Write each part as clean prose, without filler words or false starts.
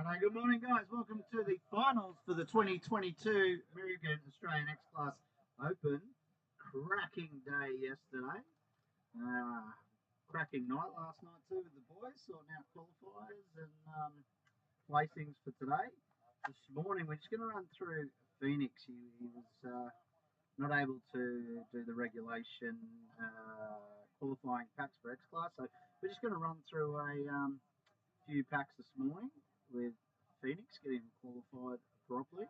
Righto, good morning guys, welcome to the finals for the 2022 Mirrigan Australian X-Class Open. Cracking day yesterday, cracking night last night too with the boys, sorting out qualifiers and placings for today. This morning we're just going to run through Phoenix. He was not able to do the regulation qualifying packs for X-Class, so we're just going to run through a few packs this morning with Phoenix, get him qualified properly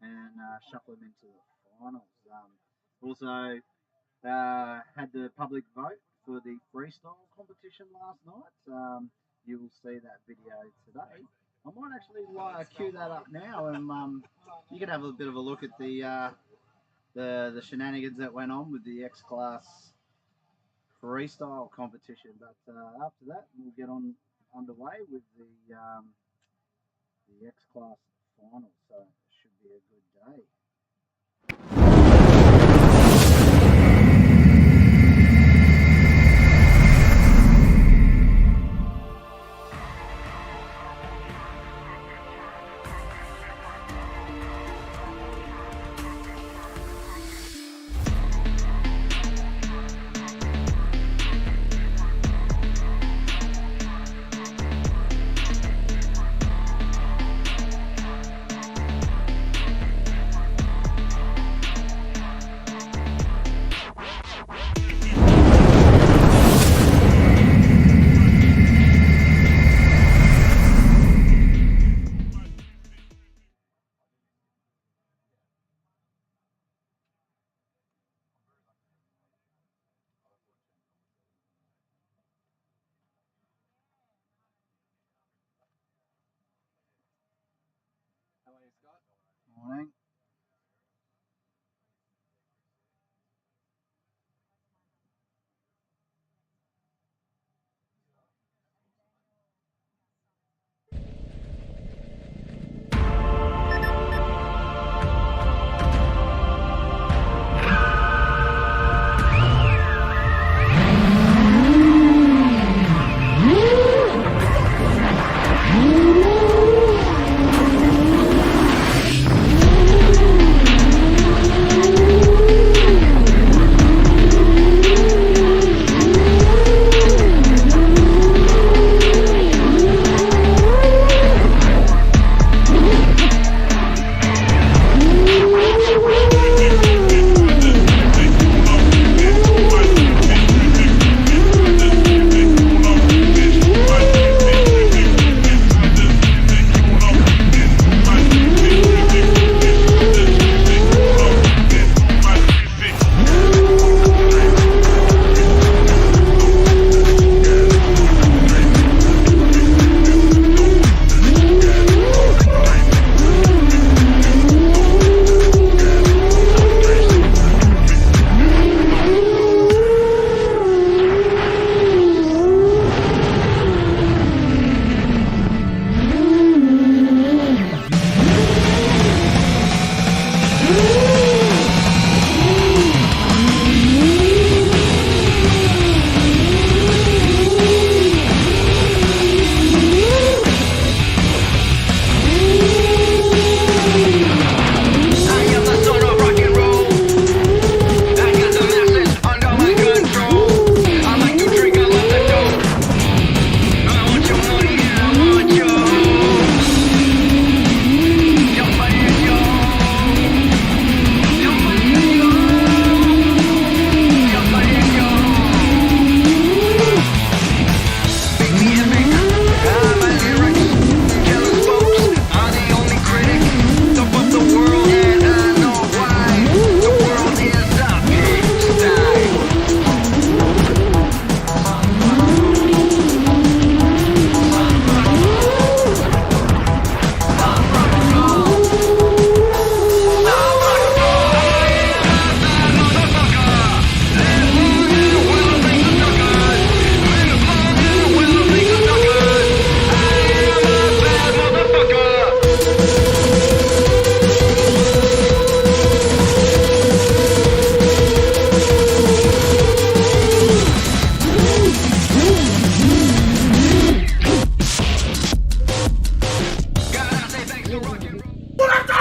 and shuffle him into the finals. Also had the public vote for the freestyle competition last night. You will see that video today. I might actually cue that up now, and you can have a bit of a look at the shenanigans that went on with the X-Class freestyle competition. But after that, we'll get underway with the X-Class final, so it should be a good day. Morning.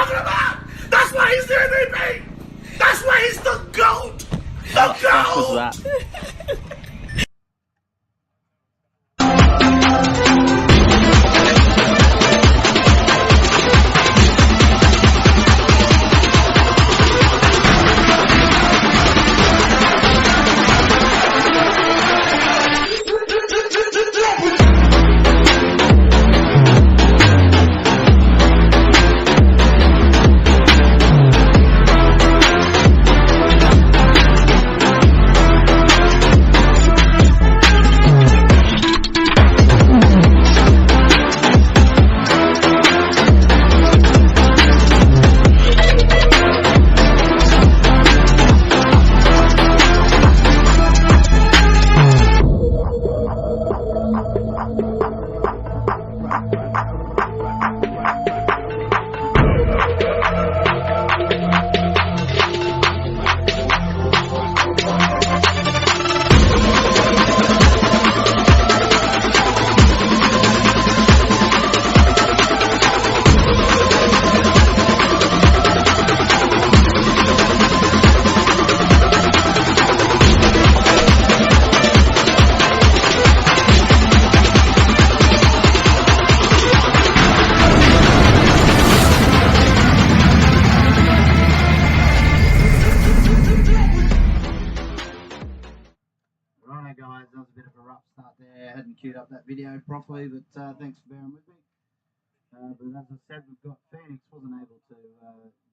talking about. That's why he's the MVP. That's why he's the GOAT. The GOAT. Was that? Guys, that was a bit of a rough start there. I hadn't queued up that video properly, but thanks for bearing with me. But as I said, we've got Phoenix wasn't able to do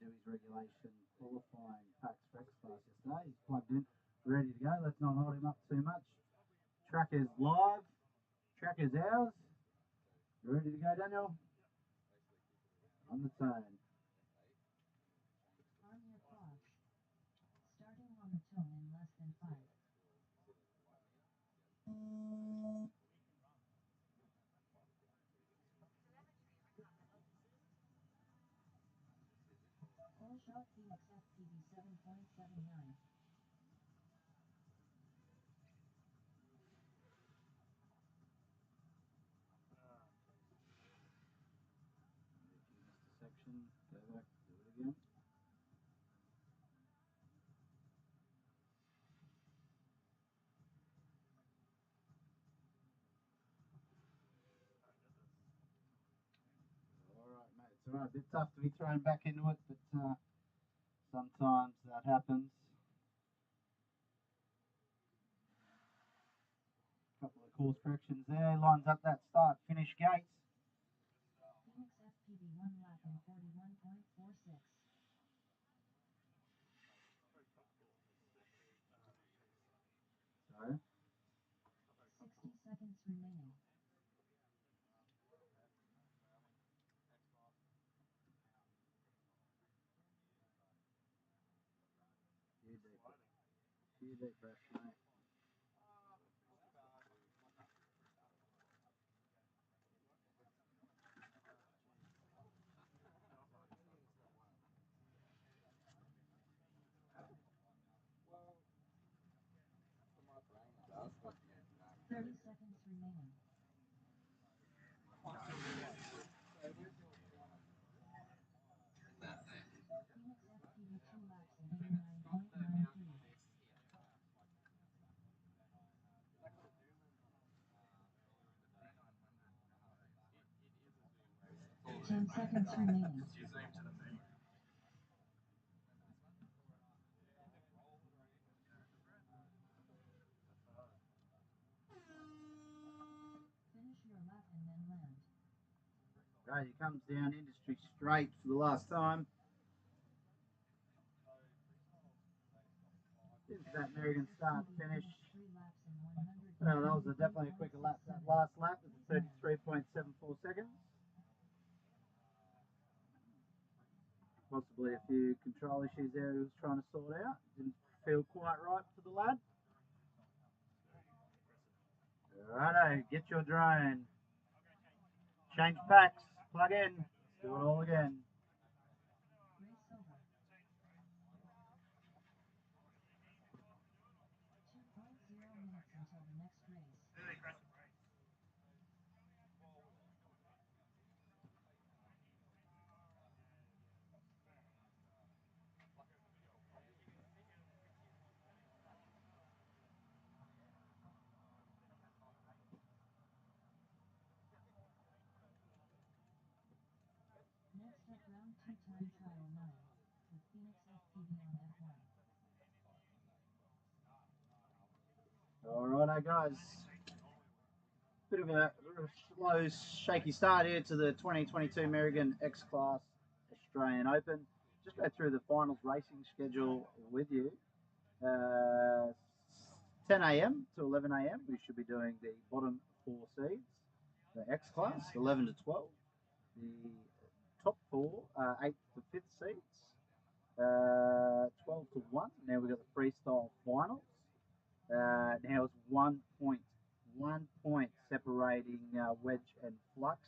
his regulation qualifying packs for XClass yesterday. He's plugged in, ready to go. Let's not hold him up too much. Track is live. Track is ours. You ready to go, Daniel? On the tone. On your clock. Starting on the tone in less than 5. All shot Phoenix FPV 7.79. Section, go back, do it again. Alright, mate, it's alright. A bit tough to be thrown back into it, but sometimes that happens. Couple of course corrections there. Lines up that start finish gate. Phoenix FPV 1 lap in 41.46. So 60 seconds remaining. few deep breaths, mate. 30 seconds remaining. Phoenix FPV 2 laps in 89.93. 10 seconds remaining. Finish your lap and then land. Right, he comes down industry straight for the last time. Into that Mirrigan start finish. Well, that was definitely a quicker lap. That last lap was 33.74 seconds. Possibly a few control issues there he was trying to sort out. Didn't feel quite right for the lad. Righto, get your drone. Change packs, plug in, do it all again. Race over. 2.0 minutes until the next race. Righto, guys. Bit of a slow, shaky start here to the 2022 Mirrigan X-Class Australian Open. Just go through the finals racing schedule with you. 10 a.m. to 11 a.m. we should be doing the bottom 4 seeds, the X-Class, 11 to 12. The top 4, 8th to 5th seeds, 12 to 1. Now we've got the freestyle finals. Now it's 1 point separating Wedge and Flux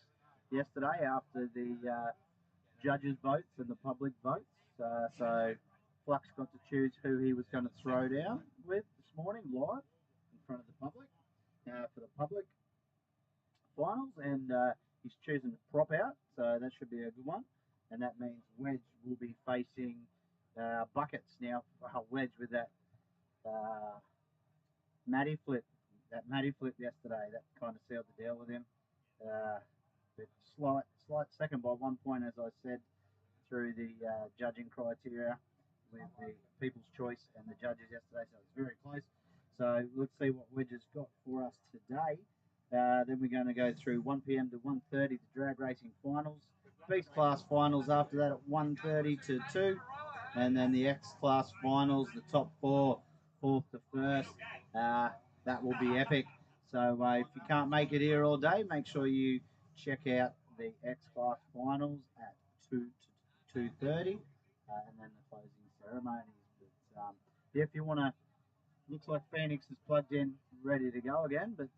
yesterday after the judges' votes and the public votes. So Flux got to choose who he was going to throw down with this morning live in front of the public for the public finals, and he's choosing to prop out, so that should be a good one. And that means Wedge will be facing Buckets now. Wedge with that Matty flip. That Matty flip yesterday, that kind of sealed the deal with him. But slight second by 1 point, as I said, through the judging criteria with the People's Choice and the judges yesterday, so it's very close. So let's see what Wedge has got for us today. Then we're going to go through 1 p.m. to 1:30 the drag racing finals, Beast Class finals after that at 1:30 to 2, and then the X Class finals, the top 4, 4th to 1st. That will be epic. So if you can't make it here all day, make sure you check out the X Class finals at 2 to 2:30, and then the closing ceremonies. But yeah, if you want to, looks like Phoenix is plugged in, ready to go again. But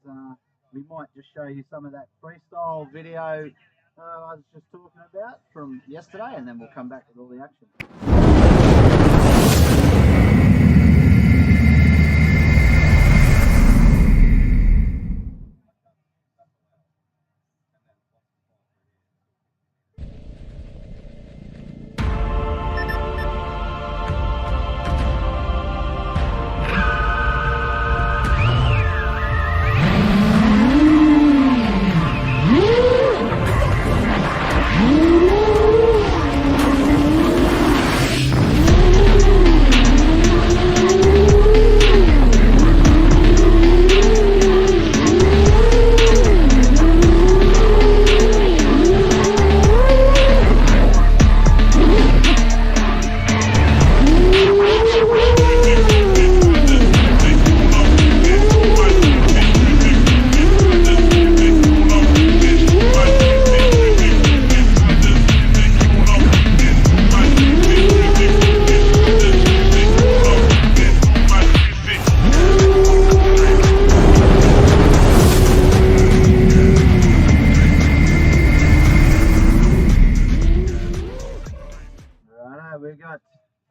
we might just show you some of that freestyle video I was just talking about from yesterday, and then we'll come back with all the action.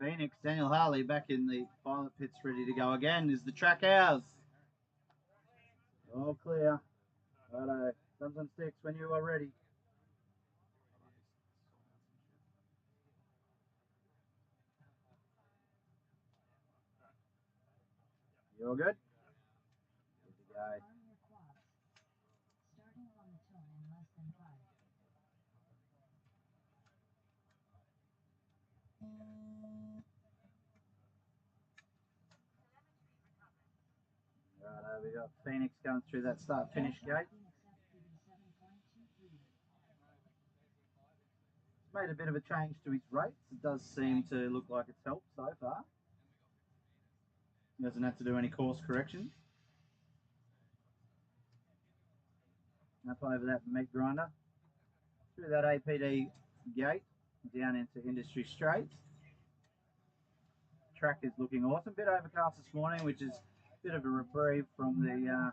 Phoenix, Daniel Harley back in the pilot pits ready to go again. Is the track ours? All clear. Righto. Thumbs on sticks when you are ready. You all good? Good to go. Starting on the turn in less than 5. Righto, we got Phoenix going through that start-finish gate. He's made a bit of a change to his rates. It does seem to look like it's helped so far. He doesn't have to do any course corrections. Up over that meat grinder, through that APD gate, down into Industry Straight. Track is looking awesome. Bit overcast this morning, which is a bit of a reprieve from the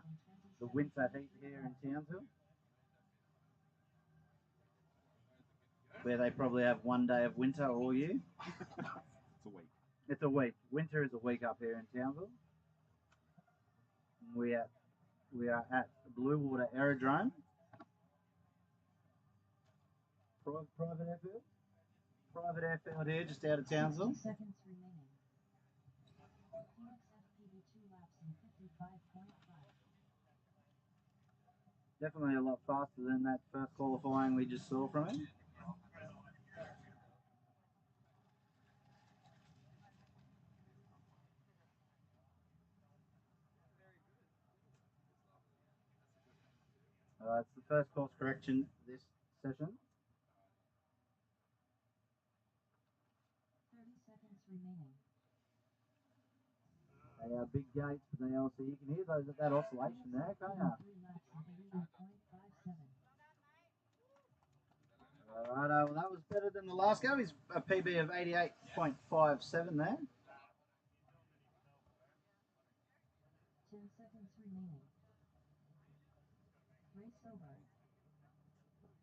winter heat here in Townsville, where they probably have 1 day of winter all year. It's a week. It's a week. Winter is a week up here in Townsville. We are at Blue Water Aerodrome. Private airfield. Private airfield here, just out of Townsville. 15 seconds remaining. Phoenix FPD 2 laps in 55.5. Definitely a lot faster than that first qualifying we just saw from him. It's the first course correction this session. 30 seconds remaining. They are big gates, but they also, you can hear that oscillation there, can't you? 3 laps and 88.57. Alright, well that was better than the last go. He's a PB of 88.57 there. 10 seconds remaining. Race over.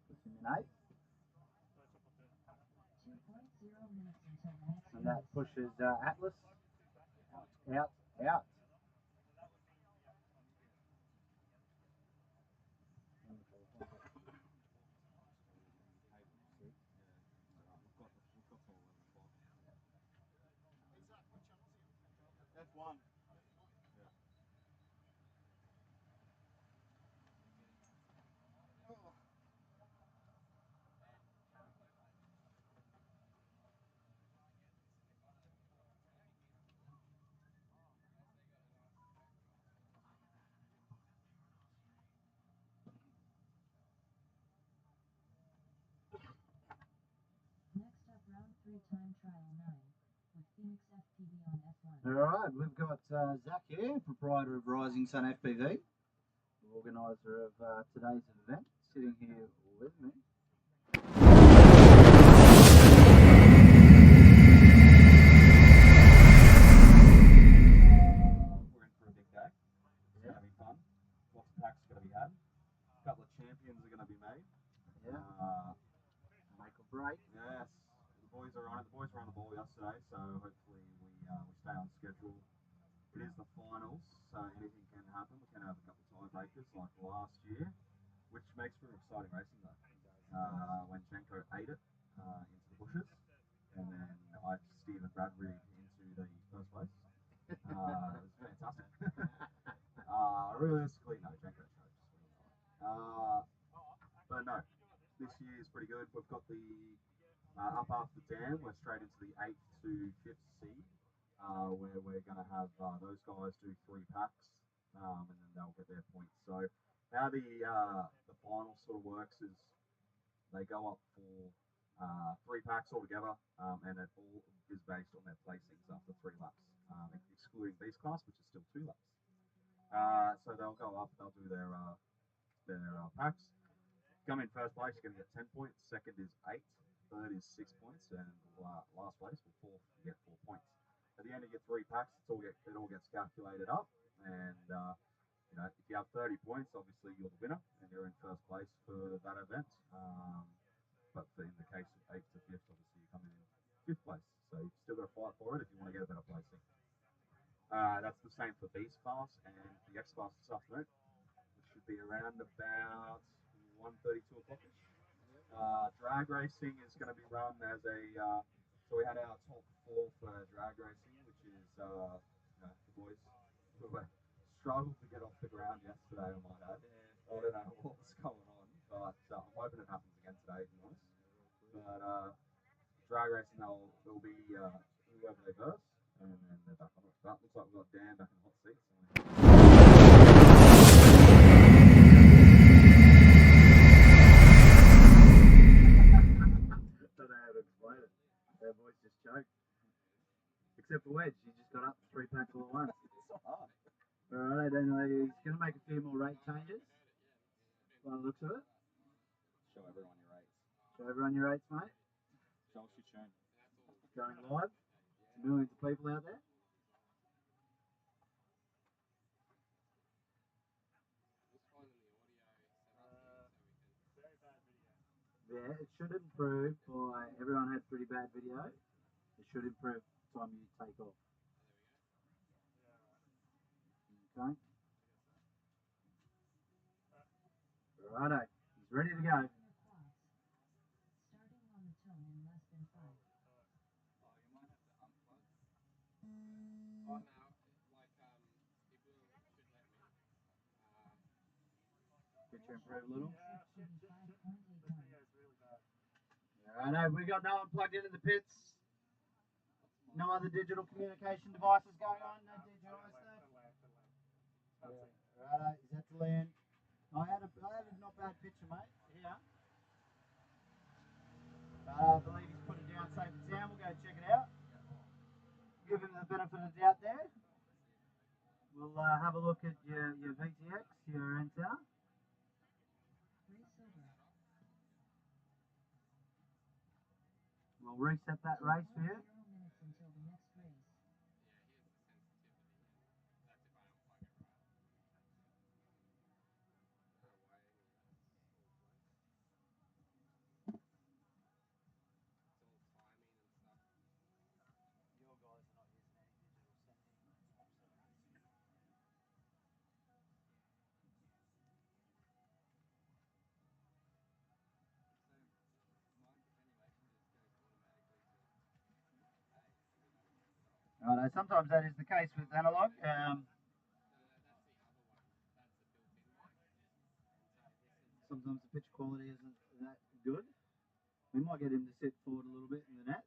Puts him in 8. 2.0 minutes until the next And that race. pushes Atlas out. That's one. Next up, round 3 time trial 9 with Phoenix FPV on F1. Alright, we've got Zach here, proprietor of Rising Sun FPV, organiser of today's event, sitting here with me. We're in for a big day. It's going to be fun. Lots of packs going to be had. A couple of champions are going to be made. Yeah. Make or break. Yes, the boys are on it. The boys were on the ball yesterday, so hopefully we stay on schedule. It is the finals, so anything can happen. We can have a couple of tiebreakers like last year, which makes for exciting racing though. When Jenko ate it into the bushes, and then I Steve and Bradbury into the first place. It was fantastic. Realistically, no, Jenko choked. But no, this year is pretty good. We've got the up after the dam, we're straight into the 8th to 5th seed, where we're going to have those guys do 3 packs, and then they'll get their points. So how the final sort of works is they go up for 3 packs altogether, and it all is based on their placings after 3 laps, excluding Beast Class, which is still 2 laps. So they'll go up, they'll do their packs. Come in first place, you're going to get 10 points. Second is 8. Third is 6 points, and last place, fourth, you get 4 points. At the end, you get 3 packs. It all gets calculated up, and if you have 30 points, obviously you're the winner, and you're in first place for that event. But in the case of 8th to 5th, obviously you come in 5th place, so you've still got to fight for it if you want to get a better placing. That's the same for Beast Class and the X Class this afternoon, which should be around about 1:30, 2 o'clock. Drag racing is going to be run as a so we had our top 4 for drag racing, which is the boys who struggled to get off the ground yesterday, I might add. I don't know what's going on, but I'm hoping it happens again today, to be honest. But drag racing, it'll be whoever they verse, and then they're back on it. But looks like we've got Dan back in the hot seat. Don't know how to explain it. Their voice just choked. Except for Wedge, he just got up 3 packs all at once. It's so hard. Alright, anyway, he's going to make a few more rate changes by the looks of it. Show everyone your rates. Show everyone your rates, mate. Show us your tune. Going live to millions of people out there. Yeah, it should improve by everyone had pretty bad video. It should improve the time you take off. Okay. Righto, he's ready to go. Starting on the tone in less than 5. Get you improve a little. FPV 5.81. Righto, we got no one plugged into the pits. No other digital communication devices going on. No digital stuff. Righto, he's at the land. I had a not bad picture, mate. Yeah. I believe he's put it down safe and sound. We'll go check it out. Give him the benefit of the doubt there. We'll have a look at your VTX, your antenna. We'll reset that race for you. Righto, sometimes that is the case with analog. Sometimes the pitch quality isn't that good. We might get him to sit forward a little bit in the net.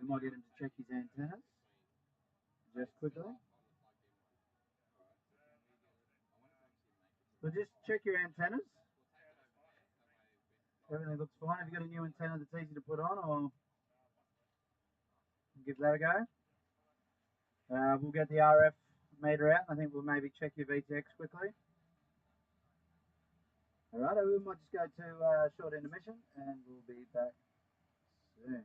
We might get him to check his antennas just quickly. So just check your antennas. Everything looks fine. Have you got a new antenna that's easy to put on, or give that a go? We'll get the RF meter out. I think we'll maybe check your VTX quickly. Alright, we might just go to a short intermission and we'll be back soon.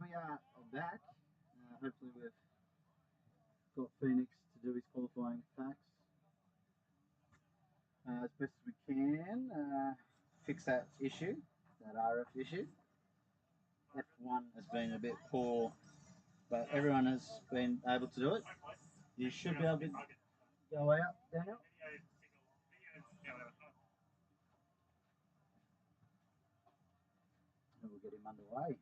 we are back. Hopefully we've got Phoenix to do his qualifying packs as best as we can. Fix that issue, that RF issue. F1 has been a bit poor, but everyone has been able to do it. You should be able to go out, Daniel. And we'll get him underway.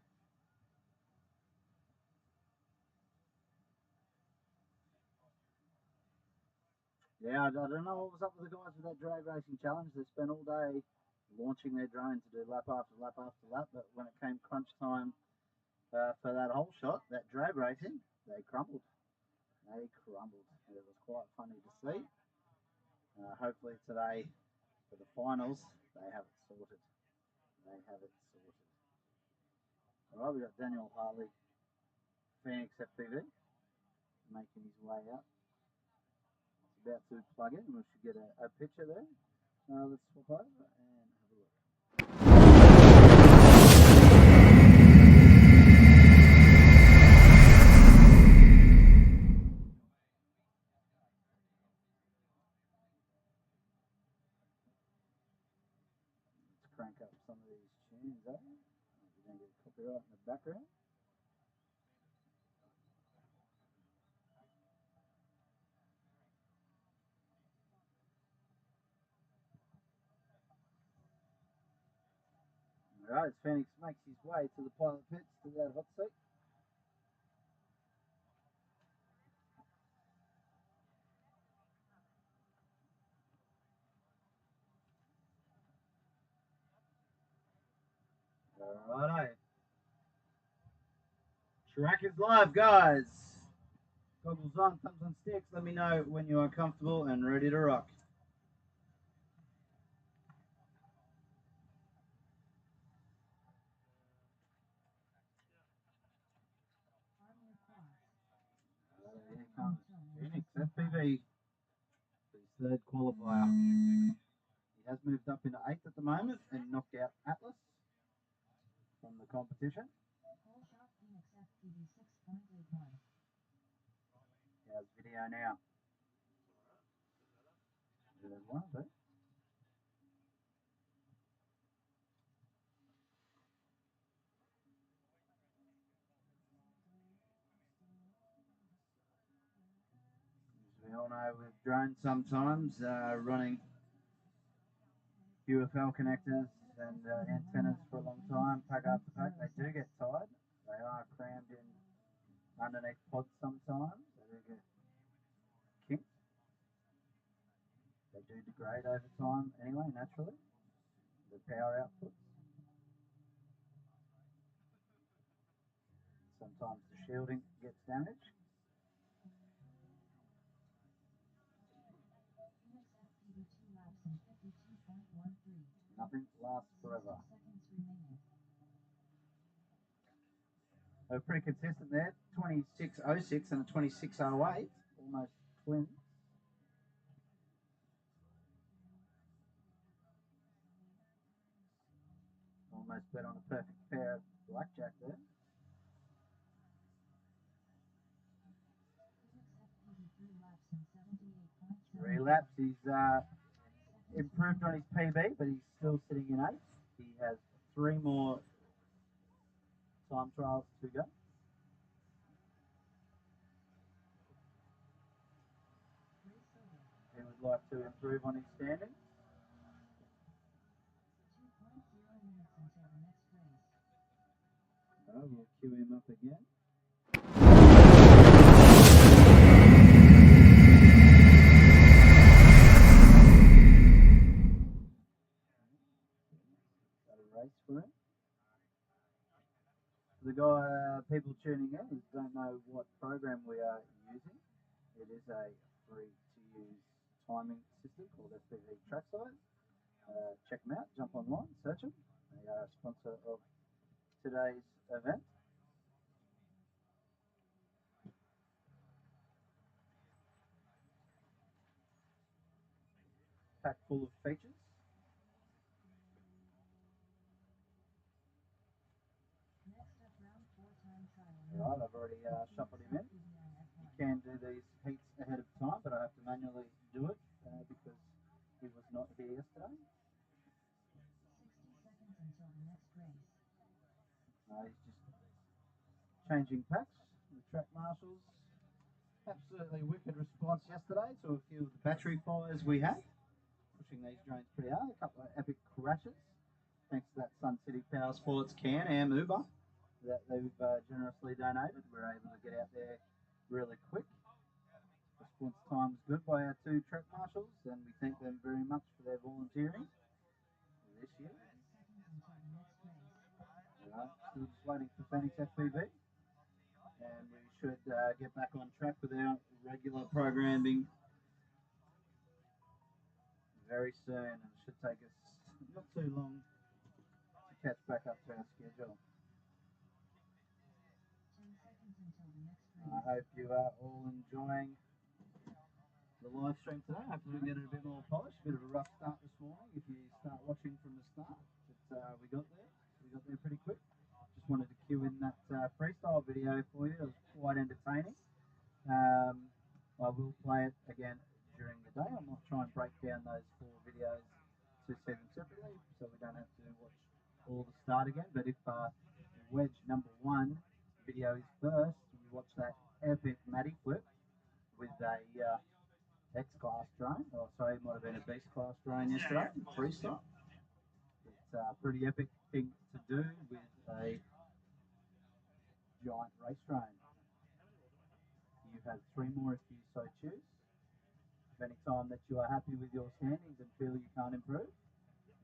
Yeah, I don't know what was up with the guys with that drag racing challenge. They spent all day launching their drone to do lap after lap after lap, but when it came crunch time for that whole shot, that drag racing, they crumbled. They crumbled. It was quite funny to see. Hopefully today, for the finals, they have it sorted. They have it sorted. All right, we've got Daniel Harley, Phoenix FPV, making his way up. It's about to plug in. We should get a picture there. Let's swap over and have a look. Let's crank up some of these tunes, eh? We don't get copyright in the background. Alright, Phoenix makes his way to the pilot pits to that hot seat. Alrighto. Track is live, guys. Goggles on, thumbs on sticks. Let me know when you are comfortable and ready to rock. Here comes Phoenix FPV, his third qualifier. He has moved up into 8th at the moment and knocked out Atlas from the competition. How's video now? There's one of it. As we all know, with drones sometimes running UFL connectors and antennas for a long time, pack after pack, they do get tired. They are crammed in underneath pods sometimes. They do get kinked. They do degrade over time anyway, naturally. The power outputs. Sometimes the shielding gets damaged. Nothing lasts forever. They're pretty consistent there. 26.06 and a 26.08, almost twins. Almost bet on a perfect pair of blackjack there. 3 laps. He's improved on his PB, but he's still sitting in 8th. He has 3 more time trials to go. He would like to improve on his standing. We'll cue him up again. Got a race for him. The guy, people tuning in, don't know what program we are using. It is a free-to-use timing system called FPV Trackside. Check them out, jump online, search them. They are a sponsor of today's event. Pack full of features. Right, I've already shuffled him in. You can do these heats ahead of time, but I have to manually do it because he was not here yesterday. 60 seconds until the next race. He's just changing packs. The track marshals. Absolutely wicked response yesterday to a few of the battery fires we had. Pushing these drones pretty hard. A couple of epic crashes. Thanks to that Sun City Power Sports Can-Am Uber that they've generously donated. We're able to get out there really quick. Response time was good by our two track marshals, and we thank them very much for their volunteering this year. Right, still just waiting for Phoenix FPV, and we should get back on track with our regular programming very soon, and it should take us not too long to catch back up to our schedule. 10 seconds until the next race. I hope you are all enjoying the live stream today. Hopefully we get it a bit more polished. A bit of a rough start this morning if you start watching from the start, but we got there pretty quick. Just wanted to cue in that freestyle video for you. It was quite entertaining. I will play it again during the day. I might try and break down those 4 videos to see them separately so we don't have to watch all the start again. But if wedge number 1 video is first, we watch that epic Matty flip with a XClass drone. Oh, sorry, it might have been a Beast Class drone yesterday, freestyle. It's a pretty epic thing to do with a giant race drone. You have 3 more if you so choose. If any time that you are happy with your standings and feel you can't improve,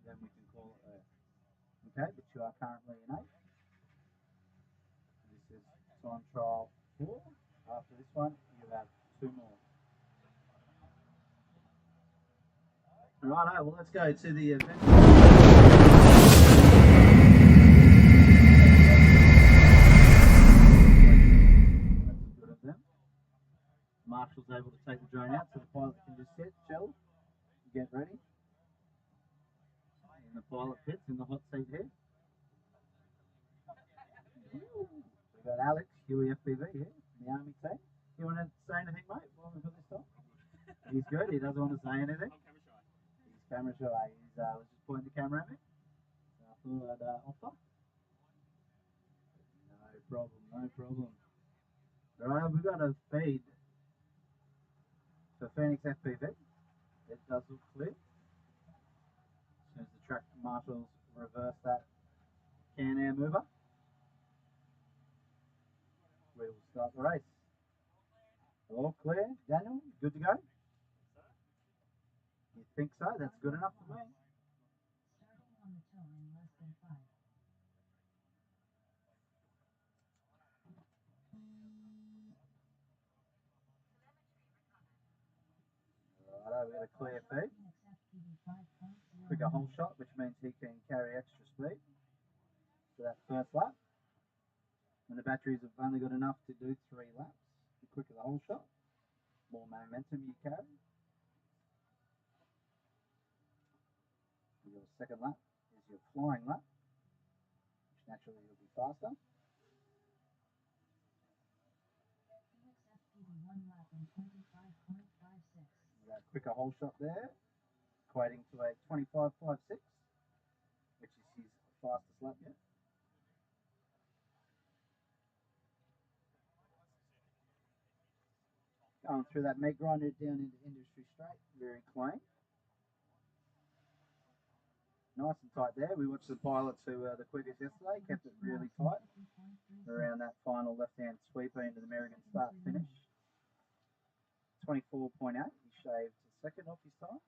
then we can call it there. Okay, but you are currently in 8th. This is time trial 4. After this one, you have 2 more. Righto, well, let's go to the event. Good of them. Marshall's able to take the drone out so the pilot can just sit, chill, get ready. In the pilot pits, in the hot seat here. We've got Alex, Huey FPV here, the Army team. You want to say anything, mate, while we've got this time? He's good, he doesn't want to say anything. He's camera shy. He's was just pointing the camera at me. So I thought I'd offer. No problem, no problem. Alright, we've got a feed for Phoenix FPV. It does look clear. As soon as the track marshals reverse that Can-Am mover, we will start the race. All clear, Daniel? Good to go? You think so? That's good enough for me. Starting on the toe in less than 5. Righto, we got a clear feed. Phoenix FPV 5.0. Quicker whole shot, which means he can carry extra speed for that first lap. And the batteries have only got enough to do 3 laps. The quicker the whole shot, more momentum you carry. Your second lap is your flying lap, which naturally will be faster. Phoenix FPV 1 lap in 25.56. That quicker whole shot there, equating to a 25.56, which is his fastest lap yet. Going through that meat grinder down into industry straight, very clean. Nice and tight there. We watched the pilots who were the quickest yesterday, kept it really tight around that final left-hand sweeper into the Mirrigan start finish. 24.8, he shaved a second off his time.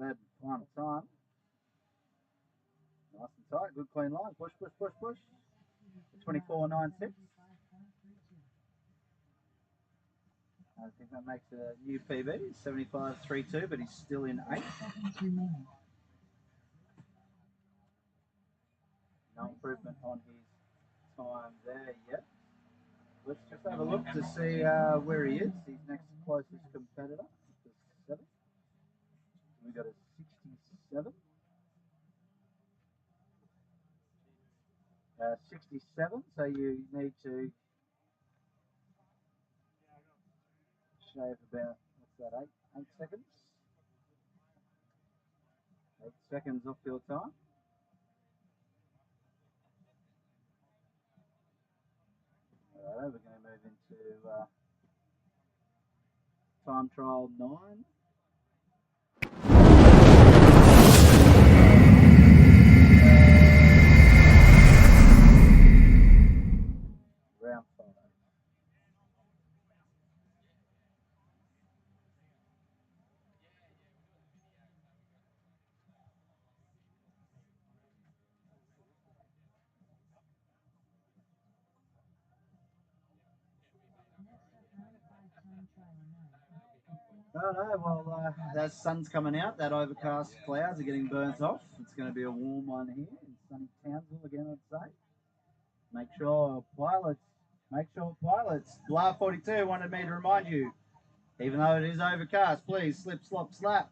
Third and final time. Nice and tight, good clean line. Push, push, push, push. 24.96. I think that makes a new PB, 75.32, but he's still in 8th. No improvement on his time there yet. Let's just have a look to see where he is. His next closest competitor is 7th. 67, so you need to shave about, what's that, 8 seconds? 8 seconds off your time. Alright, we're going to move into time trial 9. Round 5. Well, that sun's coming out. That overcast clouds are getting burnt off. It's going to be a warm one here in sunny Townsville again, I'd say. Make sure pilots, Blah 42 wanted me to remind you, even though it is overcast, please slip, slop, slap.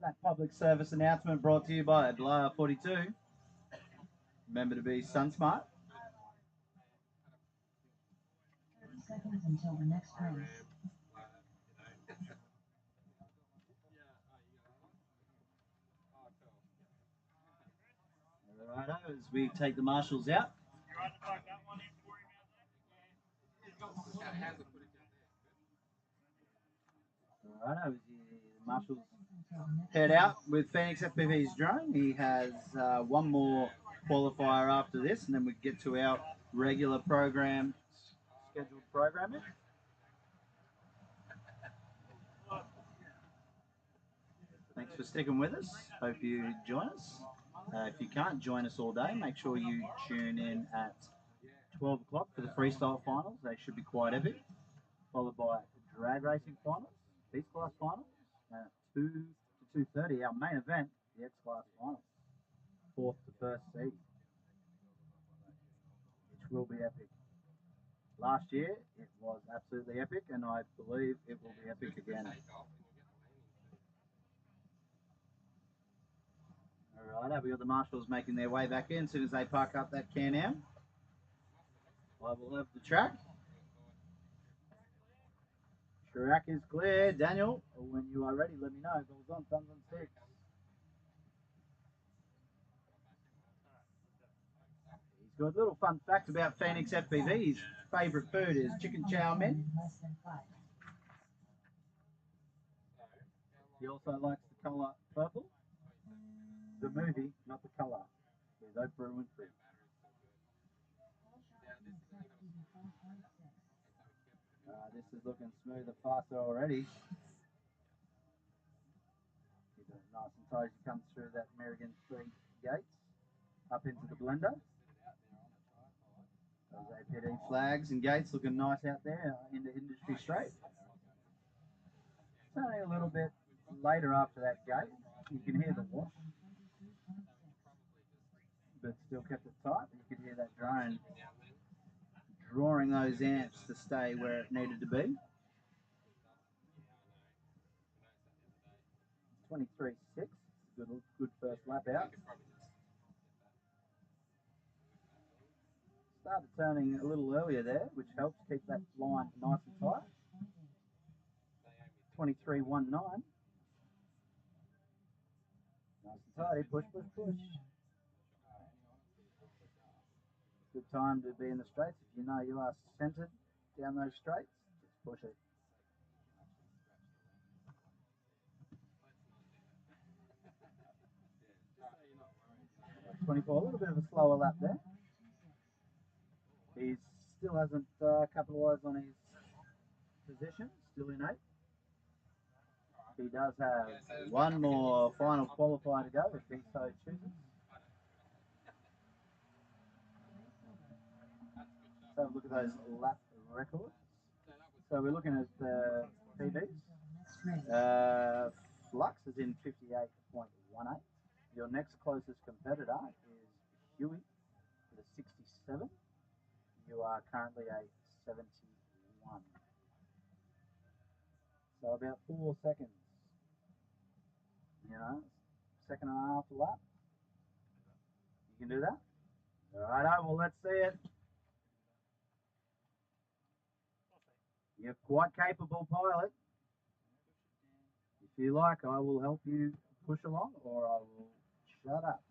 That public service announcement brought to you by Blah 42. Remember to be sun smart. 30 seconds until the next race. Righto, as we take the marshals out. Righto, as the marshals head out with Phoenix FPV's drone. He has one more qualifier after this, and then we get to our regular program, scheduled programming. Thanks for sticking with us. Hope you join us. If you can't join us all day, make sure you tune in at 12 o'clock for the freestyle finals. They should be quite epic. Followed by drag racing finals, Beast Class finals, and 2 to 2:30, our main event, the XClass finals, 4th to 1st seed, which will be epic. Last year, it was absolutely epic, and I believe it will be epic again. Alright, we got the marshals making their way back in. As soon as they park up that Can-Am, I will have the track. Track is clear. Daniel, when you are ready, let me know. Balls on, thumbs on sticks. He's got a little fun fact about Phoenix FPV. His favourite food is chicken chow mein. He also likes the colour purple. The movie, not the colour. With Oprah Winfrey. This is looking smoother, faster already. Keep it nice and tight as you come through that Mirrigan 3 gates. Up into the blender. Those APD flags and gates looking nice out there into Industry Straight. It's only a little bit later after that gate. You can hear the wash, but still kept it tight. You can hear that drone drawing those amps to stay where it needed to be. 23.6, good first lap out. Started turning a little earlier there, which helps keep that line nice and tight. 23.19. Nice and tidy, push, push, push. Good time to be in the straights. If you know you are centered down those straights, just push it. 24, a little bit of a slower lap there. He still hasn't capitalised on his position, still in 8th. He does have one more final qualifier to go if he so chooses. So have a look at those lap records. So we're looking at the PBs. Flux is in 58.18. Your next closest competitor is Huey with a 67. You are currently a 71. So about 4 seconds. You know, second and a half lap. You can do that. Righto, well, let's see it. You're quite capable, pilot. If you like, I will help you push along, or I will shut up.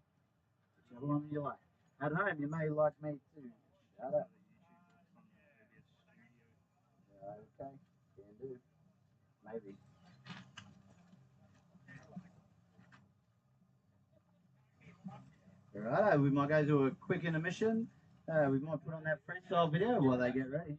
Whichever one you like. At home, you may like me too. Shut up. Okay, can do. Maybe. Alright, we might go to a quick intermission. We might put on that freestyle video while they get ready.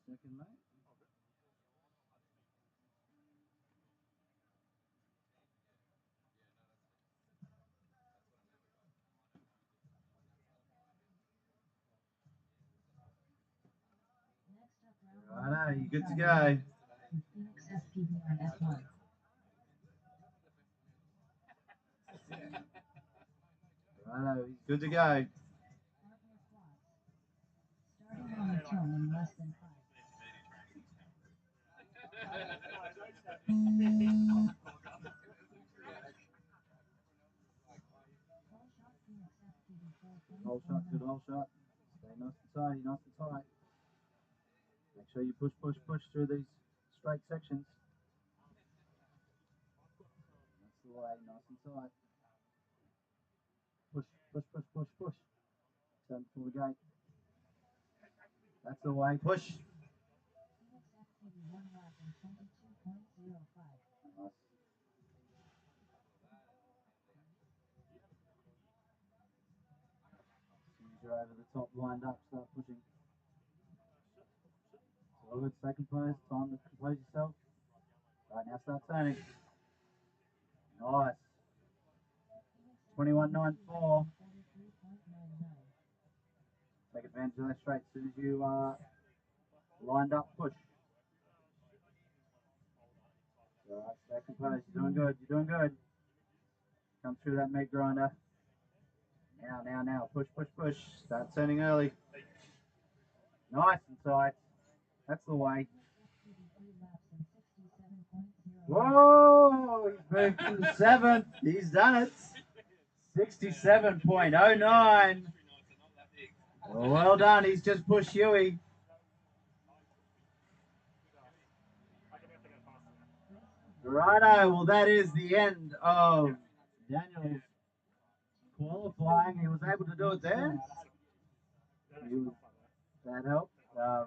Second, mate. Righto, you good to go. Phoenix SPB on F1. Righto, he's good to go. Starting on the turn in less than 5. Hold shot, good hold shot. Stay nice and tidy, nice and tight. Make sure you push, push, push through these straight sections. That's the way, nice and tight. Push, push, push, push, push. Turn for the gate. That's the way, push. Phoenix SPB 1 lap in 22.05. Nice. As soon as you're over the top, lined up, start pushing. So good, stay composed, time to compose yourself. Right, now start turning. Nice. 21.94. Take advantage of that straight as soon as you lined up, push. Alright, stay composed, you're doing good, you're doing good. Come through that meat grinder. Now, push, push, push. Start turning early. Nice and tight. That's the way. Whoa! He's moved to the 7th. He's done it. 67.09. Well done. He's just pushed Huey. Righto. Well, that is the end of Daniel's qualifying. He was able to do it there. That helped.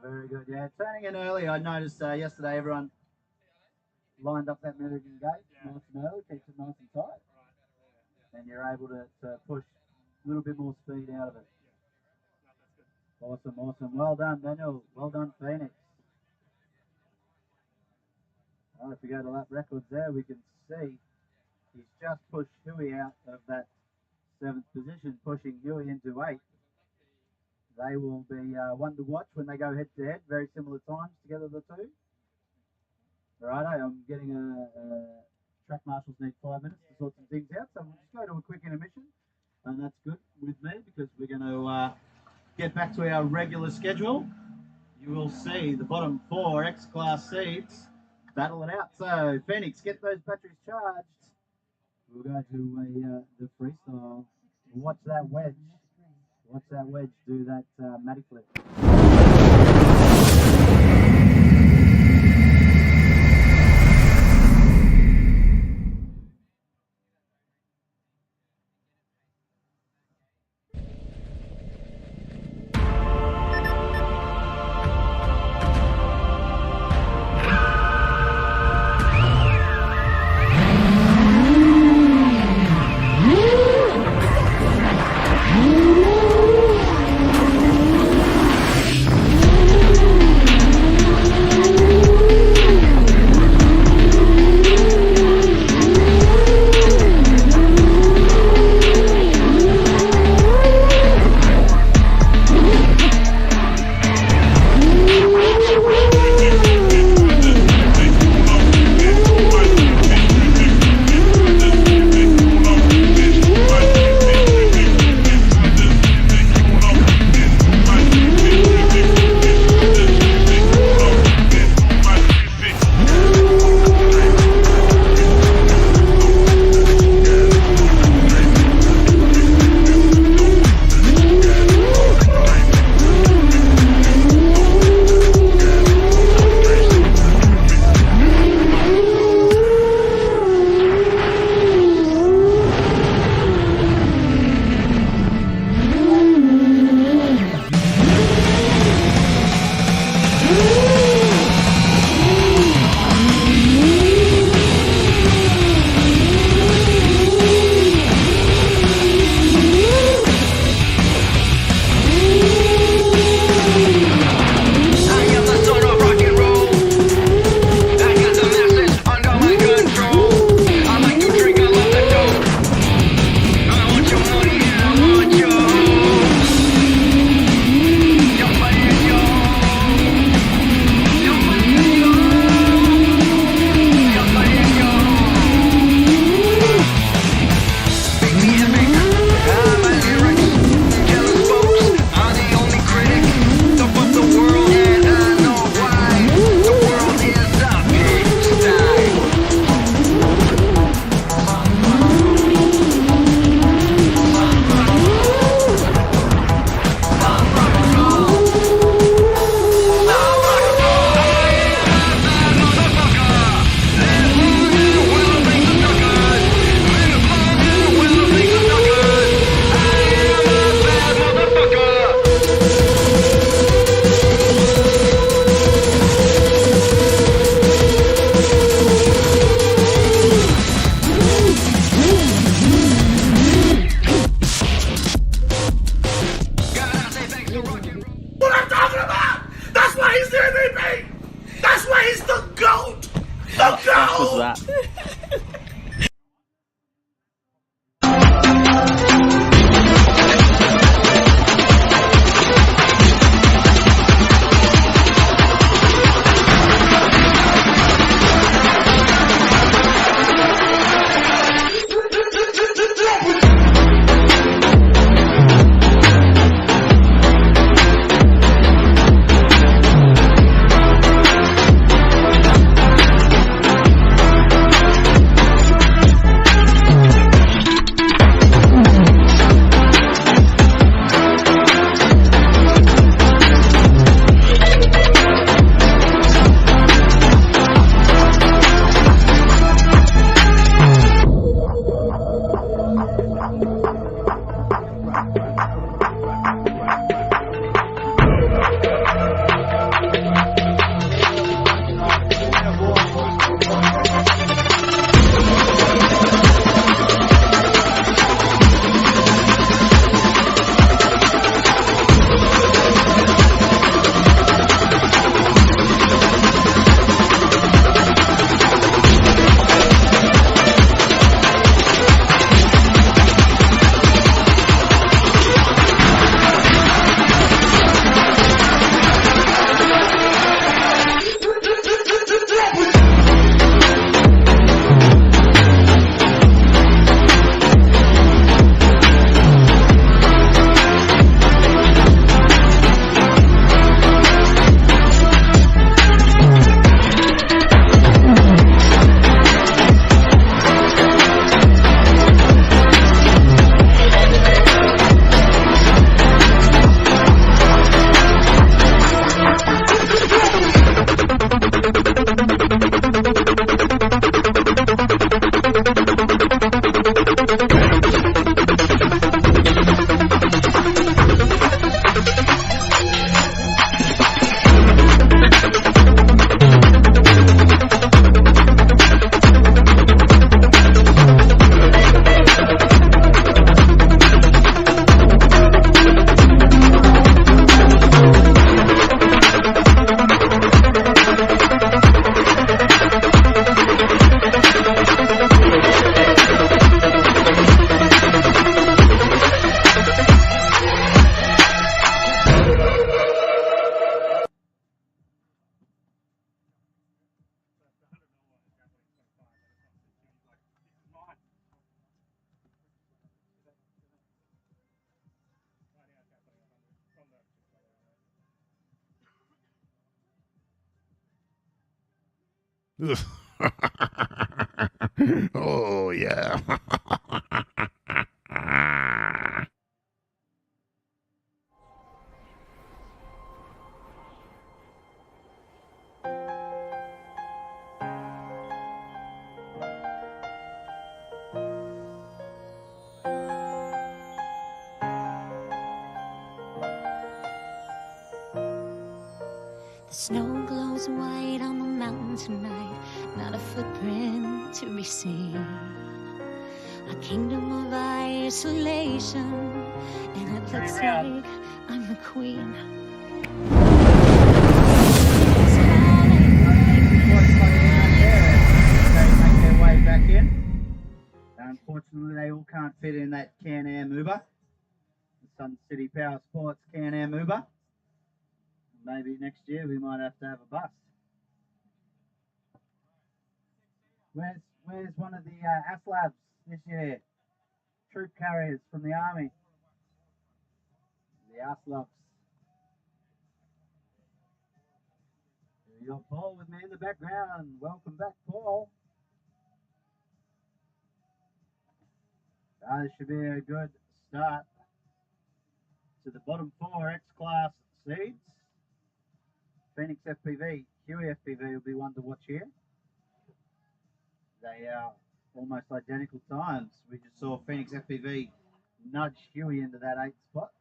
Very good. Yeah, turning in early. I noticed yesterday everyone lined up that Mirrigan gate nice and early, keeps it nice and tight. And you're able to push a little bit more speed out of it. Awesome, awesome. Well done, Daniel. Well done, Phoenix. If we go to lap records there, we can see he's just pushed Huey out of that 7th position, pushing Huey into 8th. They will be one to watch when they go head to head. Very similar times together, the two. Righto, I'm getting track marshals need 5 minutes to sort some things out, so we'll just go to a quick intermission, and that's good with me because we're going to get back to our regular schedule. You will see the bottom 4 X-Class seeds battle it out. So, Phoenix, get those batteries charged. We'll go to the freestyle. Watch that wedge. Watch that wedge do that matty flip. Oh, yeah. The snow glows white on the mountain tonight, not a footprint to be seen. A kingdom of isolation, and it looks like I'm the queen. They make their way back in. Unfortunately, they all can't fit in that Can-Am Uber. The Sun City Power Sports Can-Am Uber. Maybe next year we might have to have a bus. Where's one of the ASLabs this year? Troop carriers from the army. The ASLabs. You got Paul with me in the background. Welcome back, Paul. This should be a good start to the bottom 4 X-Class seeds. Phoenix FPV, Huey FPV will be one to watch here. They are almost identical times. We just saw Phoenix FPV nudge Huey into that 8th spot.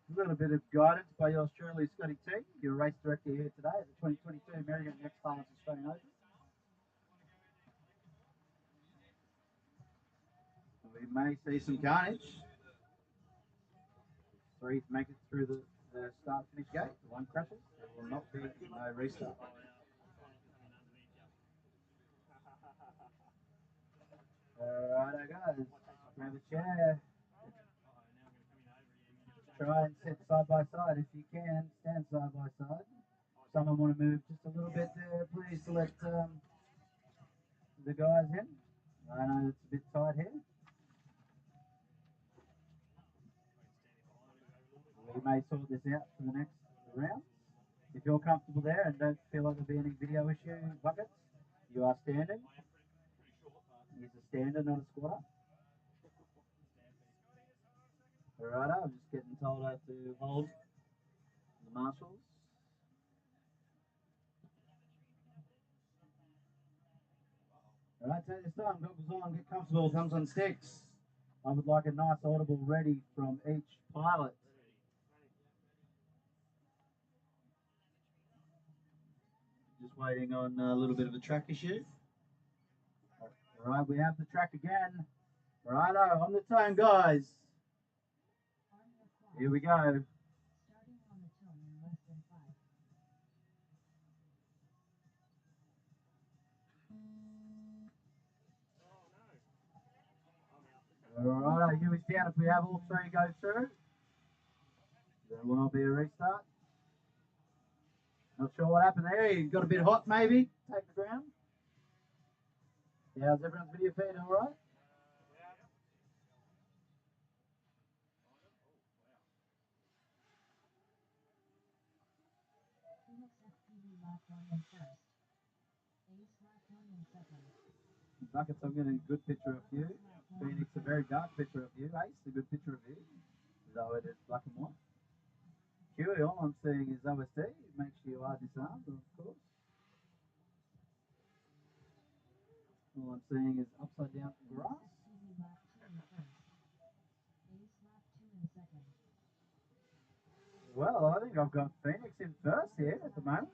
A little bit of guidance by yours truly, Scotty T, your race director here today at the 2022 Mirrigan XClass Australian Open. We may see some carnage. 3 make it through the start-finish gate. 1 crashes. There will not be no restart. Alright, guys. Grab a chair. Try and sit side by side if you can. Stand side by side. Someone want to move just a little bit there, please, to let the guys in. I know it's a bit tight here. We may sort this out for the next round. If you're comfortable there and don't feel like there'll be any video issue buckets, you are standing. He's a stander, not a squatter. Alright, I'm just getting told I have to hold the marshals. Alright, take this time, goggles on, get comfortable, thumbs on sticks. I would like a nice audible ready from each pilot. Just waiting on a little bit of a track issue. Alright, we have the track again. Righto, on the tone, guys. Here we go. Alright, Huey's down. If we have all 3 go through, there will not be a restart. Not sure what happened there. He got a bit hot, maybe. Take the ground. Yeah, how's everyone's video feed alright? Buckets, I'm getting a good picture of you. Phoenix, a very dark picture of you. Ace, a good picture of you. Though it is black and white. Huey, all I'm seeing is OSD. Make sure you are disarmed, of course. All I'm seeing is upside down grass. Well, I think I've got Phoenix in first here at the moment.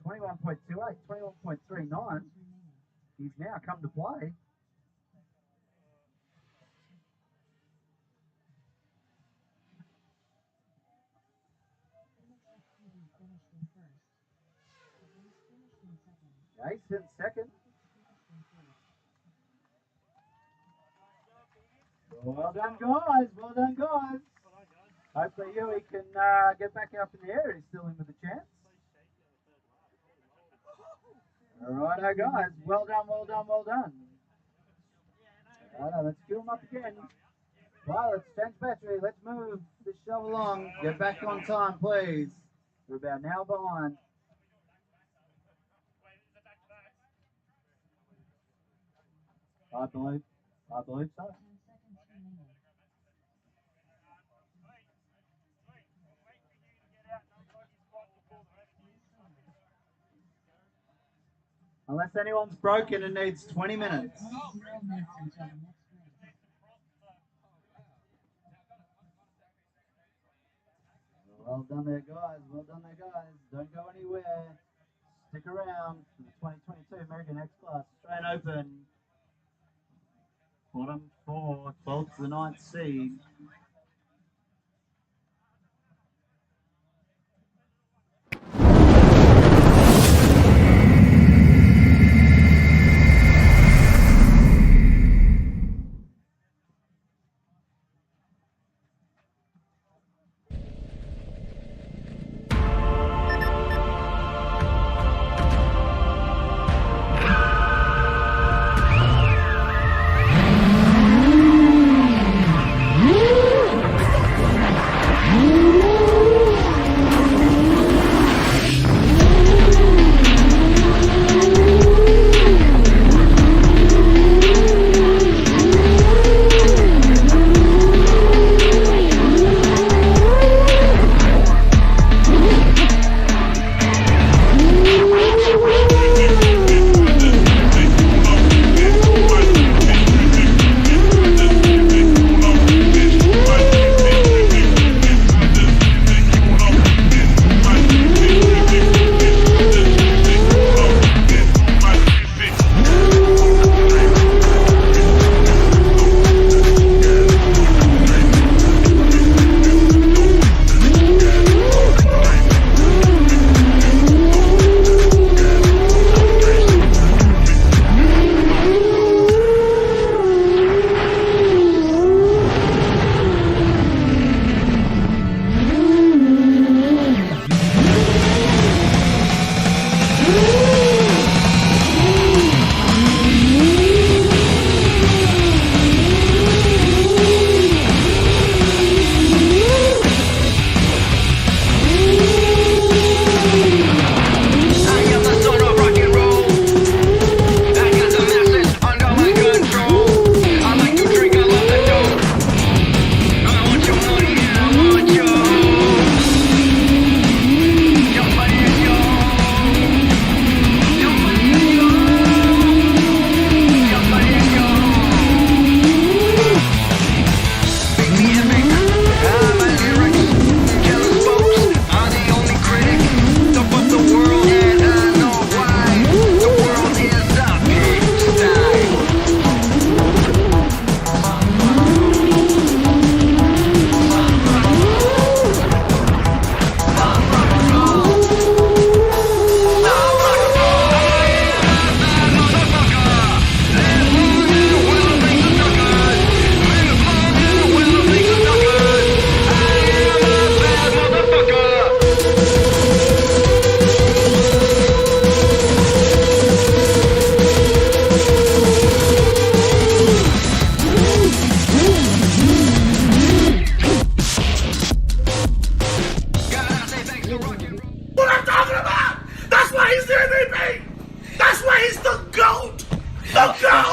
21.28, 21.39. He's now come to play. Ace in second. Well done, guys. Well done, guys. Hopefully Huey can get back up in the air. He's still in with a chance. All right, guys. Well done, well done, well done. All right, let's fill them up again. Well, let's change battery. Let's move this show along. Get back on time, please. We're about an hour behind. I believe so. Unless anyone's broken and needs 20 minutes. Well done there, guys. Well done there, guys. Don't go anywhere. Stick around for the 2022 Mirrigan XClass Australian Open. Bottom 4, 12th to the 9th seed.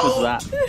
was that?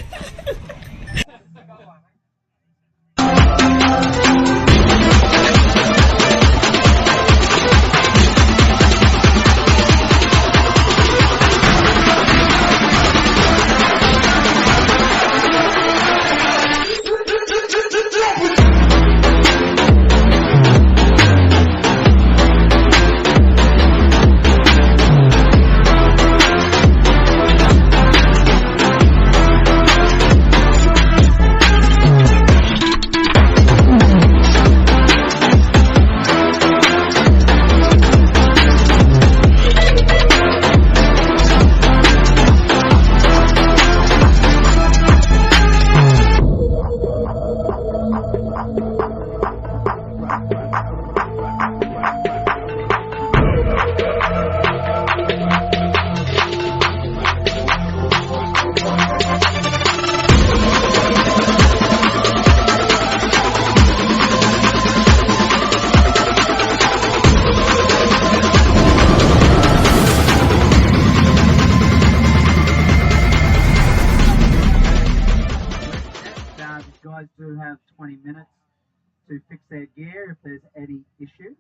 have 20 minutes to fix their gear if there's any issue.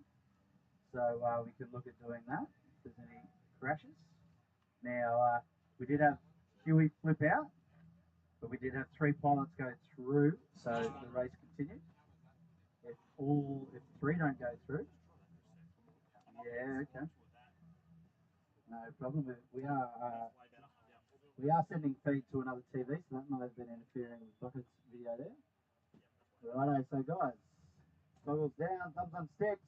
So we can look at doing that if there's any crashes. Now, we did have Huey flip out, but we did have 3 pilots go through, so the race continued. If 3 don't go through, yeah, okay, no problem. We are sending feed to another TV, so that might have been interfering with Bucket's video there. Righto, so guys, goggles down, thumbs on sticks.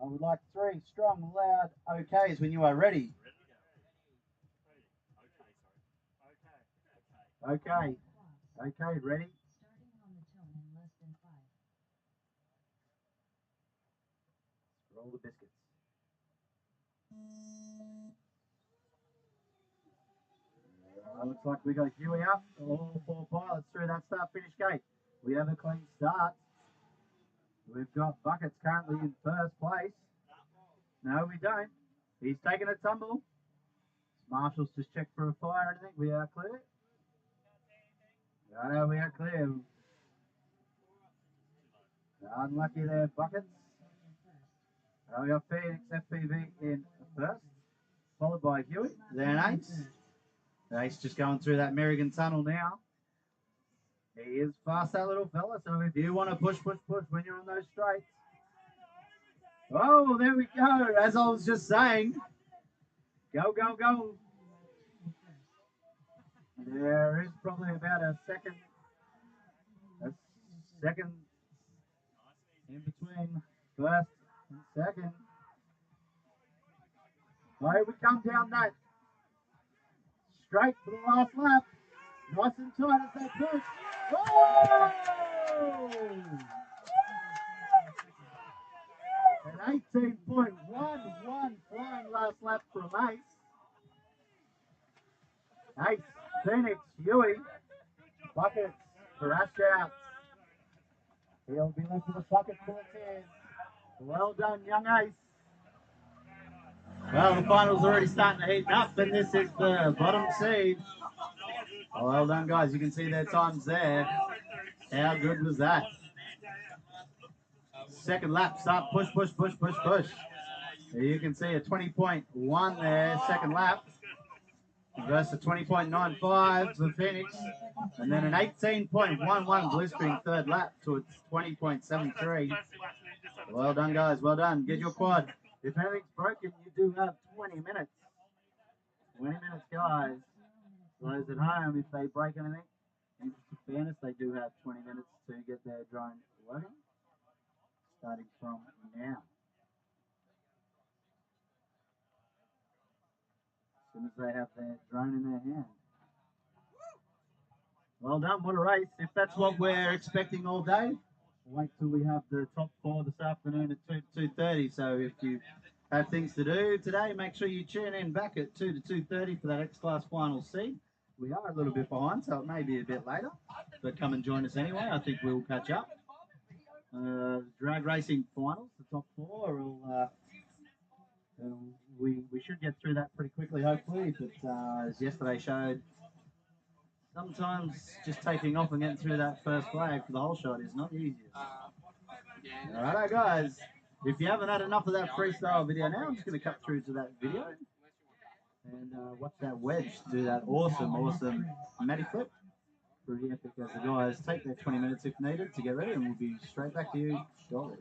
I would like 3 strong, loud OKs when you are ready. Okay, ready? Starting on the tone in less than 5. Roll the biscuits. Looks like we got Huey up. All 4 pilots through that start-finish gate. We have a clean start. We've got Buckets currently in first place. No, we don't. He's taking a tumble. Marshall's just checked for a fire. I think we are clear. No, we are clear. Unlucky there, Buckets. We got Phoenix FPV in first, followed by Huey, then Ace. Ace just going through that Mirrigan tunnel now. He is fast, that little fella, so if you want to push when you're on those straights. Oh, there we go, as I was just saying. Go. There is probably about a second in between first and second. So we come down that straight for the last lap. Nice and tight as they push. Oh! An 18.11 flying last lap from Ace. Ace, Phoenix, Huey, Buckets, crash out. He'll be left with a bucket full of tears. Well done, young Ace. Well, the final's already starting to heat up, and this is the bottom seed. Oh, well done, guys. You can see their times there. How good was that? Second lap, start, push. You can see a 20.1 there, second lap. Versus 20.95 for Phoenix. And then an 18.11 blistering third lap to a 20.73. Well done, guys. Well done. Get your quad. If anything's broken, you do have 20 minutes. 20 minutes, guys. Those at home, if they break anything, in fairness, they do have 20 minutes to get their drone working. Starting from now. As soon as they have their drone in their hand. Well done, what a race. If that's what we're expecting all day, wait till we have the top 4 this afternoon at 2:30. So if you have things to do today, make sure you tune in back at 2 to 2:30 for that X-Class final seed. We are a little bit behind, so it may be a bit later, but come and join us anyway. I think we'll catch up. Drag racing finals, the top 4 will... we should get through that pretty quickly, hopefully, but as yesterday showed, sometimes just taking off and getting through that first flag for the whole shot is not easy. Alright, guys, if you haven't had enough of that freestyle video now, I'm just going to cut through to that video and watch that wedge do that awesome matty flip. Pretty epic as the guys take their 20 minutes if needed to get ready, and we'll be straight back to you shortly.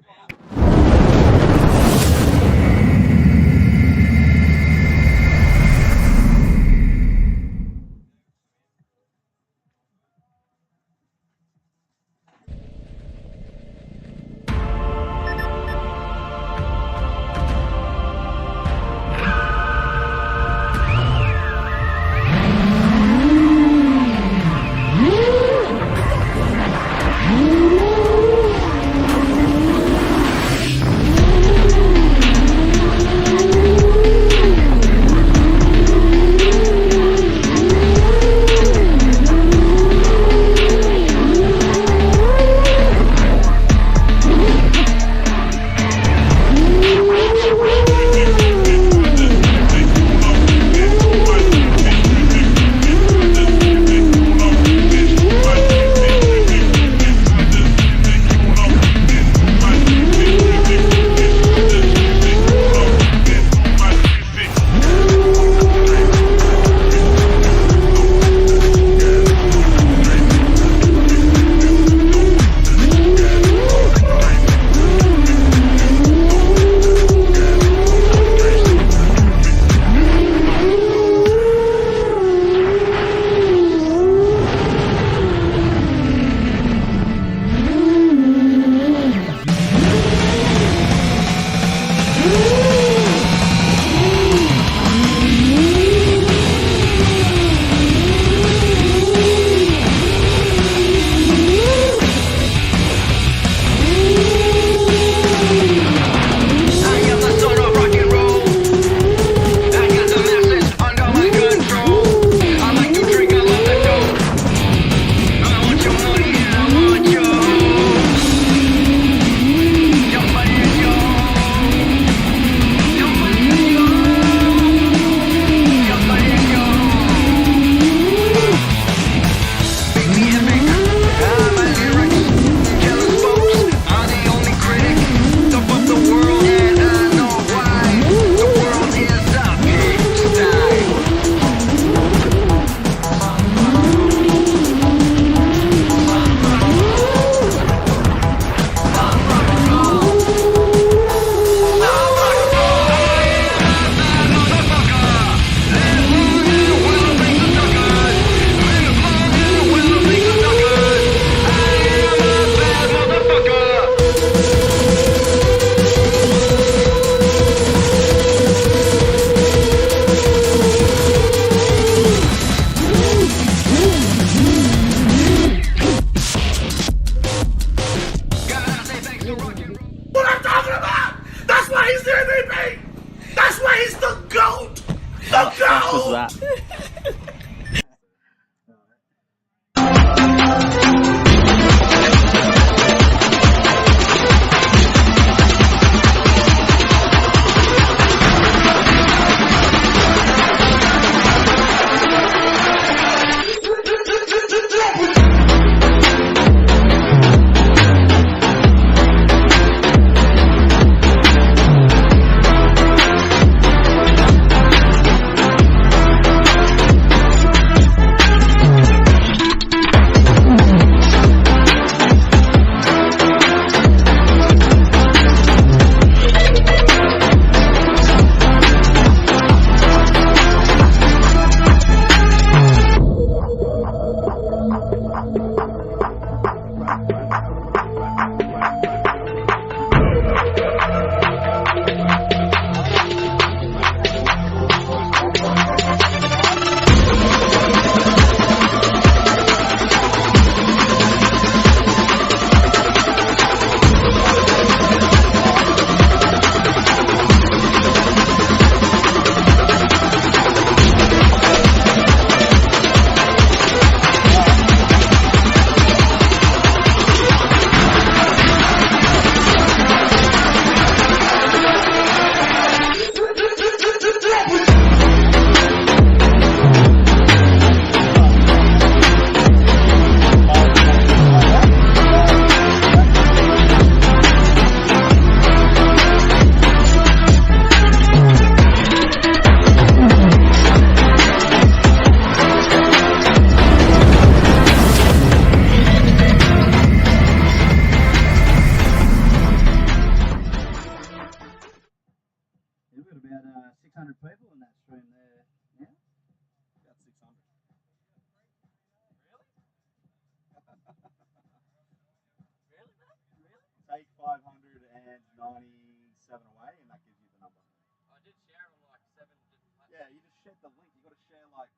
shared the link. You got to share, like,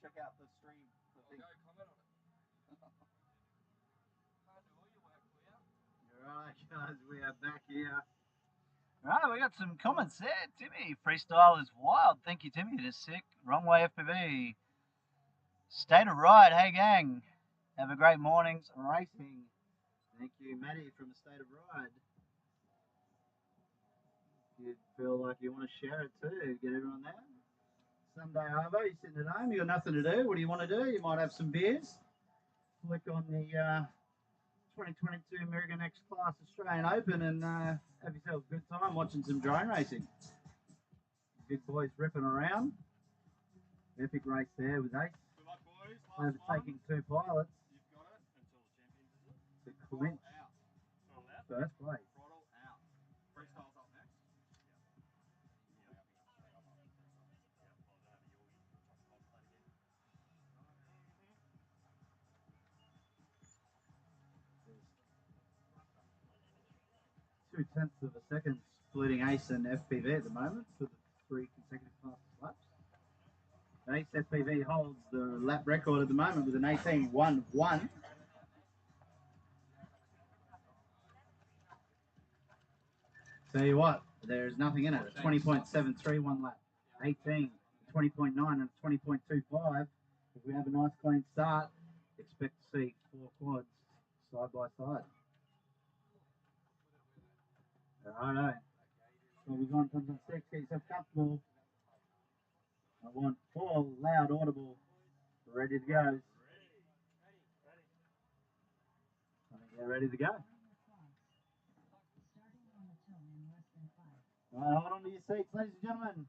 check out the stream. The thing. Go comment on it. Alright guys, we are back here. Alright, we got some comments there. Timmy, freestyle is wild. Thank you, Timmy. It is sick. Wrong way FPV. State of Ride. Hey gang. Have a great morning's racing. Thank you, Maddie from the State of Ride. You feel like you want to share it too. Get everyone there. Sunday over, you're sitting at home, you got nothing to do. What do you want to do? You might have some beers. Flick on the 2022 Mirrigan XClass Australian Open and have yourself a good time watching some drone racing. Big boys ripping around. Epic race there with Ace. Good luck, boys. Last Overtaking two pilots You've got it until the champions, is it? to clinch Out. Throttle out. first place. Throttle out. Freestyle's up next. Two-tenths of a second splitting Ace and FPV at the moment for the 3 consecutive fastest laps. Ace FPV holds the lap record at the moment with an 18.11. Tell you what, there's nothing in it. A 20.731 lap, 18, 20.9 and 20.25. If we have a nice clean start, expect to see 4 quads side by side. Righto. So we've gone from 6, get yourself comfortable. I want 4 loud, audible, ready to go. I think they're ready to go. Right, hold on to your seats, ladies and gentlemen.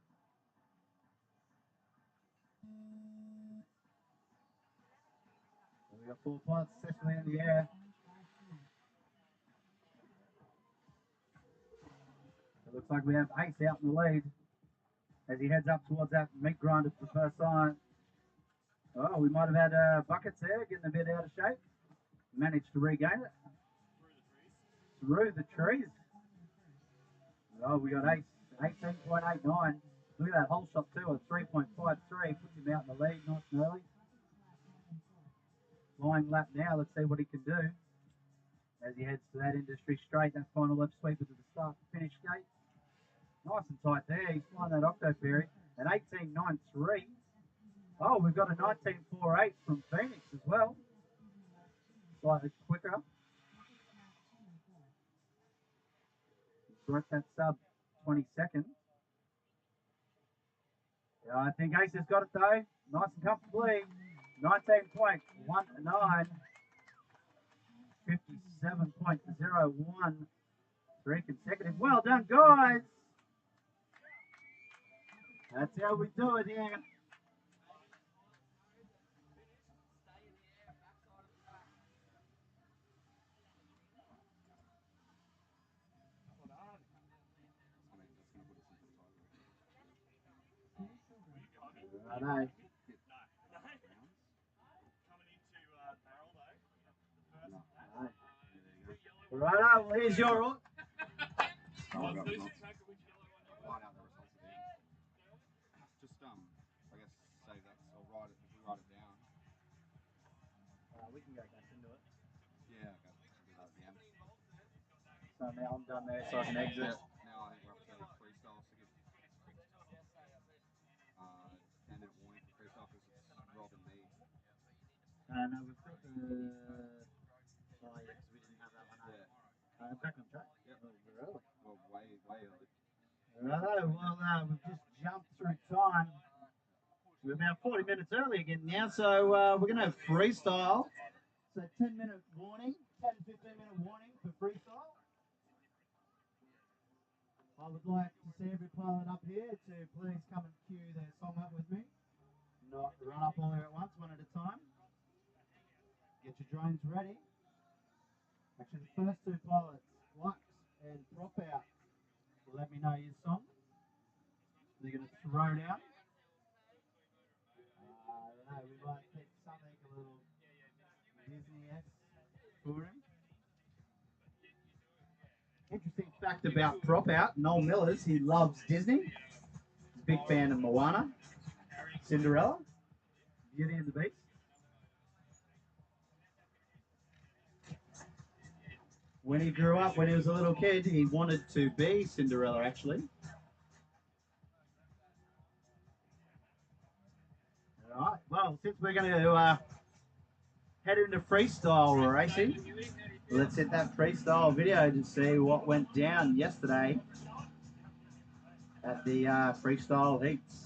So we got 4 pilots successfully in the air. It looks like we have Ace out in the lead as he heads up towards that meat grinder for the first time. Oh, we might have had buckets there getting a bit out of shape. Managed to regain it. Through the trees. Oh, we got Ace, 18.89. Look at that whole shot too, a 3.53. Puts him out in the lead nice and early. Flying lap now, let's see what he can do. As he heads to that industry straight, that final left sweeper to the start finish gate. Nice and tight there, he's flying that octo ferry at 18.93. Oh, we've got a 19.48 from Phoenix as well. Slightly quicker. Broke that sub 20 seconds. Yeah, I think Ace has got it though. Nice and comfortably. 19.19. 57.01. 3 consecutive. Well done, guys. That's how we do it here. Righto. Righto, well here's your order. Just I guess save that. I'll write it down. We can go back into it. Yeah, okay. Do that at the end. So now I'm done there, so I can exit. Now I think we're up to freestyle. So give and then warning for freestyle because it's Rob and me. No, we've got the. Oh yeah, because we didn't have that one. Yeah. Back on track. Yep. We're early. Well, way early. Righto, well we've just jumped through time. We're about 40 minutes early again now, so we're going to have freestyle. So 10-minute warning, 10-15-minute warning for freestyle. I would like to see every pilot up here to please come and cue their song up with me. Not run up all there at once, one at a time. Get your drones ready. Actually, the first 2 pilots, Flux and Prop Out, will let me know your song. They're going to throw down. I don't know, we might pick something a little Disney-esque for him. Interesting fact about Prop Out, Noel Millers, he loves Disney. He's a big fan of Moana. Cinderella, Beauty and the Beast. When he grew up, when he was a little kid, he wanted to be Cinderella, actually. All right, well, since we're going to head into freestyle racing, let's hit that freestyle video to see what went down yesterday at the freestyle heats.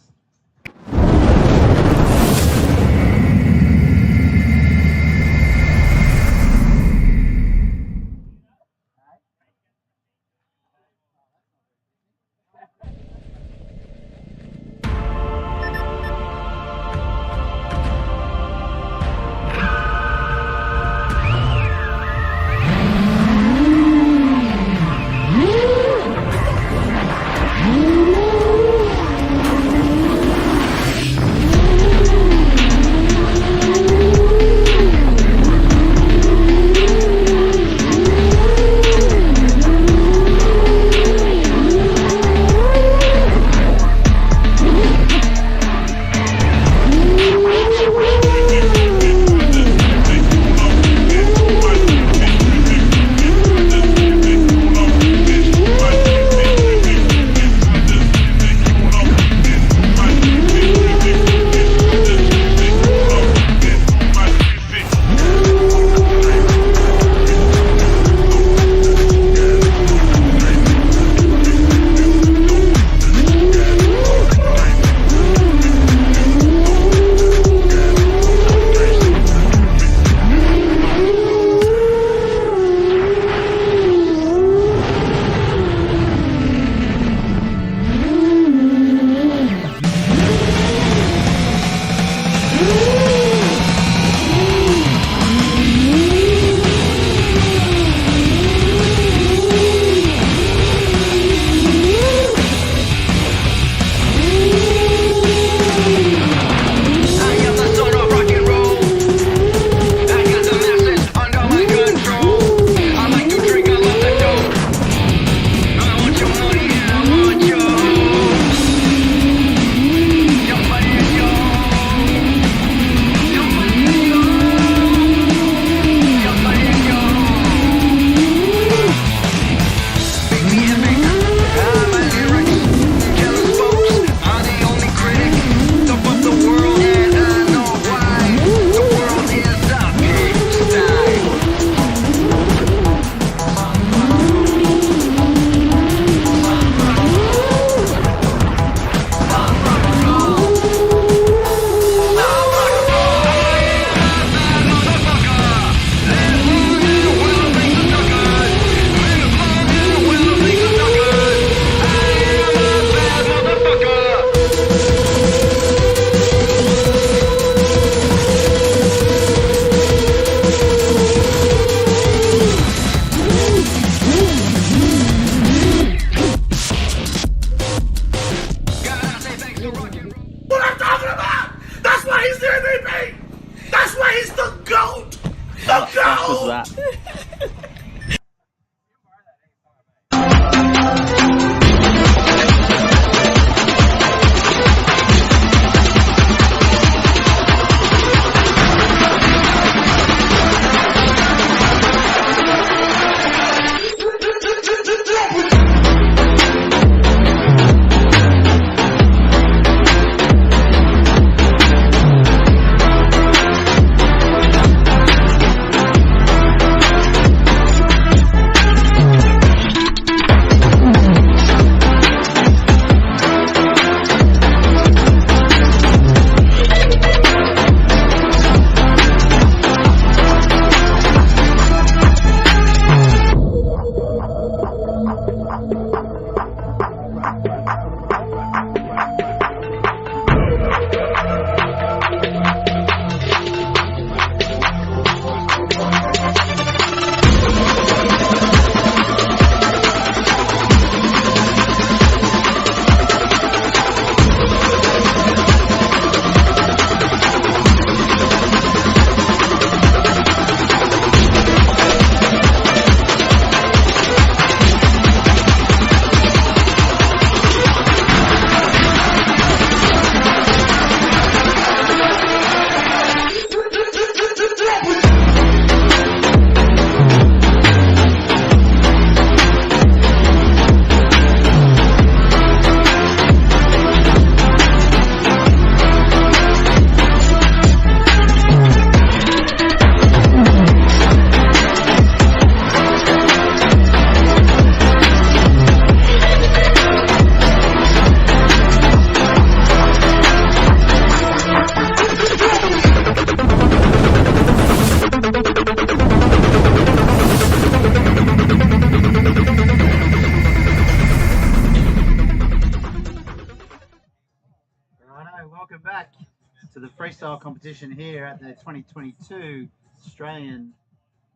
competition here at the 2022 Australian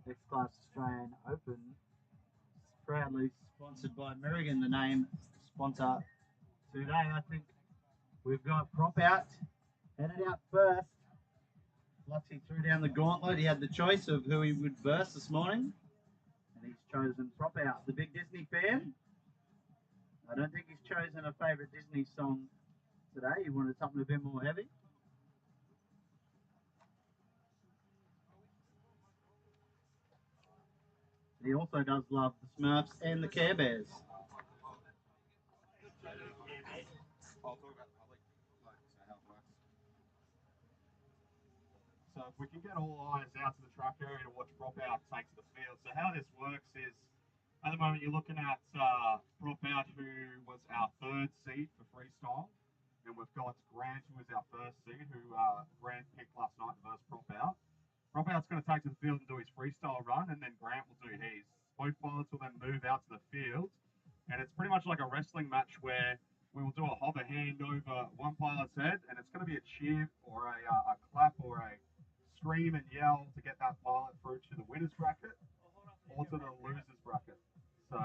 XClass Australian Open. It's proudly sponsored by Mirrigan, the name sponsor today. I think we've got Prop Out headed out first. Luxy threw down the gauntlet. He had the choice of who he would verse this morning, and he's chosen Prop Out. The big Disney fan. I don't think he's chosen a favourite Disney song today. He wanted something a bit more heavy. He also does love the Smurfs and the Care Bears. I'll talk about the public, so how it works. So if we can get all eyes out to the track area to watch Prop Out take to the field. So how this works is, at the moment you're looking at Prop Out, who was our third seed for freestyle, and we've got Grant, who was our first seed, who Grant picked last night versus Prop Out. Prop Out's going to take to the field and do his freestyle run, and then Grant will do his. Both pilots will then move out to the field, and it's pretty much like a wrestling match where we will do a hover hand over one pilot's head, and it's going to be a cheer or a clap or a scream and yell to get that pilot through to the winner's bracket or to the loser's bracket. So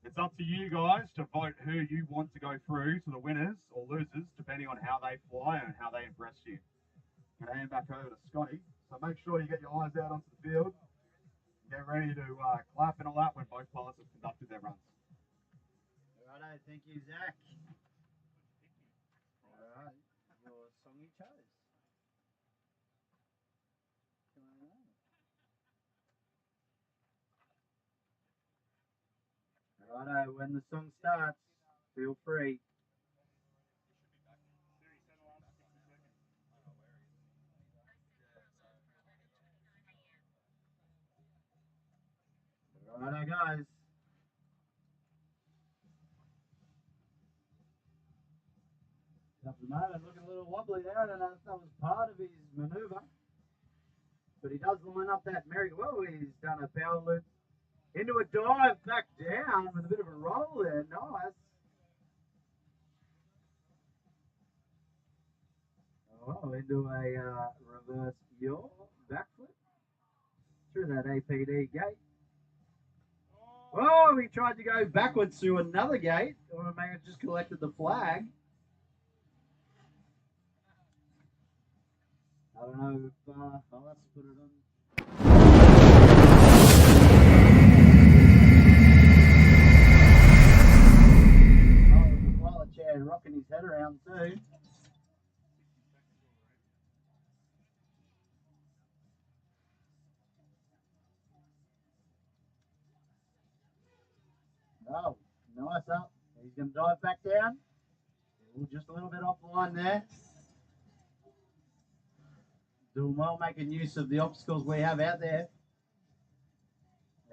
it's up to you guys to vote who you want to go through to the winners or losers, depending on how they fly and how they impress you. I'm going to hand back over to Scotty. So make sure you get your eyes out onto the field. Get ready to clap and all that when both pilots have conducted their runs. Righto, thank you, Zach. Alright, your song you chose. Righto, when the song starts, feel free. Righto, guys. At the moment, looking a little wobbly there. I don't know if that was part of his manoeuvre. But he does line up that Mirrigan. Whoa, he's done a power loop into a dive back down with a bit of a roll there. Nice. Oh, into a reverse yaw backflip through that APD gate. Oh, he tried to go backwards through another gate, or maybe it just collected the flag. I don't know if, oh, let's put it on. Oh, the pilot chair rocking his head around too. Oh, nice up. He's going to dive back down. Just a little bit offline there. Doing well, making use of the obstacles we have out there.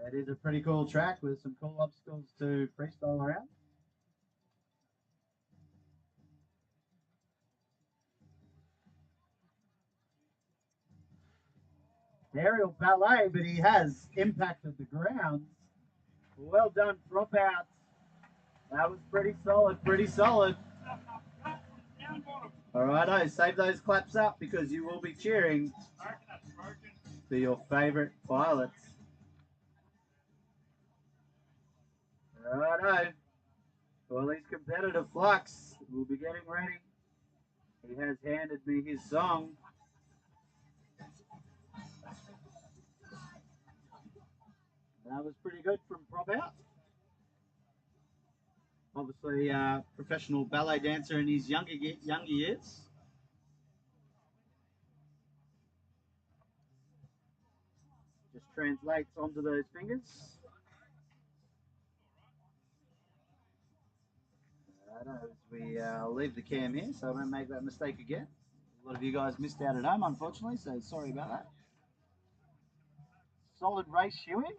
It is a pretty cool track with some cool obstacles to freestyle around. Aerial ballet, but he has impacted the ground. Well done, Prop Out. That was pretty solid, pretty solid. All right, save those claps up because you will be cheering for your favorite pilots. All right, well, he's competitive Flux will be getting ready. He has handed me his song. That was pretty good from Prop Out. Obviously, professional ballet dancer in his younger years. Just translates onto those fingers. As we leave the cam here, so I don't make that mistake again. A lot of you guys missed out at home, unfortunately, so sorry about that. Solid race, Huey.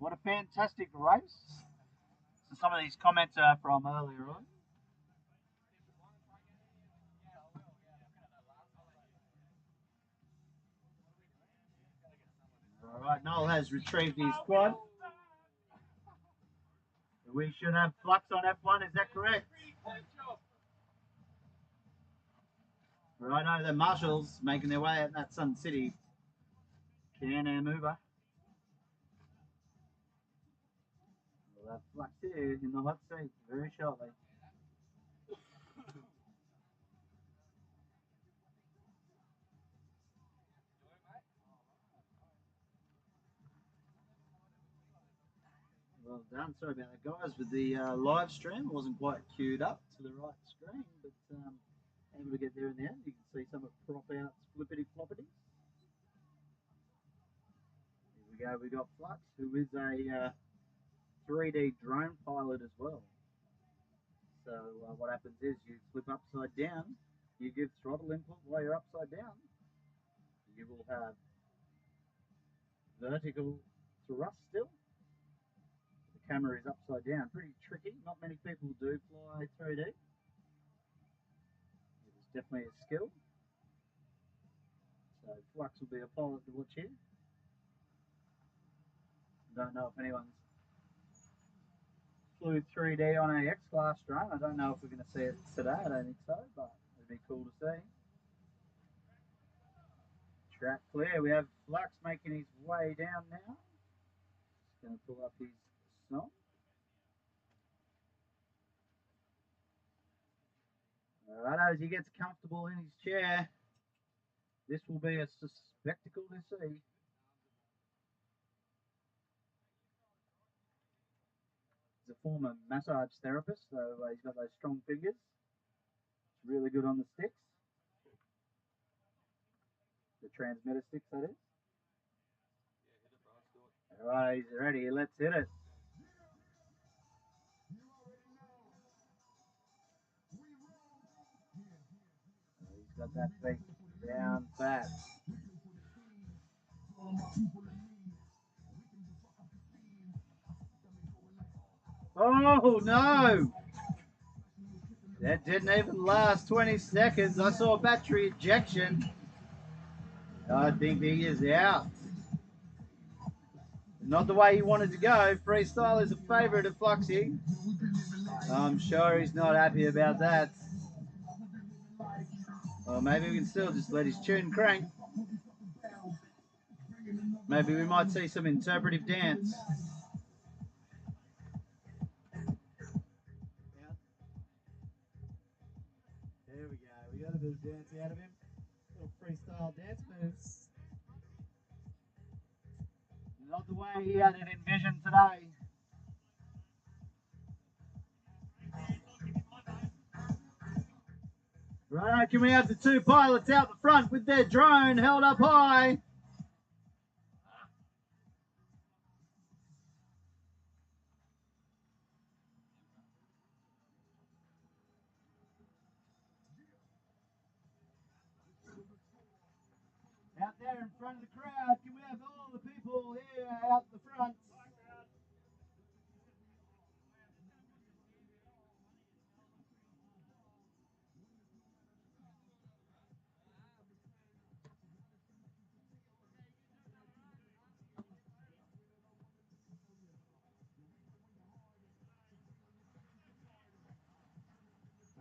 What a fantastic race. So some of these comments are from earlier on. All right, Noel has retrieved his quad. We should have Flux on F1, is that correct? Righto, the marshals making their way out in that Sun City Can-Am mover. We'll have Flux here in the hot seat very shortly. Well done. Sorry about that, guys. With the live stream, it wasn't quite queued up to the right screen, but able to get there in the end. You can see some of Prop Out's flippity floppities. Here we go. We got Flux, who is a 3D drone pilot as well. So what happens is you flip upside down, you give throttle input while you're upside down. You will have vertical thrust still. The camera is upside down. Pretty tricky. Not many people do fly 3D. It is definitely a skill. So Flux will be a pilot to watch here. Don't know if anyone's flew 3D on a X-Class drone. I don't know if we're going to see it today. I don't think so, but it'd be cool to see. Track clear. We have Flux making his way down now. Just going to pull up his song. Alright, as he gets comfortable in his chair, this will be a spectacle to see. He's a former massage therapist, so he's got those strong fingers. It's really good on the sticks. The transmitter sticks, that is. Alright, he's ready. Let's hit it. He's got that beat down fat. Oh no! That didn't even last 20 seconds. I saw battery ejection. I think he is out. Not the way he wanted to go. Freestyle is a favourite of Fluxy. I'm sure he's not happy about that. Or maybe we can still just let his tune crank. Maybe we might see some interpretive dance. There we go. We got a bit of dance out of him. Little freestyle dance moves. Not the way he had it envisioned today. Right, can we have the two pilots out the front with their drone held up high? Out there in front of the crowd, can we have all the people here out the front?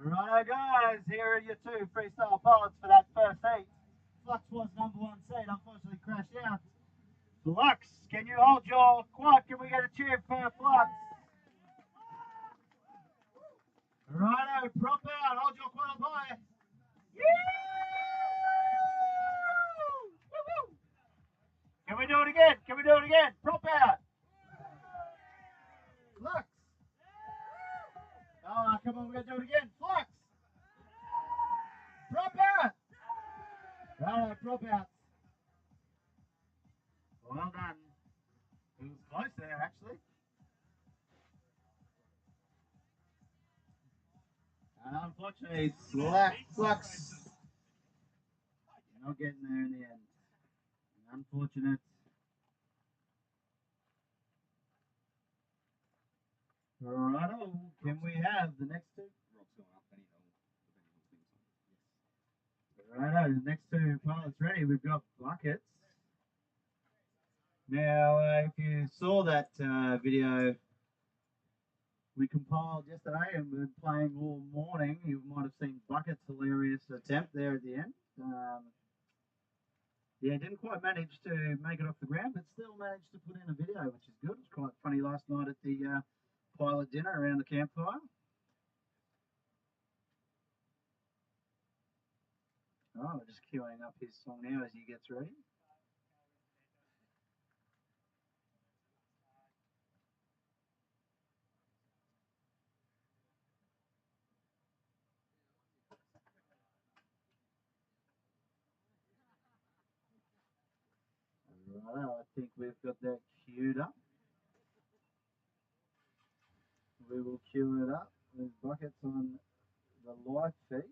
Righto guys, here are your two freestyle pilots for that first heat. Flux was number one seat, unfortunately crashed out. Flux, can you hold your quad? Can we get a cheer for Flux? Righto, prop out, hold your quad up high. Can we do it again? Can we do it again? Prop out. Flux. Oh, come on, we're going to do it again. Flux. Prop out. Righto, prop out. Well done. It was close there, actually. And unfortunately, Flux not getting there in the end. Unfortunate. Righto, can we have the next two? Righto, the next two pilots ready. We've got buckets. Now, if you saw that video we compiled yesterday and we've been playing all morning. You might have seen Bucket's hilarious attempt there at the end. Yeah, didn't quite manage to make it off the ground, but still managed to put in a video, which is good. It was quite funny last night at the pilot dinner around the campfire. Oh, we're just queuing up his song now as he gets ready. Right, I think we've got that queued up. We will queue it up with Buckets on the live feed.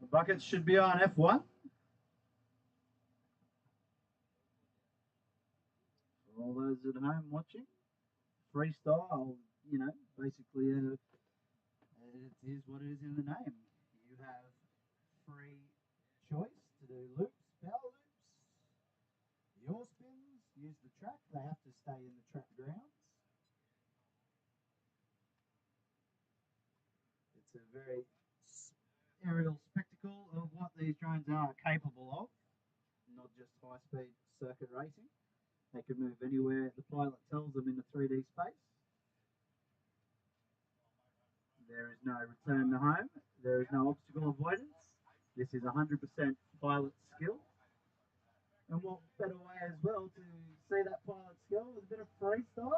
The Buckets should be on F1. For all those at home watching, freestyle, you know, basically it is what it is in the name. You have free choice to do loops, power loops, your spins, use the track. They have to stay in the track grounds. It's a very aerial spectacle of what these drones are capable of, not just high-speed circuit racing. They can move anywhere the pilot tells them in the 3D space. There is no return to home. There is no obstacle avoidance. This is 100% pilot skill. And what better way as well to see that pilot skill with a bit of freestyle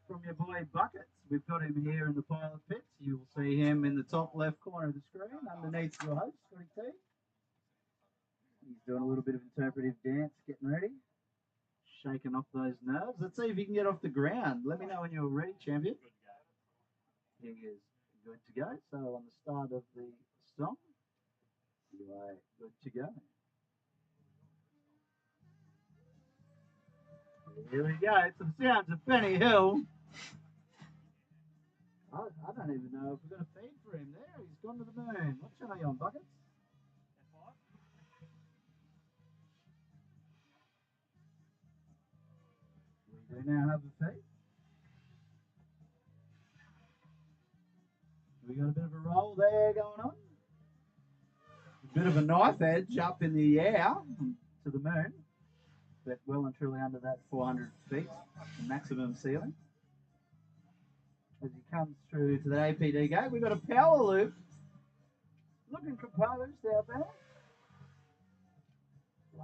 from your boy Buckets. We've got him here in the pilot pits. You will see him in the top left corner of the screen underneath your host, Scotty T. He's doing a little bit of interpretive dance, getting ready. Shaking off those nerves. Let's see if he can get off the ground. Let me know when you're ready, champion. He is good to go. So on the start of the song, you are good to go. Here we go. It's some sounds of Benny Hill. I don't even know if we've got a feed for him there. He's gone to the moon. What channel are you on, Buckets? We do now have a feed. We got a bit of a roll there going on. A bit of a knife edge up in the air to the moon, but well and truly under that 400 feet, the maximum ceiling. As he comes through to the APD gate, we've got a power loop. Looking composed out there.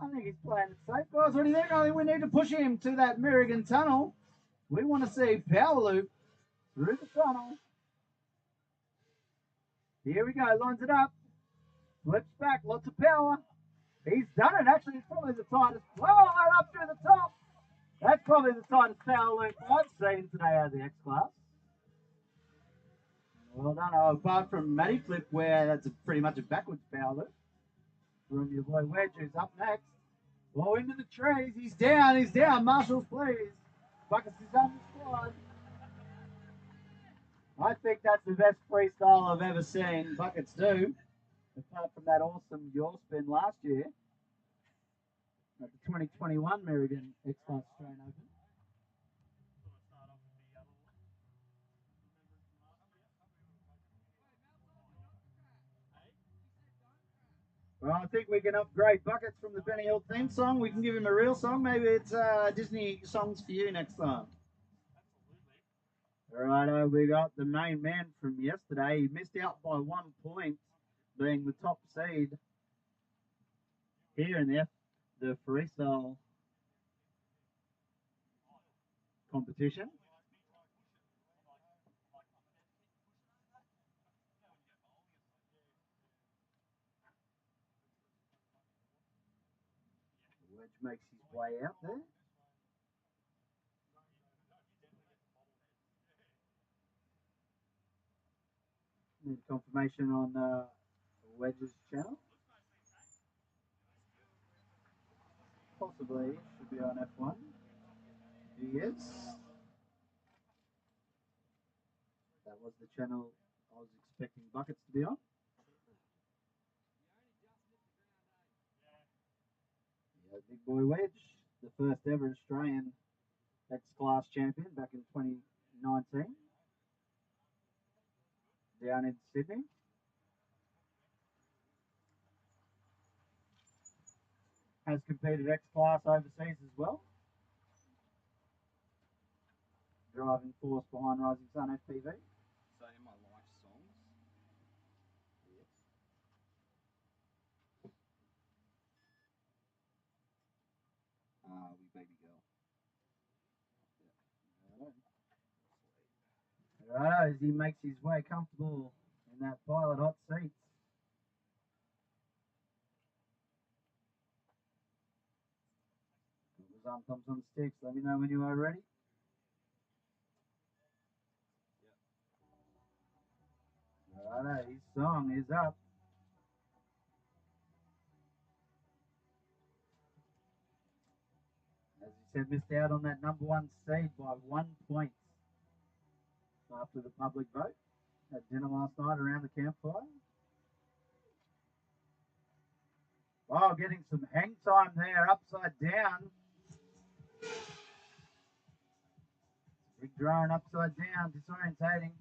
I think he's playing it safe. Guys, what do you think? I think we need to push him to that Mirrigan tunnel. We want to see power loop through the tunnel. Here we go, lines it up. Flips back, lots of power. He's done it. Actually, it's probably the tightest. Whoa, right up through the top. That's probably the tightest power loop I've seen today out of the XClass. Well done. Oh, apart from Matty Flip, where that's pretty much a backwards power loop. From your boy Wedge, who's up next. Oh, into the trees. He's down. He's down. Marshals, please. Buckets is on the squad. I think that's the best freestyle I've ever seen Buckets do. Apart from that awesome yaw spin last year at the 2021 Mirrigan XClass Australian Open. Well, I think we can upgrade Buckets from the Benny Hill theme song. We can give him a real song. Maybe it's Disney songs for you next time. Righto, we got the main man from yesterday. He missed out by 1 point, being the top seed here in the freestyle competition. Wedge makes his way out there. Need confirmation on Wedge's channel. Possibly should be on F1. He is. That was the channel I was expecting Buckets to be on. The big boy wedge, the first ever Australian X-Class champion back in 2019 down in Sydney. Has competed X-Class overseas as well. Driving force behind Rising Sun FPV. So in my life songs. Yes. Wee baby girl. Righto, as he makes his way comfortable in that pilot hot seat. Arm thumbs on sticks. Let me know when you are ready. Righto, his song is up. As he said, missed out on that number one seed by 1 point after the public vote at dinner last night around the campfire. Oh, getting some hang time there, upside down. Big drone upside down, disorientating.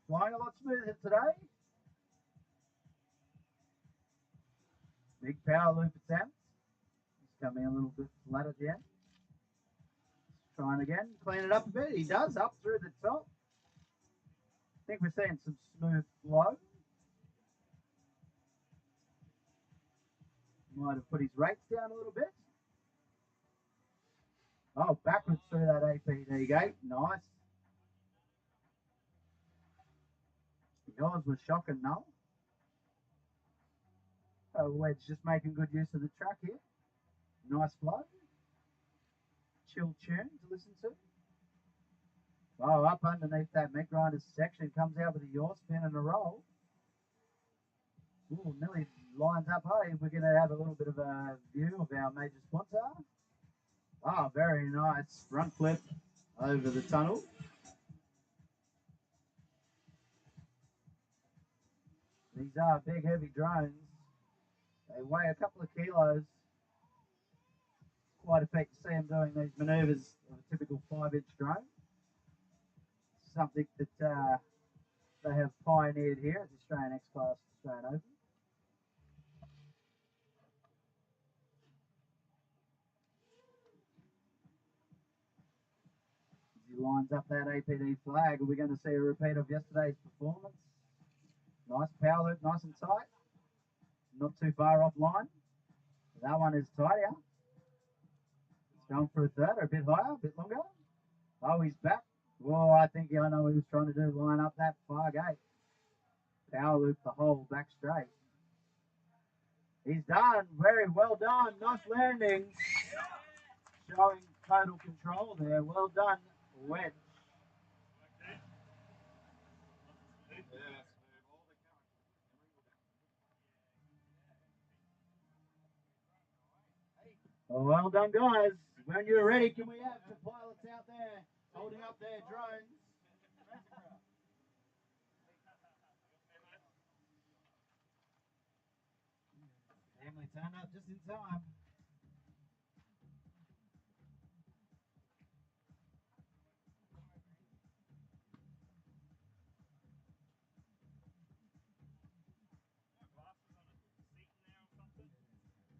Flying a lot smoother today. Big power loop attempt. It's coming a little bit flat at the end. Trying again, clean it up a bit. He does, up through the top. I think we're seeing some smooth flow. Might have put his rates down a little bit. Oh, backwards through that APD gate. Nice. Yours was shocking, no? Oh, Wedge just making good use of the track here. Nice flow. Chill tune to listen to. Oh, up underneath that Meg Grinder section, comes out with a yaw spin and a roll. Ooh, nearly lines up high. We're going to have a little bit of a view of our major sponsor. Oh, very nice front flip over the tunnel. These are big, heavy drones. They weigh a couple of kilos. Quite a feat to see them doing these manoeuvres of a typical 5-inch drone. Something that they have pioneered here at the Australian X-Class Australian Open. As he lines up that APD flag, are we going to see a repeat of yesterday's performance? Nice power loop, nice and tight. Not too far offline. That one is tighter. It's going for a third, or a bit higher, a bit longer. Oh, he's back. Well, I think I know what he was trying to do, line up that far gate. Power loop the whole back straight. He's done. Very well done. Nice landing. Showing total control there. Well done, Wedge. Well done, guys. When you're ready, can we have the pilots out there holding up their drones? Family turned up just in time.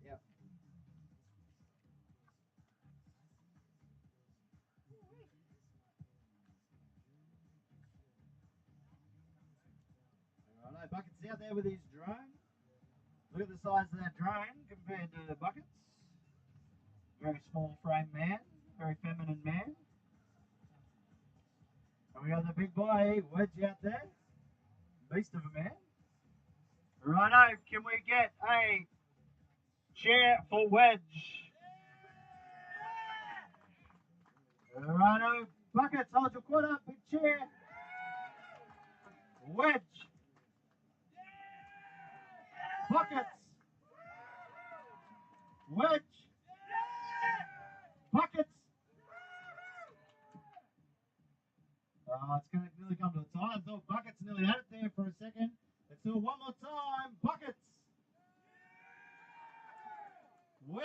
Yep. Alright, Bucket's out there with his drone. Look at the size of that drone compared to the Buckets. Very small frame man, very feminine man. And we got the big boy, Wedge out there. Beast of a man. Righto, can we get a cheer for Wedge? Righto, Buckets, hold your quad up, big cheer. Wedge. Buckets. Wedge. Buckets. Oh, it's going to nearly come to a tie. I thought Buckets nearly had it there for a second. Let's do it one more time. Buckets. Wedge.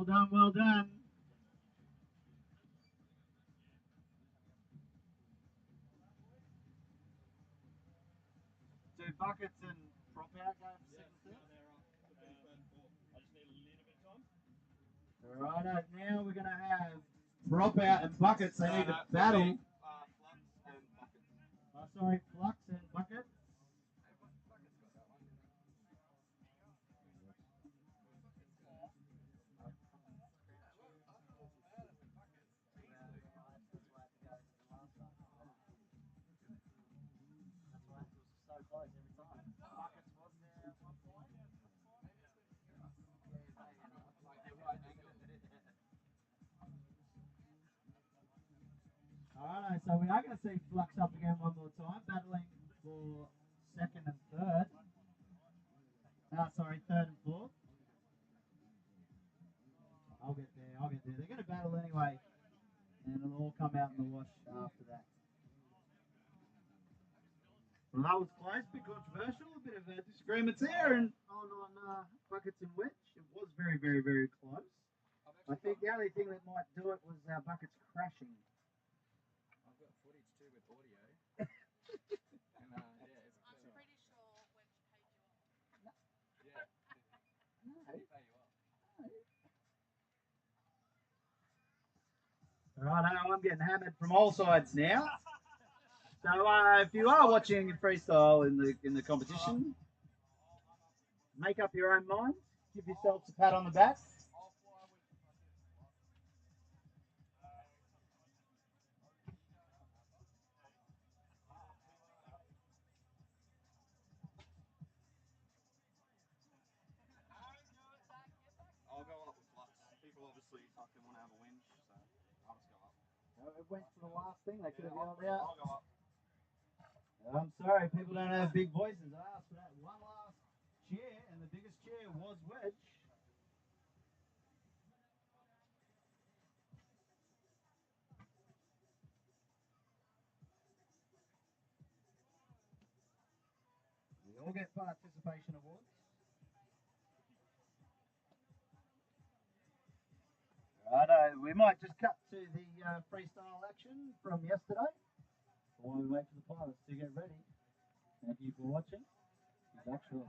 Well done, well done. Do buckets and prop out go for second and third? Righto, now we're going to have prop out and buckets. They need to battle. Flux and buckets. Alright, so we are going to see Flux up again one more time, battling for second and third. Third and fourth. I'll get there. They're going to battle anyway, and it'll all come out in the wash after that. Well, that was close, a bit controversial, a bit of disagreements there, and on buckets and wedge, it was very, very, very close. I think the only thing that might do it was buckets crashing. I've got footage too with audio. And I'm pretty sure Wedge paid you off. Yeah. No. He paid you off. Right, I'm getting hammered from all sides now. So if you are watching freestyle in the competition, make up your own mind. Give yourselves a pat on the back. I'll go up with Flux. People obviously fucking want to have a win, so I'll just go up. It went for the last thing. They could have yelled out. I'll go up. I'm sorry, people don't have big voices. I asked for that one last chair, and the biggest chair was Wedge. We all get participation awards. Righto, we might just cut to the freestyle action from yesterday while we wait for the pilots to get ready. Thank you for watching. Be back shortly.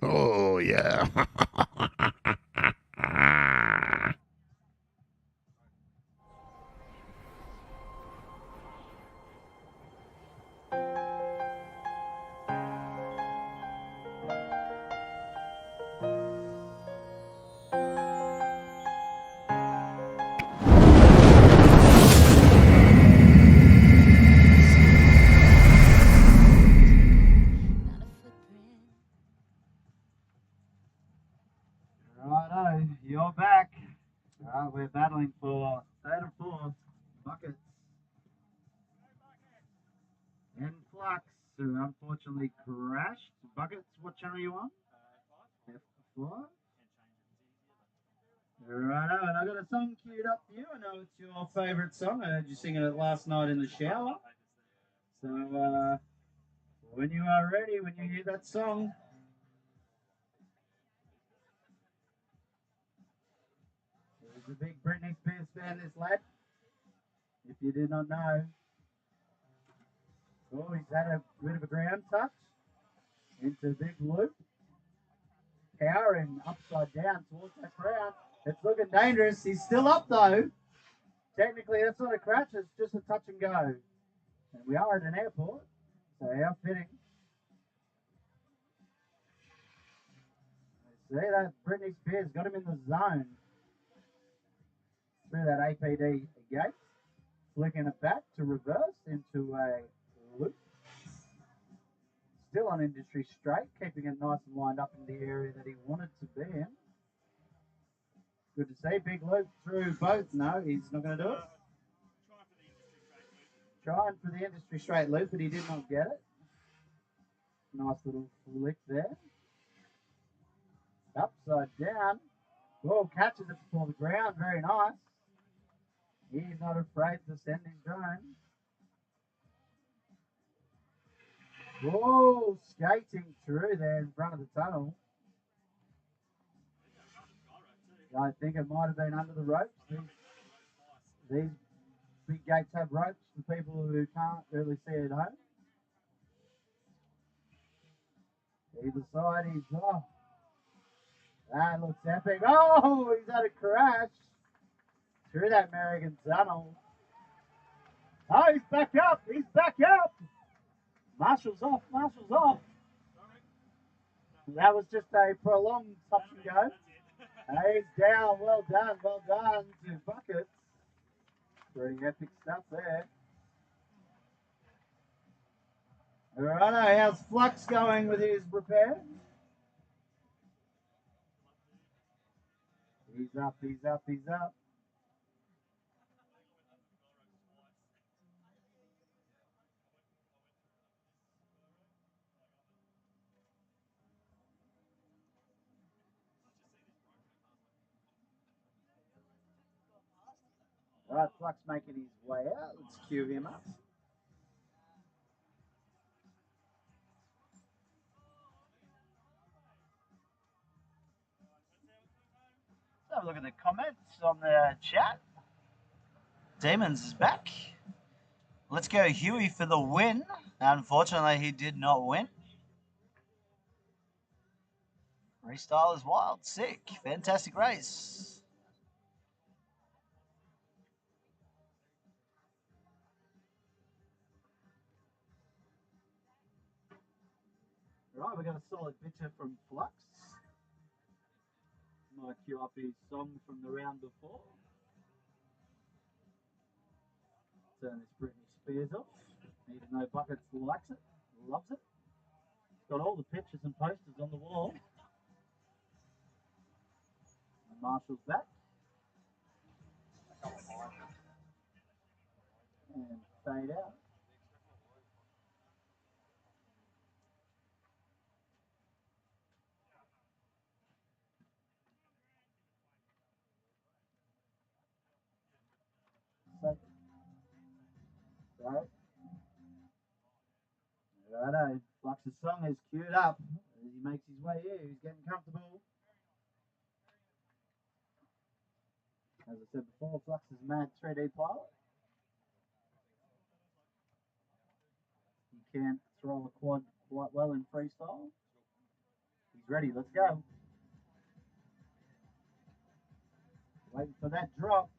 Oh, yeah. Not a footprint. Righto, you're back. Alright, we're battling for third and fourth buckets. And Flux, who unfortunately crashed. Buckets, what channel are you on? F5. Righto, and I got a song queued up for you. I know it's your favourite song. I heard you singing it last night in the shower. So, when you are ready, when you hear that song, he's a big Britney Spears fan, this lad. If you did not know. Oh, he's had a bit of a ground touch into big loop. Powering upside down towards that ground. It's looking dangerous. He's still up though. Technically, that's not a crash. It's just a touch and go. And we are at an airport, so how fitting. See that Britney Spears got him in the zone through that APD gate, flicking it back to reverse into a loop. Still on industry straight, keeping it nice and lined up in the area that he wanted to be in. Good to see. Big loop through both. No, he's not going to do it. Trying for the industry straight loop, but he did not get it. Nice little flick there. Upside down. Whoa, catches it before the ground. Very nice. He's not afraid to send his drone. Whoa, skating through there in front of the tunnel. I think it might have been under the ropes. These big gates have ropes for people who can't really see at home. Either side, he's off. That looks epic. Oh, he's had a crash through that Mirrigan tunnel. Oh, he's back up. He's back up. Marshall's off. Marshall's off. That was just a prolonged touch and go. He's down. Well done. Well done to Buckets. Pretty epic stuff there. Righto, how's Flux going with his repair? He's up, he's up, he's up. Alright, Flux making his way out. Let's cue him up. Let's have a look at the comments on the chat. Demons is back. Let's go Huey for the win. Unfortunately, he did not win. Freestyle is wild. Sick. Fantastic race. Right, we got a solid picture from Flux. Might cue up his song from the round before. Turn this Britney Spears off, even though Buckets likes it, loves it. It's got all the pictures and posters on the wall. And Marshall's back. And fade out. So, righto, Flux's song is queued up as he makes his way here. He's getting comfortable. As I said before, Flux is mad 3D pilot. He can throw a quad quite well in freestyle. He's ready. Let's go. Waiting for that drop.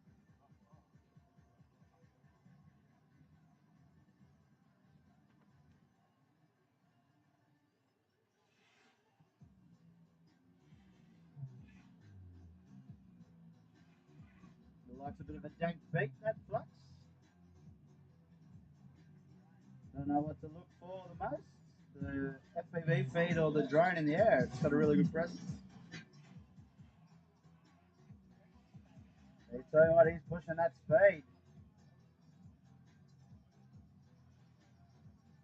Likes a bit of a dank beat, that Flux. Don't know what to look for the most. The FPV feed or the drone in the air. It's got a really good presence. They tell you what, he's pushing that speed.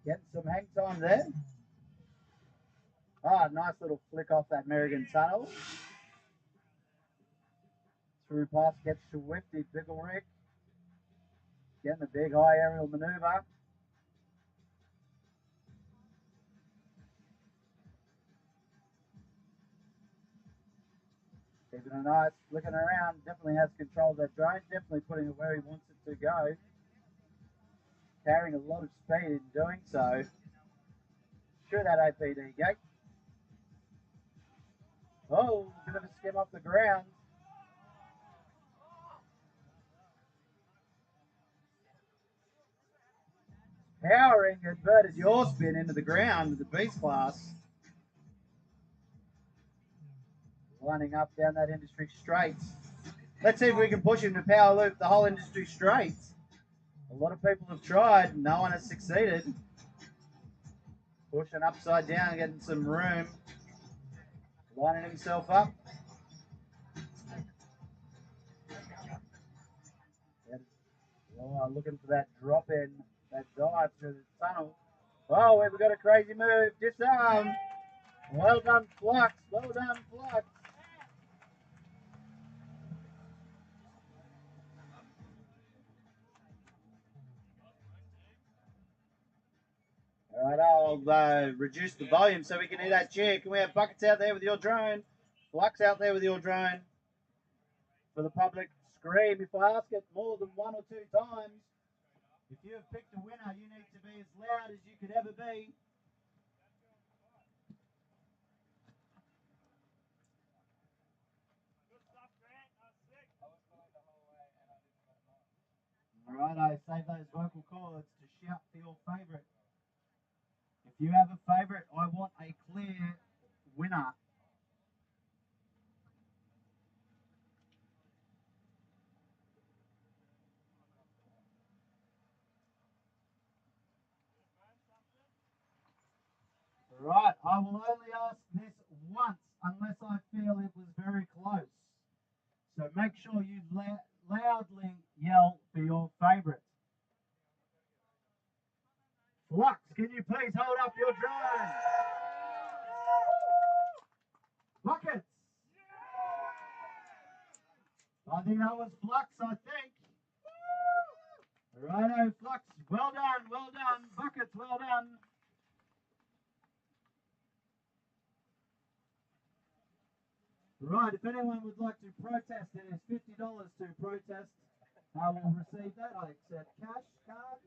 Getting some hang time there. Ah, nice little flick off that Mirrigan tunnel. Through pass gets to Swifty Bigglerick. Getting the big high aerial maneuver. Keeping an eye, looking around, definitely has control of that drone, definitely putting it where he wants it to go. Carrying a lot of speed in doing so. Through that APD gate. Oh, a bit of a skim off the ground. Powering inverted yaw spin into the ground with the Beast Class. Lining up down that industry straight. Let's see if we can push him to power loop the whole industry straight. A lot of people have tried, no one has succeeded. Pushing upside down, getting some room. Lining himself up. Oh, looking for that drop in, that dive through the tunnel. Oh, we've got a crazy move. Disarm. Well done, Flux. Well done, Flux. All right, I'll reduce the volume so we can hear that cheer. Can we have Buckets out there with your drone? Flux out there with your drone. For the public, scream if I ask it more than 1 or 2 times. If you have picked a winner, you need to be as loud as you could ever be. All right, I save those vocal cords to shout for your favourite. If you have a favourite, I want a clear winner. Right, I will only ask this once unless I feel it was very close. So make sure you loudly yell for your favourite. Flux, can you please hold up your drone? Buckets! I think that was Flux, I think. Righto, Flux, well done, well done. Buckets, well done. Right, if anyone would like to protest, it is $50 to protest. I will receive that. I accept cash, card.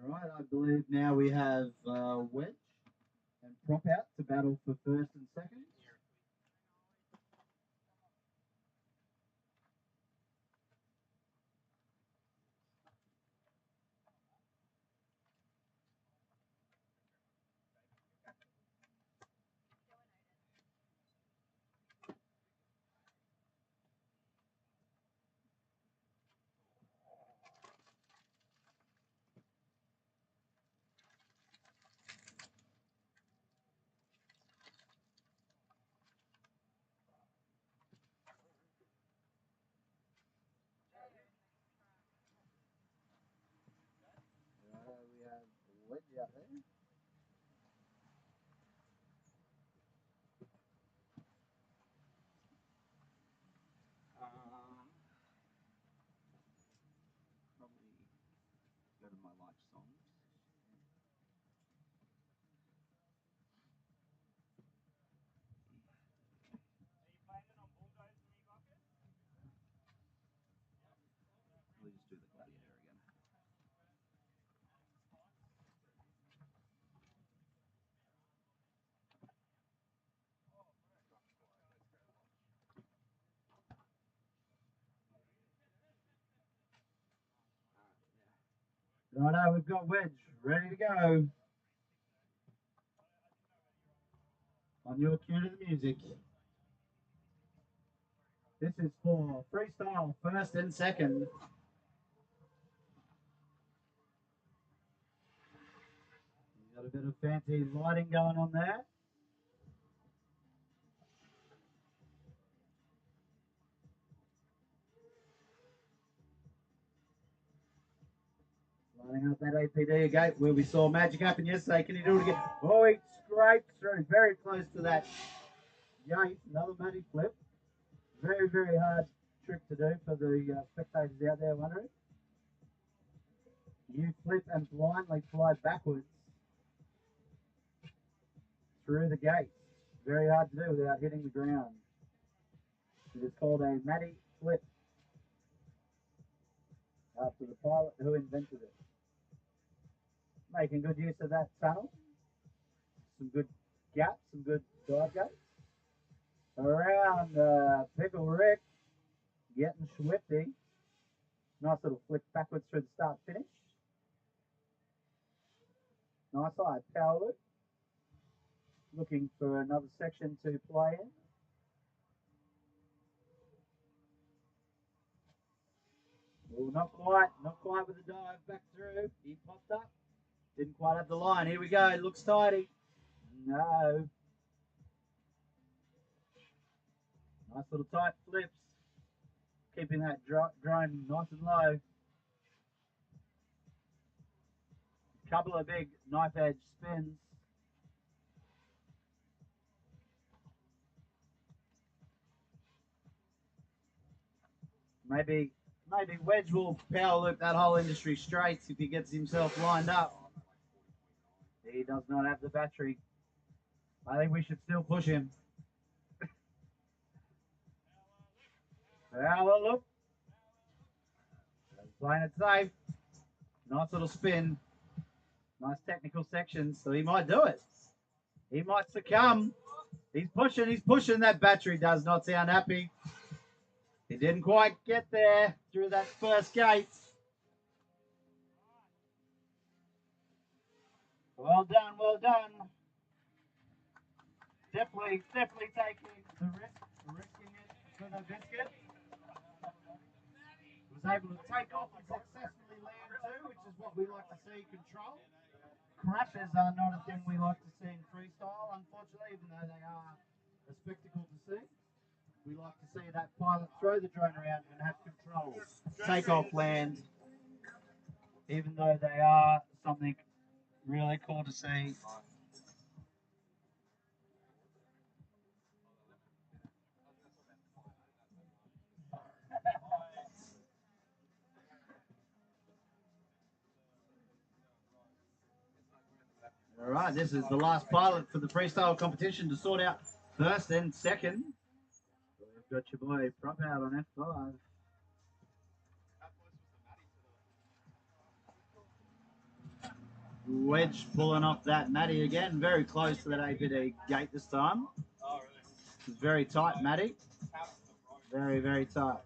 All right, I believe now we have Wedge and Prop out to battle for first and second. We have Wedge out there. Probably go to my live songs. Righto, we've got Wedge ready to go. On your cue to the music. This is for freestyle first and second. Got a bit of fancy lighting going on there. Lining up that APD gate where we saw magic happen yesterday. Can he do it again? Oh, he scraped through. Very close to that gate. Another magic flip. Very, very hard trick to do for the spectators out there wondering. You flip and blindly fly backwards through the gate. Very hard to do without hitting the ground. It is called a Matty flip after the pilot who invented it. Making good use of that tunnel. Some good gaps, some good dive gates. Around Pickle Rick, getting swifty. Nice little flick backwards through the start finish. Nice high power loop. Looking for another section to play in. Oh, not quite with the dive back through. He popped up. Didn't quite have the line. Here we go. Looks tidy. No. Nice little tight flips. Keeping that drone nice and low. Couple of big knife edge spins. Maybe Wedge will power loop that whole industry straight if he gets himself lined up. He does not have the battery. I think we should still push him. Power loop. Playing it safe. Nice little spin. Nice technical section, so he might do it. He might succumb. He's pushing. That battery does not sound happy. He didn't quite get there through that first gate. Well done, well done. Definitely taking the risk, risking it for the biscuit. Was able to take off and successfully land too, which is what we like to see, control. Crashes are not a thing we like to see in freestyle, unfortunately, even though they are a spectacle to see. We like to see that pilot throw the drone around and have control. Take off, land, even though they are something really cool to see. All right, this is the last pilot for the freestyle competition to sort out first and second. We've got your boy Prop out on F5. Wedge pulling off that Matty again, very close to that APD gate this time. It's very tight, Matty. Very, very tight.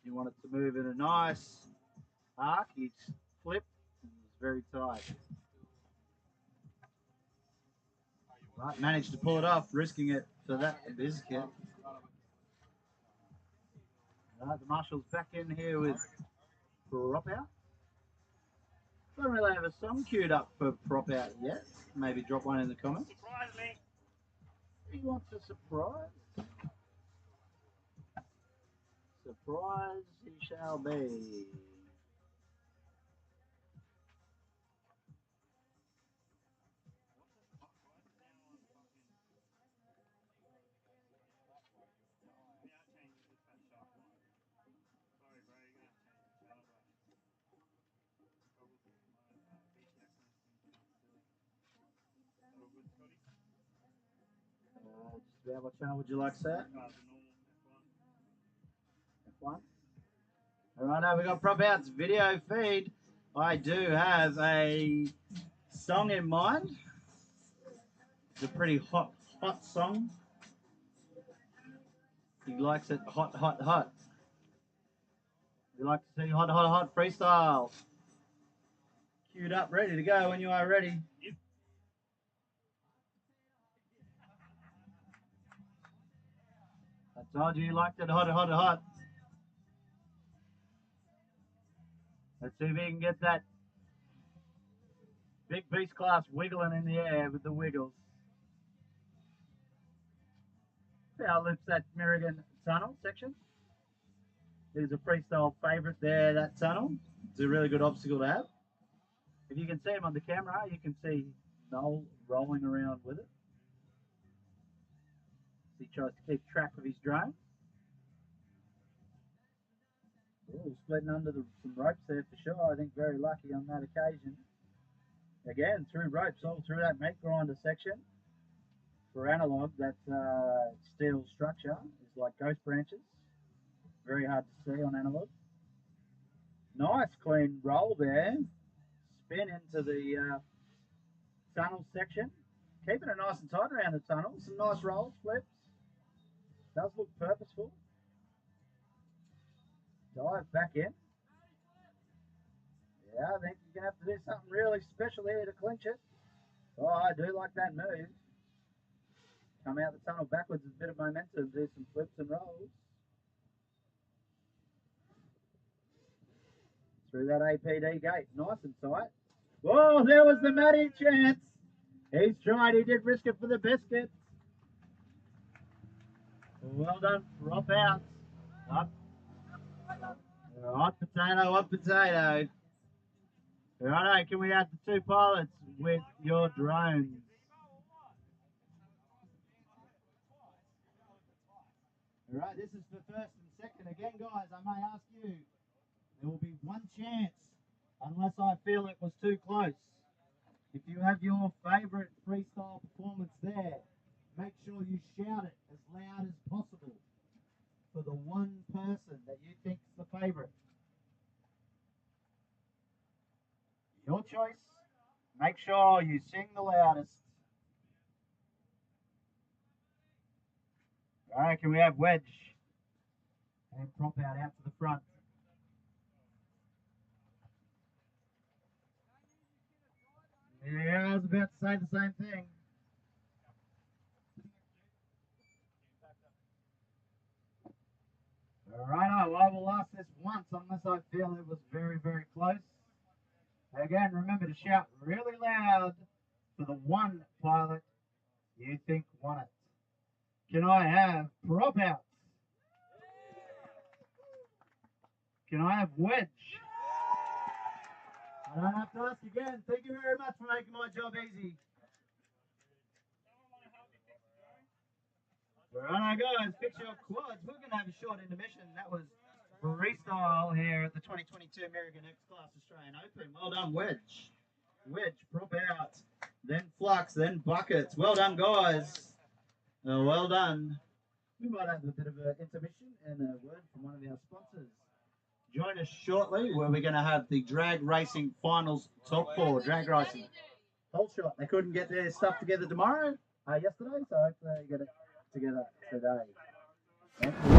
You want it to move in a nice arc, you flip, it's very tight. Right, managed to pull it off, risking it for that biscuit. Right, the marshal's back in here with Prop out. Don't really have a song queued up for Prop out yet. Maybe drop one in the comments. Surprise me. He wants a surprise. Surprise he shall be. Just about what channel would you like, sir? F1. All right, now we got Prop Out's video feed. I do have a song in mind. It's a pretty hot song. He likes it hot, hot, hot. We like to see hot freestyle. Queued up, ready to go when you are ready. I told you liked it hot. Let's see if we can get that big beast class wiggling in the air with the wiggles. See how it lifts that Mirrigan tunnel section. It is a freestyle favourite there, that tunnel. It's a really good obstacle to have. If you can see him on the camera, you can see Noel rolling around with it. He tries to keep track of his drone. Ooh, splitting under some ropes there for sure. I think very lucky on that occasion. Again, through ropes, all through that meat grinder section. For analog, that steel structure is like ghost branches. Very hard to see on analog. Nice clean roll there. Spin into the tunnel section. Keeping it nice and tight around the tunnel. Some nice rolls, flips. Does look purposeful. Dive back in. Yeah, I think you're going to have to do something really special here to clinch it. Oh, I do like that move. Come out the tunnel backwards with a bit of momentum. Do some flips and rolls. Through that APD gate. Nice and tight. Oh, there was the Matty chance. He's tried. He did risk it for the biscuit. Well done. Drop out. Up. Hot potato. Righto, can we have the two pilots with your drones? Alright, this is for first and second. Again, guys, I may ask you, there will be one chance, unless I feel it was too close. If you have your favourite freestyle performance there, make sure you shout it as loud as possible for the one person that you think's the favourite. Your choice. Make sure you sing the loudest. Alright, can we have wedge? And prop out to the front. Yeah, I was about to say the same thing. Alright, I will ask this once unless I feel it was very, very close. Again, remember to shout really loud for the one pilot you think won it. Can I have prop outs? Can I have wedge? I don't have to ask again. Thank you very much for making my job easy. Alright guys, fix your quads. We're going to have a short intermission. That was freestyle here at the 2022 Mirrigan XClass Australian Open. Well done, wedge. Wedge, prop out, then flux, then buckets. Well done, guys. Well done. We might have a bit of an intermission and a word from one of our sponsors. Join us shortly where we're going to have the drag racing finals top four. Drag racing. Whole shot. They couldn't get their stuff together yesterday, so hopefully they get it together today. Thank you.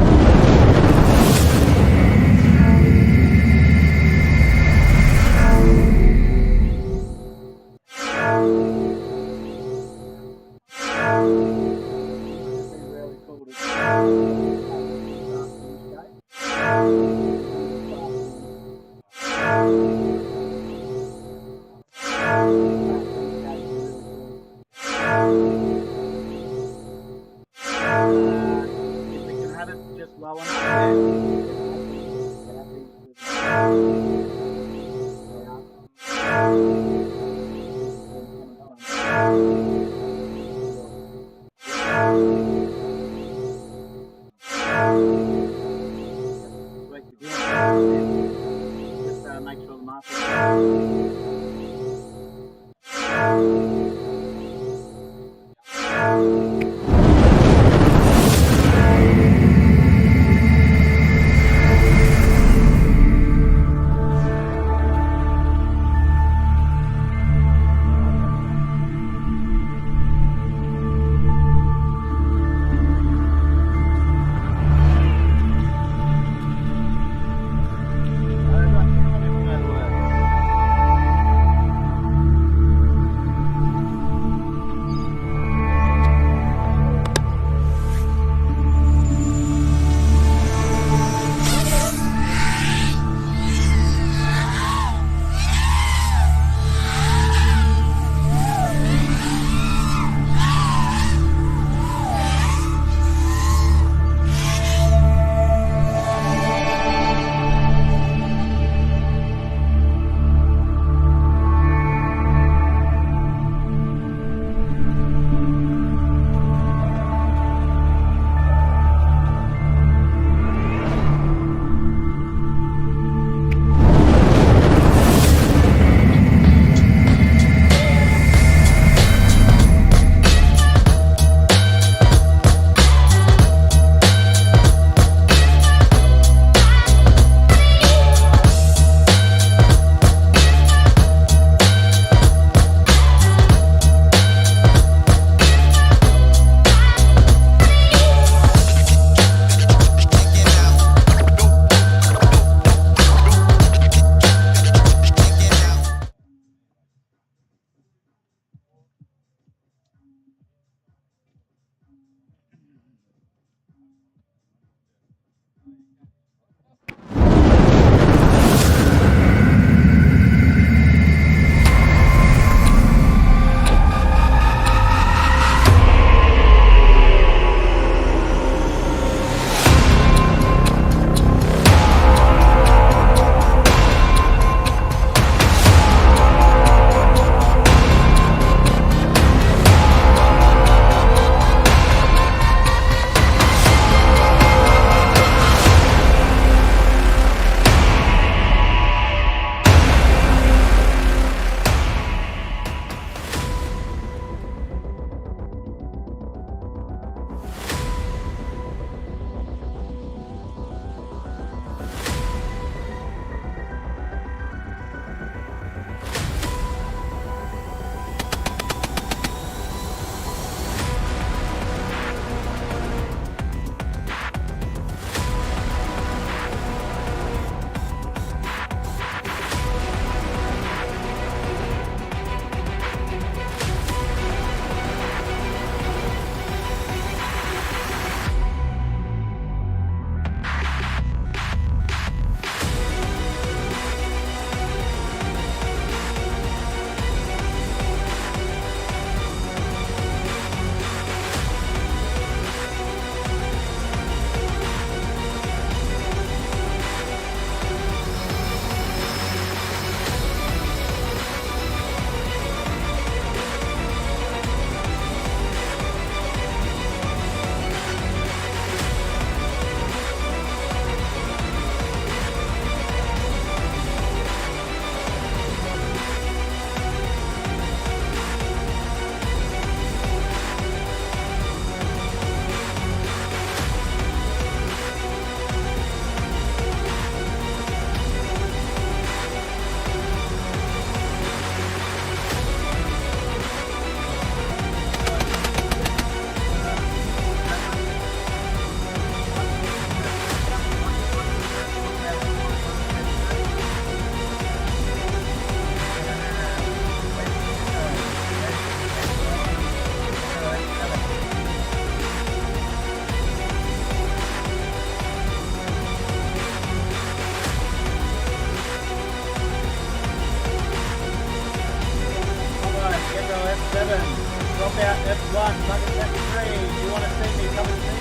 F7, drop out F1, bucket F3. If you want to see me, come and see me.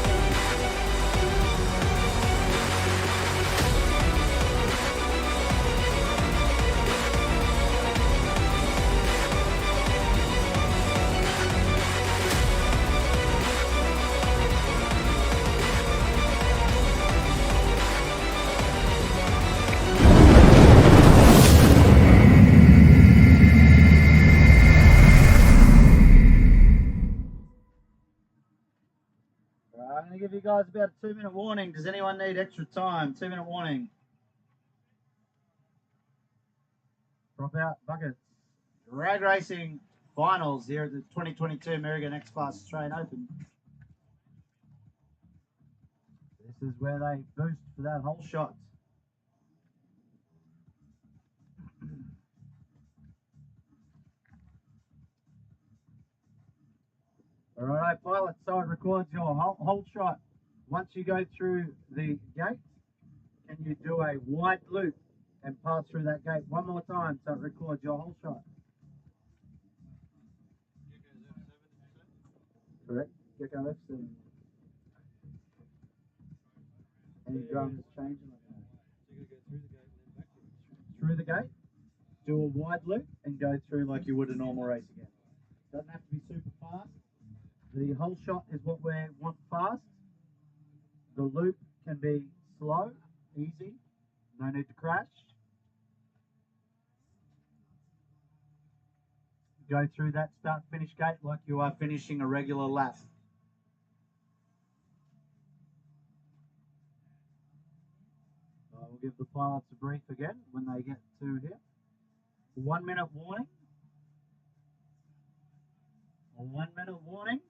I'm going to give you guys about a 2-minute warning. Does anyone need extra time? 2-minute warning. Drop out buckets. Drag racing finals here at the 2022 Mirrigan XClass Australian Open. This is where they boost for that whole shot. All right, pilot, so it records your whole shot. Once you go through the gate, can you do a wide loop and pass through that gate one more time so it records your whole shot? Correct. Gecko F7. Any drums changing like that? Through the gate, do a wide loop and go through like you would a normal race again. Doesn't have to be super fast. The whole shot is what we want fast. The loop can be slow, easy, no need to crash. Go through that start-finish gate like you are finishing a regular lap. We'll give the pilots a brief again when they get to here. 1 minute warning. A 1 minute warning.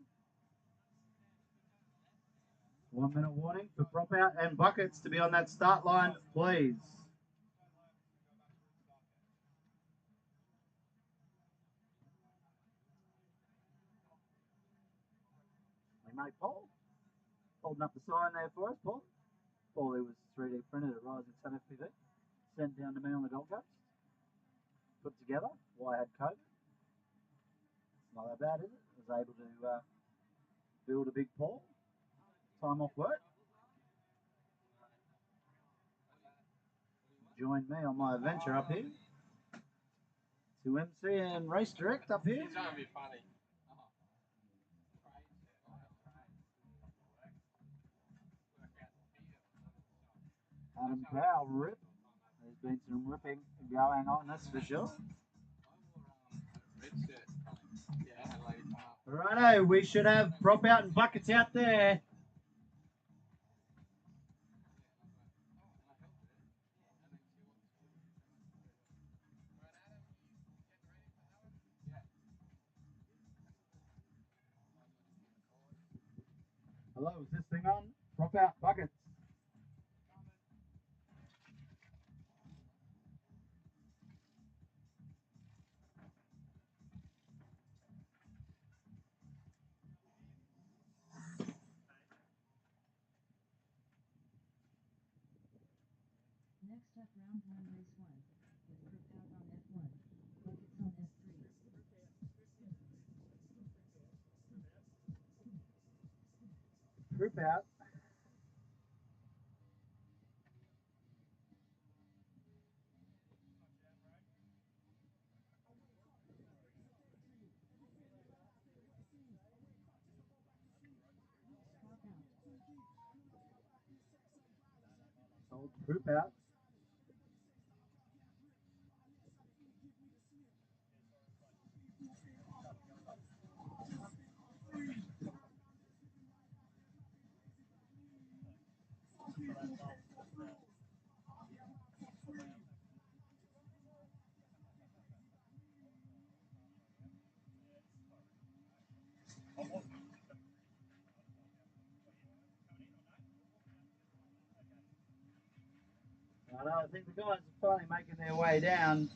1 minute warning for prop out and buckets to be on that start line, please. We made Paul holding up the sign there for us, Paul. Paul, he was 3D printed at Rising Sun FPV. Sent down to me on the Gold Coast. Put together while I had COVID. It's not that bad, is it? I was able to build a big Paul. Time off work. Join me on my adventure up here to MC and race direct up here. It's going to be funny. Adam Powell rip. There's been some ripping going on, that's for sure. Righto, we should have prop out and buckets out there. Hello, is this thing on? Prop out buckets. Next up, round 1, race 1. With Prop out on F1. Buckets on F3. Prop out. Old prop out. I think the guys are finally making their way down.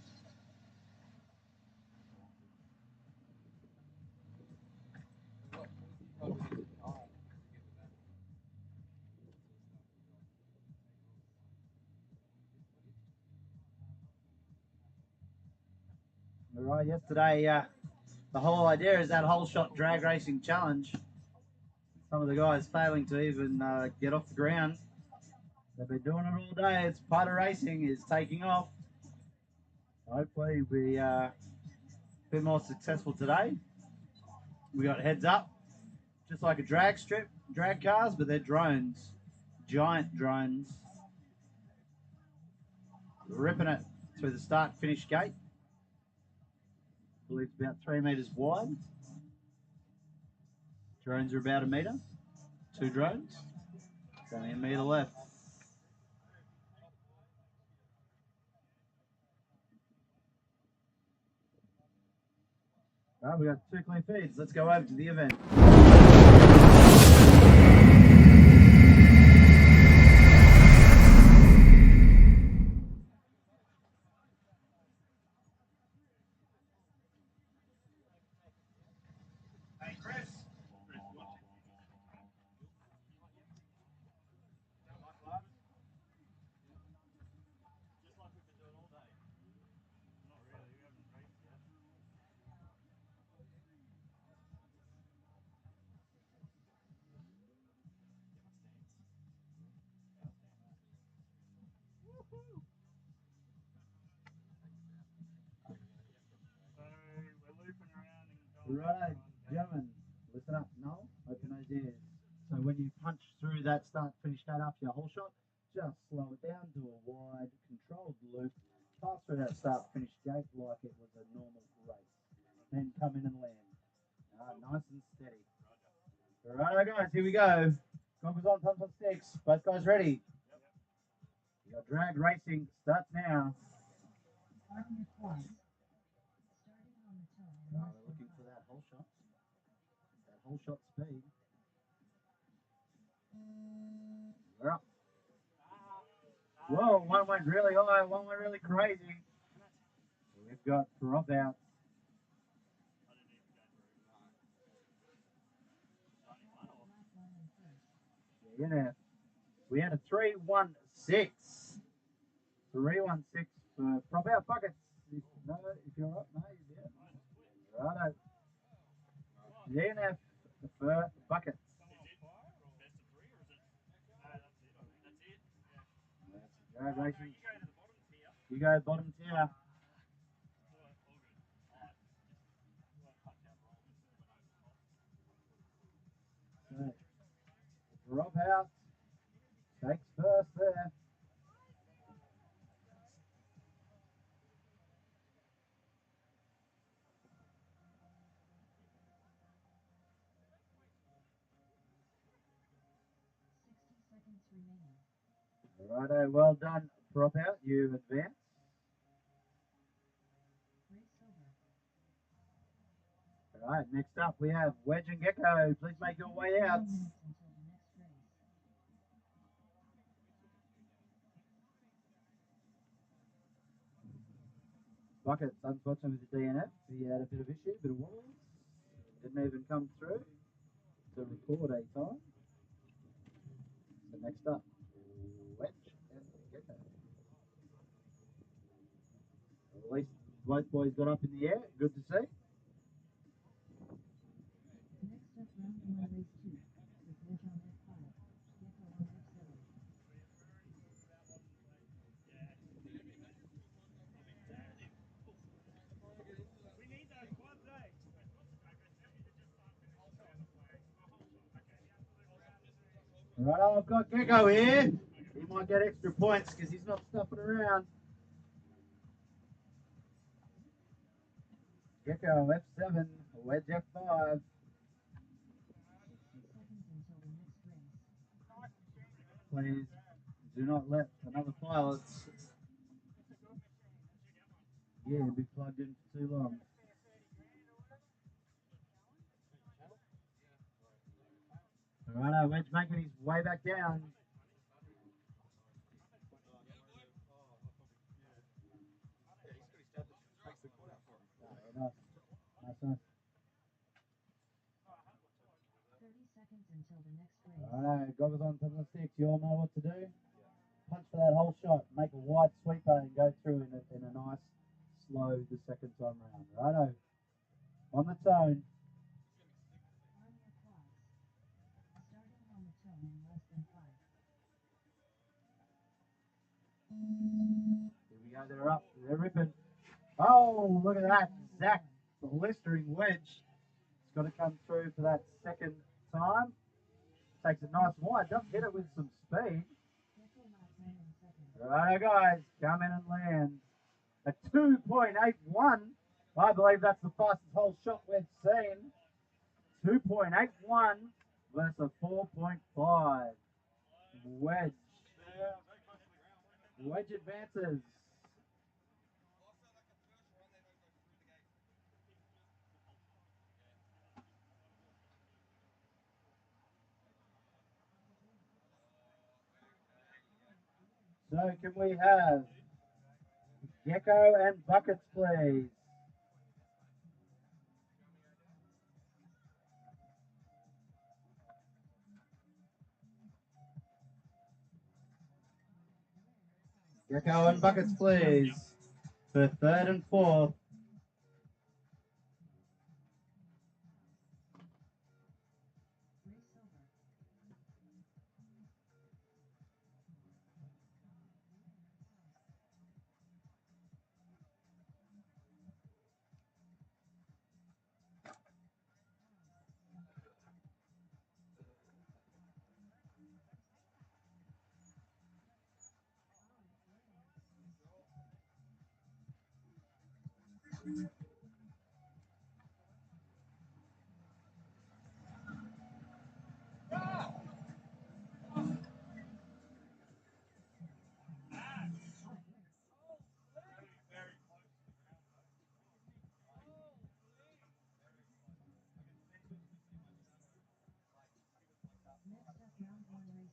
All right, yesterday The whole idea is that whole shot drag racing challenge. Some of the guys failing to even get off the ground. They've been doing it all day. It's part of racing. Is taking off. Hopefully, we a bit more successful today. We got heads up, just like a drag strip, drag cars, but they're drones, giant drones, ripping it through the start-finish gate. I believe it's about 3 meters wide. Drones are about a meter. 2 drones. It's only a meter left. All right, we got 2 clear feeds. Let's go over to the event. Hey, Chris. Right, gentlemen, listen up. No, open those ears. So when you punch through that start-finish gate after your whole shot, just slow it down, do a wide, controlled loop, pass through that start-finish gate like it was a normal race. Then come in and land. Nice and steady. Righto, guys, here we go. Goggles on, thumbs on sticks. Both guys ready? Your drag racing starts now. Right, we're looking for that whole shot. That whole shot speed. We're up. Whoa, one went really high, one went really crazy. We've got drop out. Yeah, now. We had a 3-1-6. 3-1-6 for prop out buckets. If you're up, no, you're right. DNF for buckets. Drag racing. You go bottom tier. So, drop out. Takes first there. Righto, well done. Prop out, you advance. All right, next up we have Wedge and Gecko. Please make your way out. Buckets, unfortunately with the DNF, he had a bit of issue, bit of wobbles. Didn't even come through to record a time. So next up, Wedge and Gecko. At least both boys got up in the air. Good to see. Right, I've got Gecko here. He might get extra points because he's not stuffing around. Gecko F7, Wedge F5. Please do not let another pilot be plugged in for too long. Alright, Wedge making his way back down. Nice. Alright, goggles on, top of the sticks. You all know what to do. Punch for that whole shot. Make a wide sweeper and go through in a nice, slow the second time round. Righto. On the tone. On your clock. Starting on the tone in less than 5. Here we go, they're up, they're ripping. Oh, look at that. Zach, the blistering wedge. It's got to come through for that second time. Takes it nice wide, doesn't hit it with some speed. Alright, guys, come in and land. A 2.81. I believe that's the fastest whole shot we've seen. 2.81 versus a 4.5. Wedge. Wedge advances. So can we have Gecko and buckets, please? Gecko and buckets, please. For third and fourth.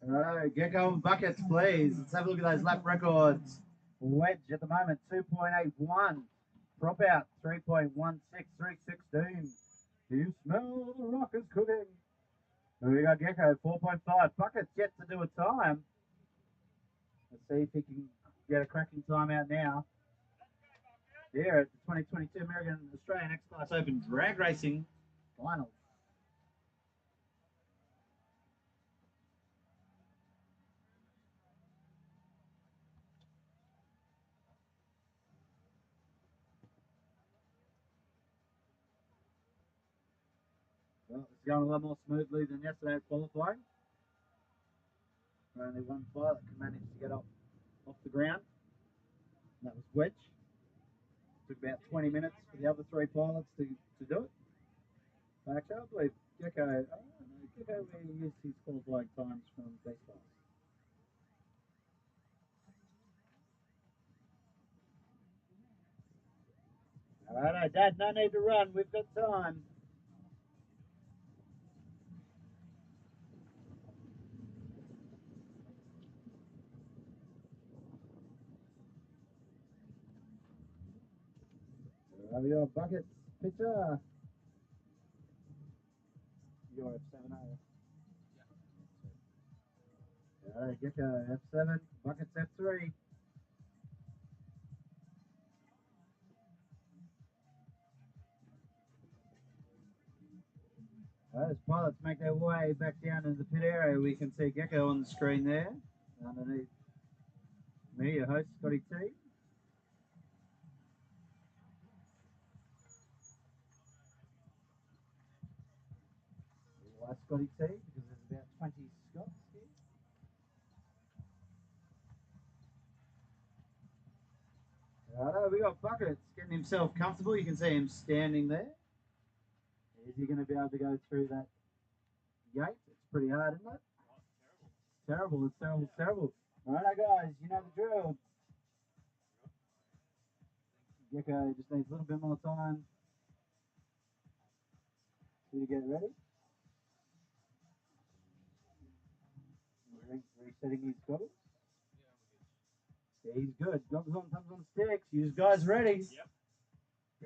All right, Gecko and buckets, please. Let's have a look at those lap records. Wedge at the moment, 2.81. Prop out, 3.16, 3.16. Do you smell the rockers cooking? Here we go, Gecko, 4.5. Buckets yet to do a time. Let's see if he can get a cracking time out now. Here at the 2022 Mirrigan Australian X-Class Open Drag Racing Finals. Well, it's going a lot more smoothly than yesterday at qualifying. Only one pilot can manage to get off the ground. And that was Wedge. Took about 20 minutes for the other three pilots to do it. But actually, I believe Gecko used his qualifying times from Beast Class. All right, Dad, no need to run. We've got time. Have your buckets, pitcher. You're F7, are you? All right, Gecko, F7, buckets, F3. As pilots make their way back down into the pit area, we can see Gecko on the screen there, underneath me, your host, Scotty T. Why Scotty T? Because there's about 20 Scots here. Righto, we got Buckets getting himself comfortable. You can see him standing there. Is he going to be able to go through that gate? It's pretty hard, isn't it? It's terrible, it's terrible, it's terrible. Righto, guys, you know the drill. Gecko just needs a little bit more time to get ready. Resetting his goggles. He's good. Goggles on, thumbs on sticks. You guys ready? Yep.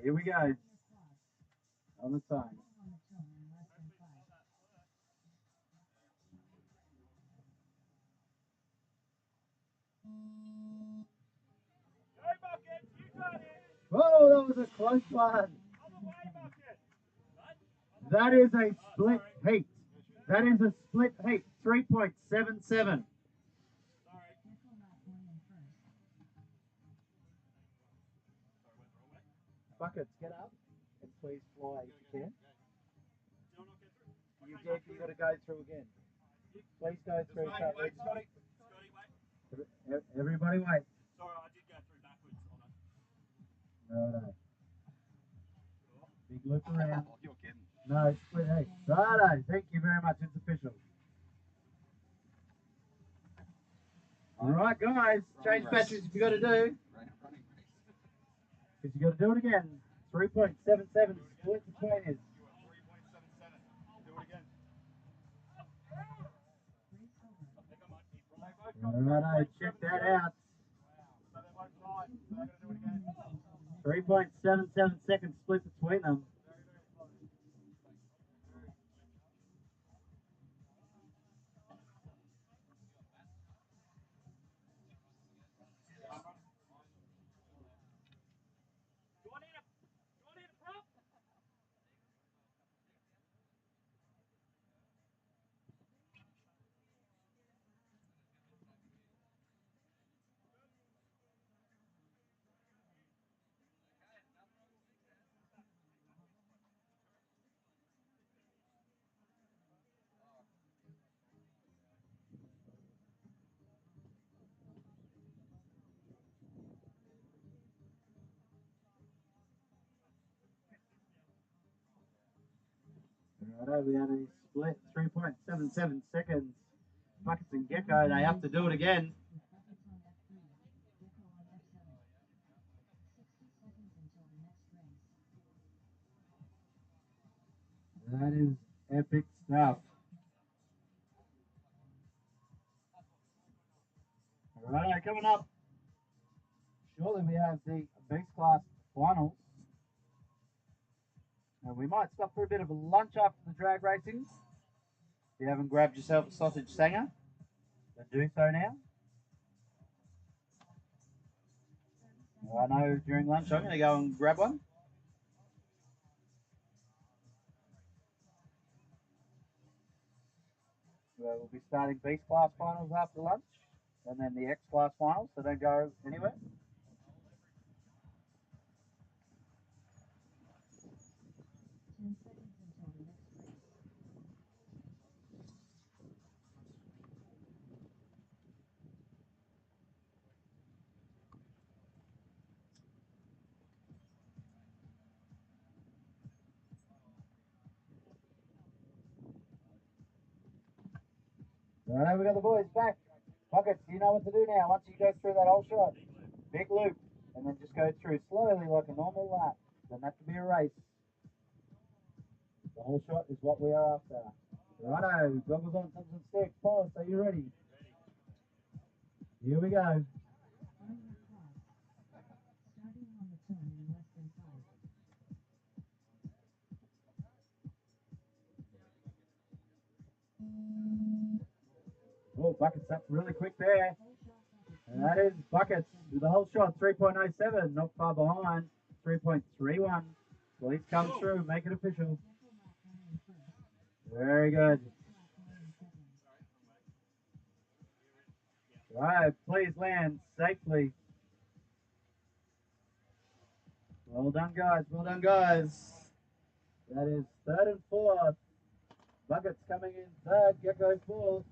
Here we go. On the time. Go, Bucket! You got it! Whoa, that was a close one. On the way, Bucket! That is a split heat. That is a split heat. 3.77. Buckets, get up and please fly if you can. You got to go through again. Please go through. Everybody wait. Sorry, I did go through backwards on it. Righto. Big loop around. Oh, you're kidding. No, split heat. Righto. Thank you very much. It's official. All right, guys. Change batteries if you got to do. Because you got to do it again. 3.77 split between us. 3.77. Do it again. Righto, check that out. So they're both tight. So they're going to do it again. 3.77 seconds split between them. Righto, we had a split 3.77 seconds. Buckets and Gecko, they have to do it again. That is epic stuff. Alright, coming up. Surely we have the Beast Class finals. And we might stop for a bit of a lunch after the drag racing. If you haven't grabbed yourself a sausage sanger, then do so now. I know during lunch I'm going to go and grab one. So we'll be starting Beast Class finals after lunch, and then the X Class finals, so don't go anywhere. Alright, we got the boys back. Buckets, you know what to do now. Once you go through that whole shot, big loop, and then just go through slowly like a normal lap. Doesn't have to be a race. The whole shot is what we are after. Righto, goggles on, thumbs and sticks. Pause, are you ready? Here we go. Oh, Buckets up really quick there. And that is Buckets with the whole shot, 3.07, not far behind, 3.31. Please come through, make it official. Very good. Right, please land safely. Well done, guys. Well done, guys. That is third and fourth. Buckets coming in third, Gecko fourth.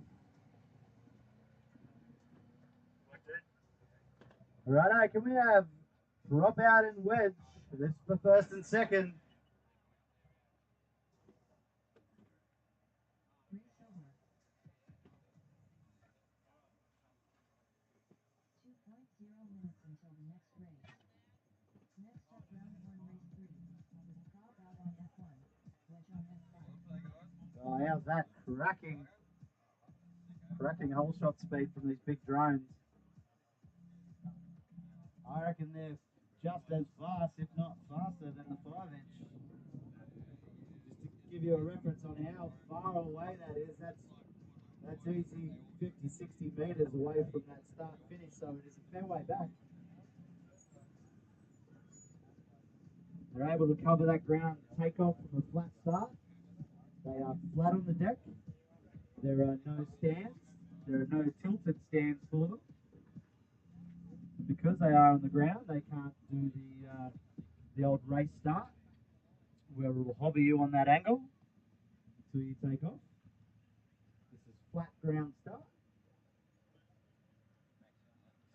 Righto, can we have drop out and wedge? This is for first and second. Oh, how's that? Cracking whole shot speed from these big drones. I reckon they're just as fast, if not faster, than the 5-inch. Just to give you a reference on how far away that is, that's easy 50, 60 meters away from that start finish, so it is a fair way back. They're able to cover that ground, take off from a flat start, They are flat on the deck. There are no stands. There are no tilted stands for them. Because they are on the ground, they can't do the old race start, where it will hover you on that angle until you take off. This is flat ground start.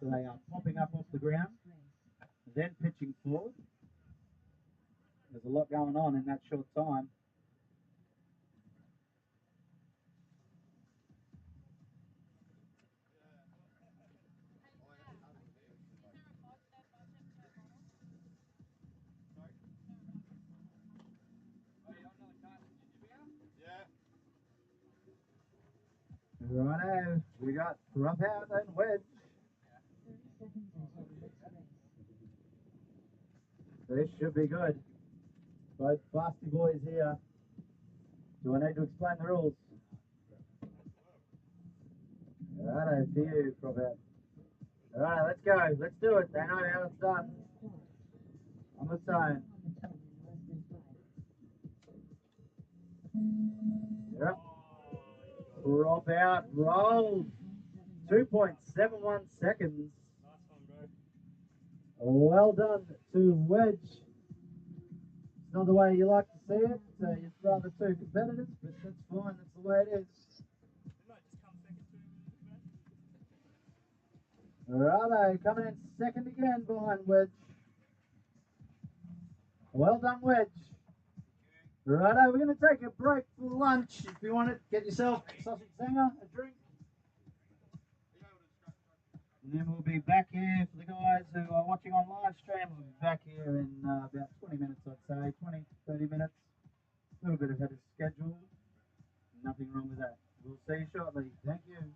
So they are popping up off the ground, then pitching forward. There's a lot going on in that short time. Righto, we got Rough Out and Wedge. 30 seconds until the next race. This should be good. Both Fasty boys here. Do I need to explain the rules? Righto, for you, Rough Out. Alright, let's go. Let's do it. They know how it's done. On the zone. Yep. Drop out, rolls. 2.71 seconds. Well done to Wedge. It's not the way you like to see it. You'd rather two competitors, but that's fine. That's the way it is. Righto, coming in second again behind Wedge. Well done, Wedge. Righto, we're going to take a break for lunch. If you want it, get yourself a sausage singer, a drink. And then we'll be back here for the guys who are watching on live stream. We'll be back here in about 20 minutes, I'd say. 20, 30 minutes. A little bit ahead of schedule. Nothing wrong with that. We'll see you shortly. Thank you.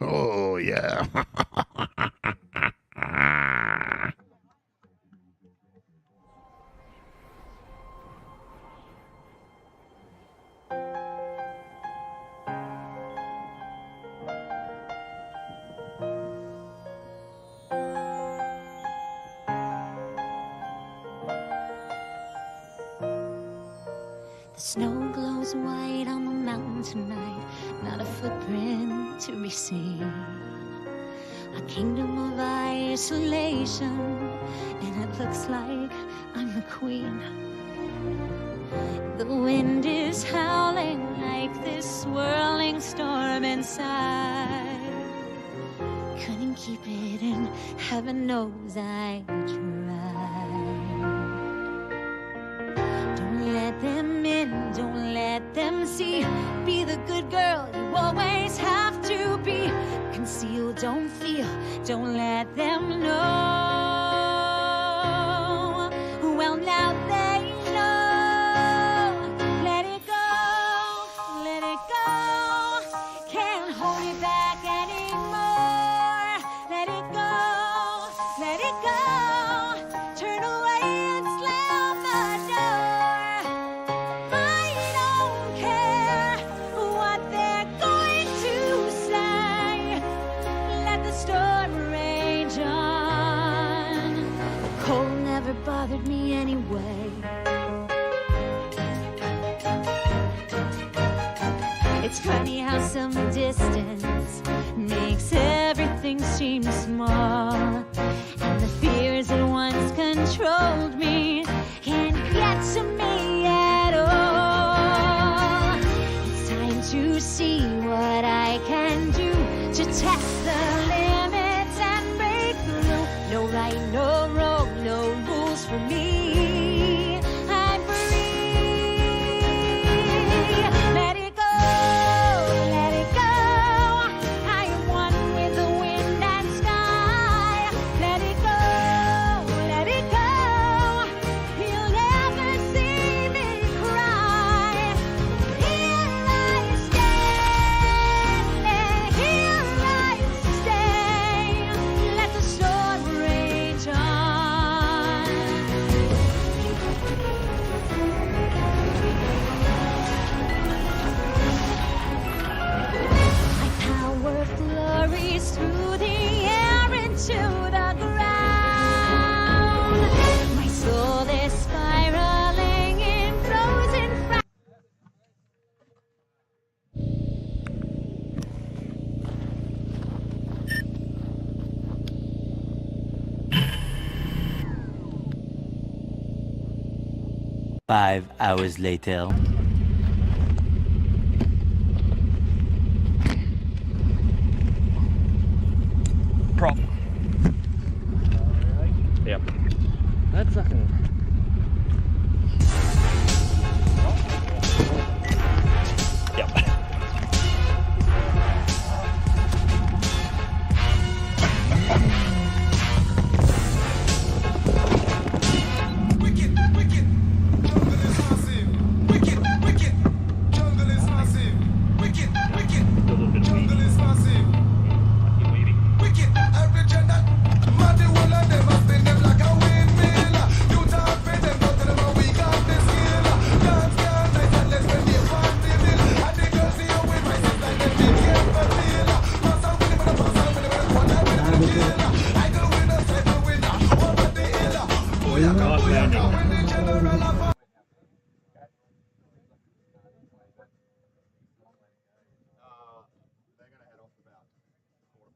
Oh, yeah. The snow glows white on the mountain tonight, not a footprint to be seen. A kingdom of isolation, and it looks like I'm the queen. The wind is howling like this swirling storm inside. Couldn't keep it in, heaven knows I tried. Don't let them in, don't let them see. Be the good girl you always have to be. Conceal, don't feel, don't let them know. Well, now they know. Let it go, let it go. Can't hold it back anymore. Let it go, let it go. Turn away and slam the door. I don't care what they're going to say. Let the storm rage on. The cold never bothered me anyway. It's funny how some distance makes everything seem small. And the fears that once controlled me can't get to me at all. It's time to see what I can do to test the limits and break through. No right, no wrong, no rules for me. I'm free. Let it go, let it go. I am one with the wind and sky. Let it go, let it go. You'll never see me cry. Here I stand, here I stay. Let the storm rage on. My power flurries through the air into the ground. My soul is spiraling in frozen. 5 hours later. Prop. Yep. That's fucking. Yep. Wicked, wicked, jungle is massive. Wicked, wicked, jungle is massive. Wicked, wicked, jungle is massive. Wicked, every gender, mad the whole of them, I spin them like a windmill. You talk with them, go to them, and we got the skill. Dance, dance, nice and let's spend the party bill. And the girls see you with my sister, them they get for deal. Pass out with them, pass out with them, one night with them, kill. I go win a second winner, over the hill. Booyaka, booyaka, when the general of They're going to head off about 1:15 or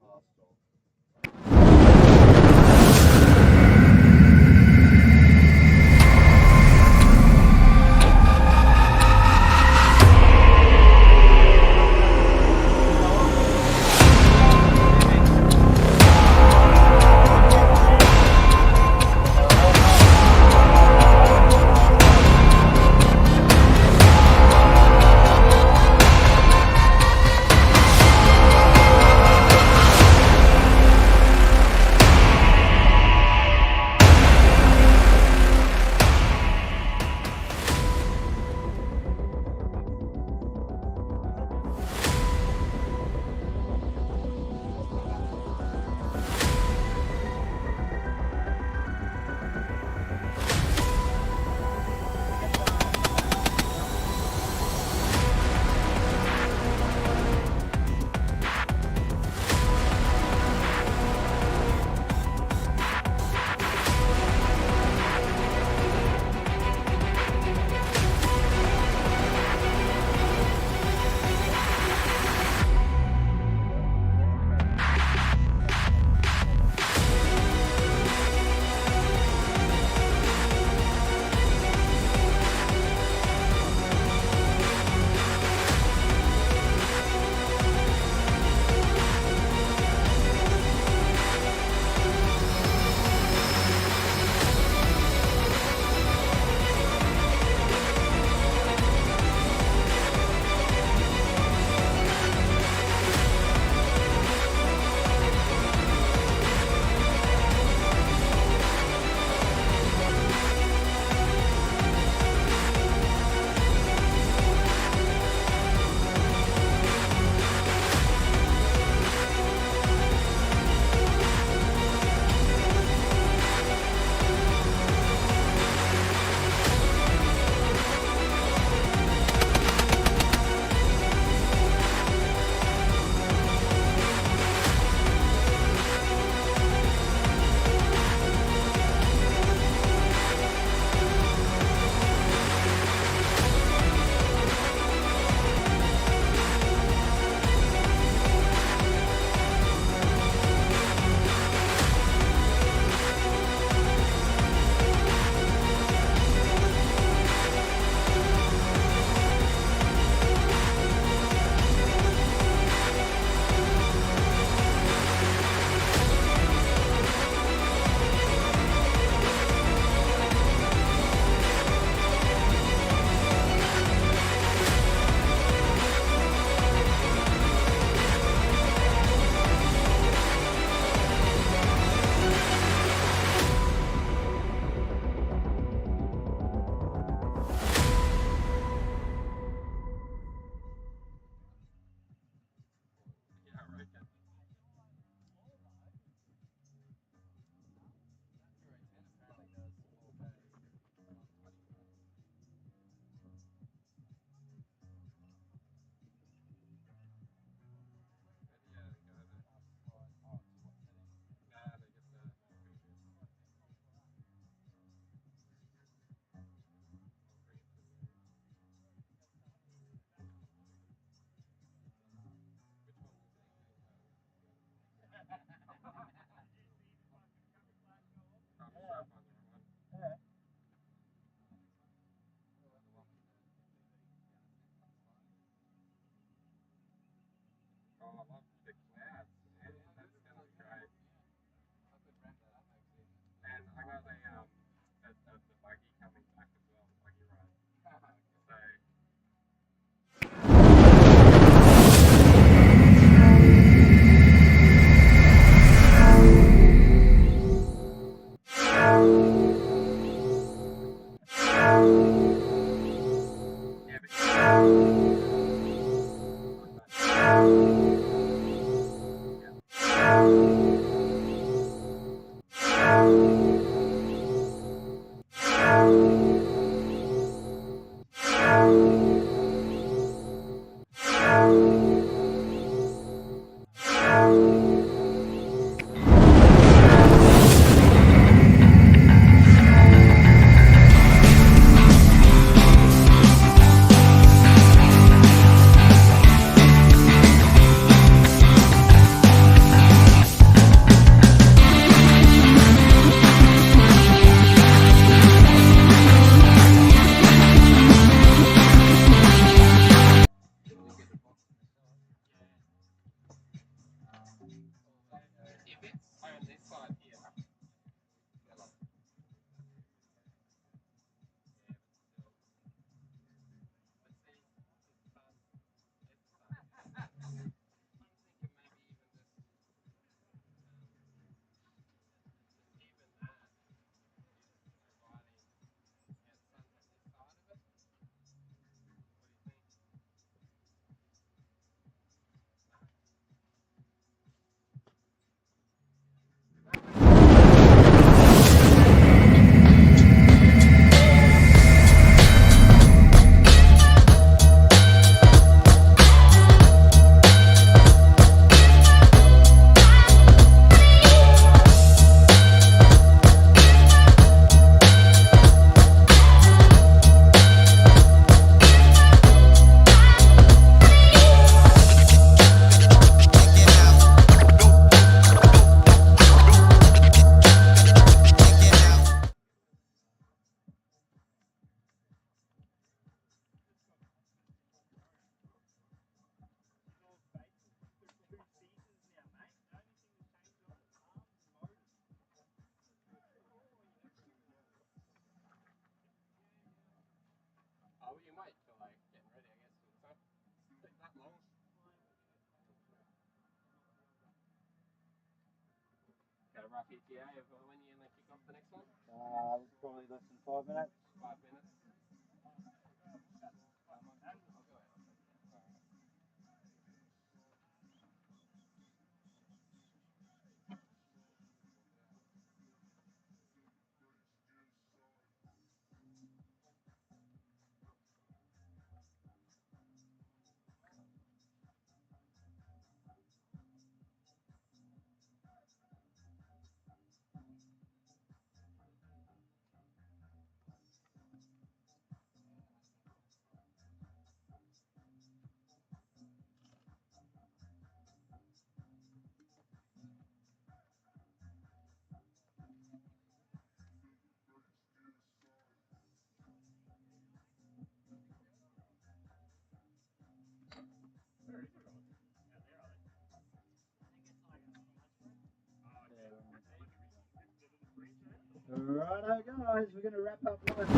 rough ETA of when you kick off the next one? Probably less than 5 minutes. 5 minutes. Righto guys, we're going to wrap up live.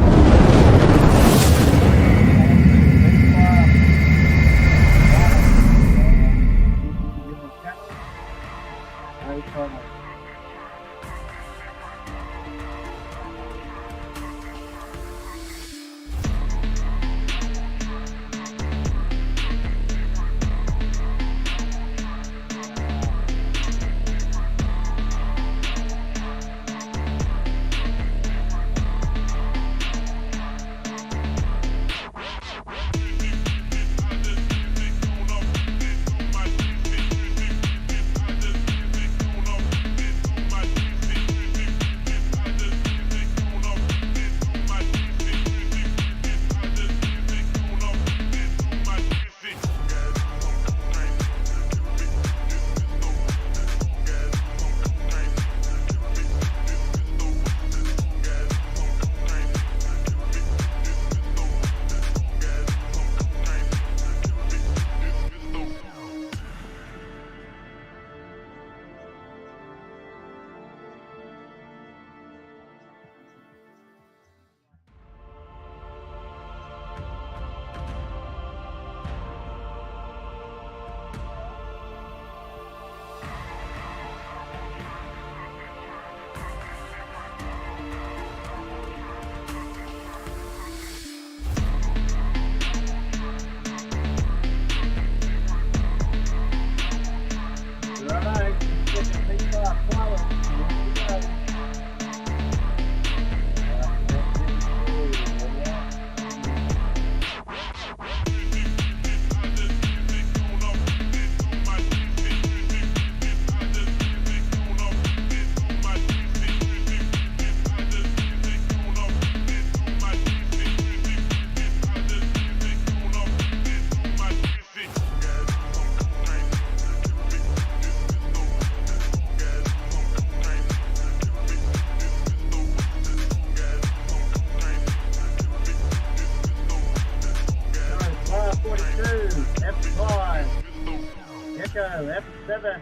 F7,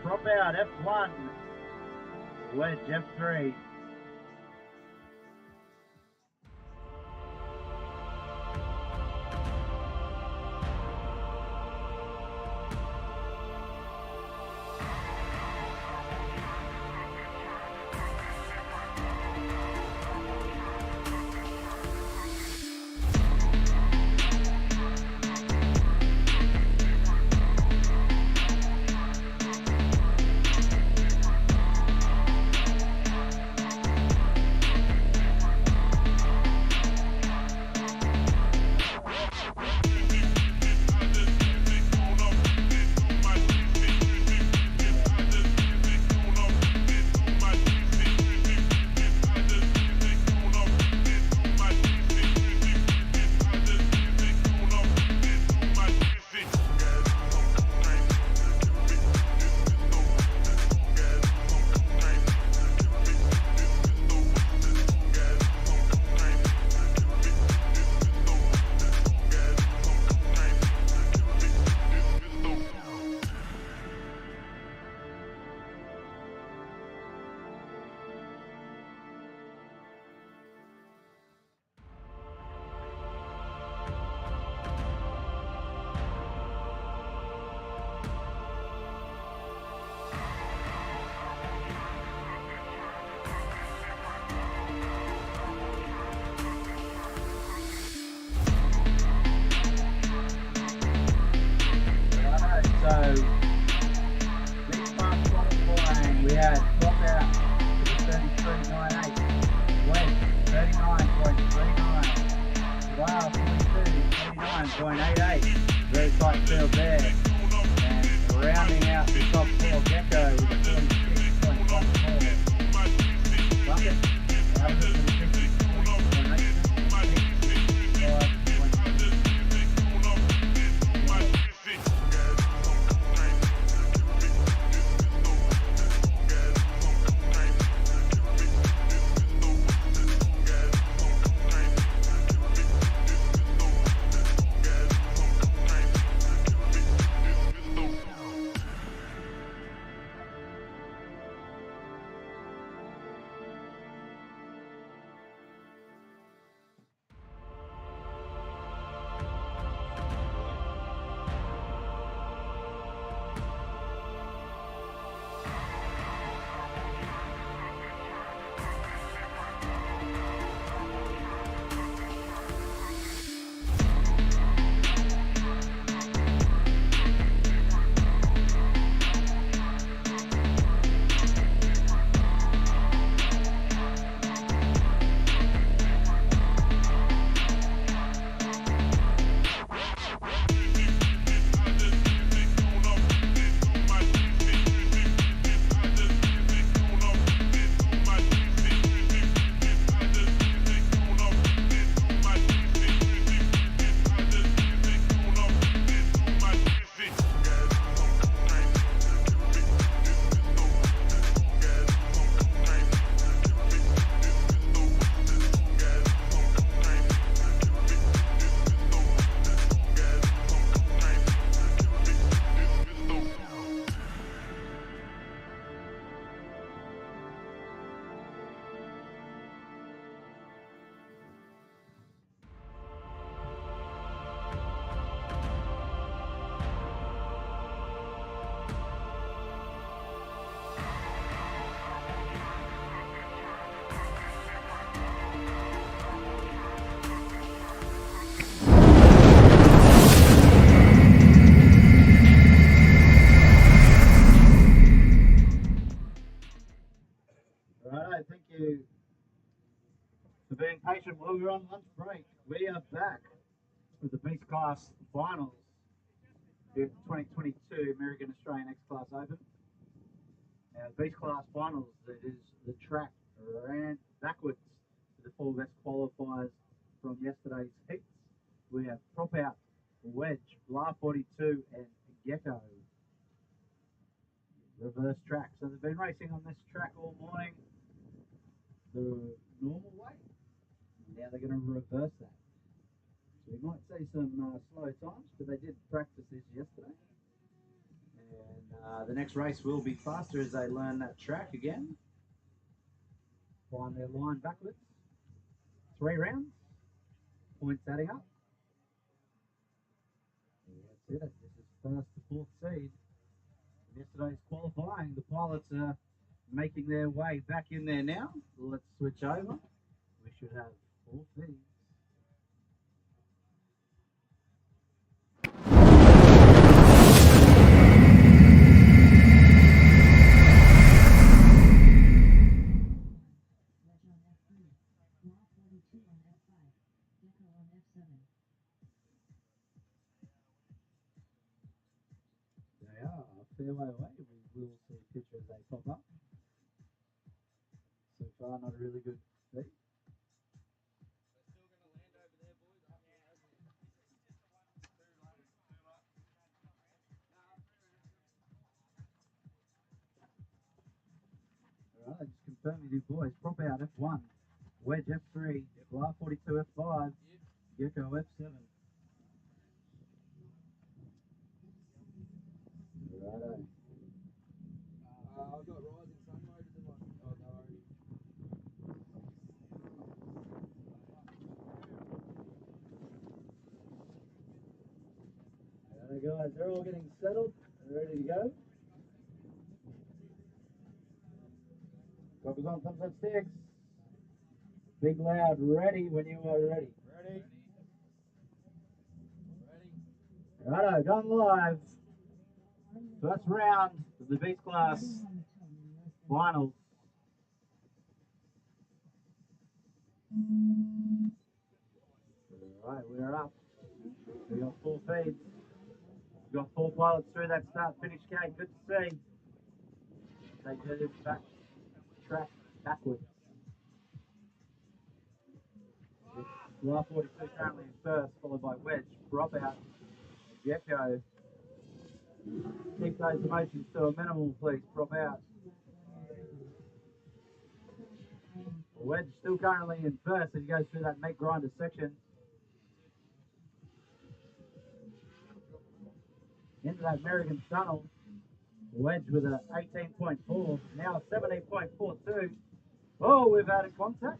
drop out F1, wedge F3. had drop out to the 33.98. West 39.39. Wow, 42, 39.88. Very tight field there. And rounding out the top four, Gecko with a 46.14. Bucket, out of it for the 50.8. Righto, thank you for being patient while we were on lunch break. We are back with the Beast Class Finals here at the 2022 Mirrigan Australian X-Class Open. Now, the Beast Class Finals, it is the track ran backwards to the four best qualifiers from yesterday's heats. We have Prop Out, Wedge, Blah 42 and Gecko. Reverse track. So they've been racing on this track all morning the normal way. Now they're going to reverse that. So we might see some slow times, but they did practice this yesterday. And the next race will be faster as they learn that track again. Find their line backwards. 3 rounds. Points adding up. And that's it. This is first to fourth seed. Yesterday's qualifying. The pilots are making their way back in there now. Let's switch over. We should have 4 feeds. They are a fair way away. We will see a picture as they pop up. So far, not a really good feed. Alright, just confirm with you boys. Prop Out F1, Wedge F3, Blah 42 F5, Gecko F7. Righto. I've got rising sun motors in my already. Righto guys, they're all getting settled and ready to go. Goggles on, thumbs up, sticks. Big loud, ready when you are ready. Ready? Righto, going live. First round of the Beast Class finals. Alright, we're up. We got 4 feeds. We got 4 pilots through that start finish gate. Good to see. They did this back track backwards. Fly 42 currently in first, followed by Wedge, Dropout, Gecko. Keep those emotions to a minimal, please. Drop out. Wedge still currently in first as he goes through that meat grinder section. Into that Mirrigan tunnel. Wedge with a 18.4, now a 17.42. Oh, we've had a contact.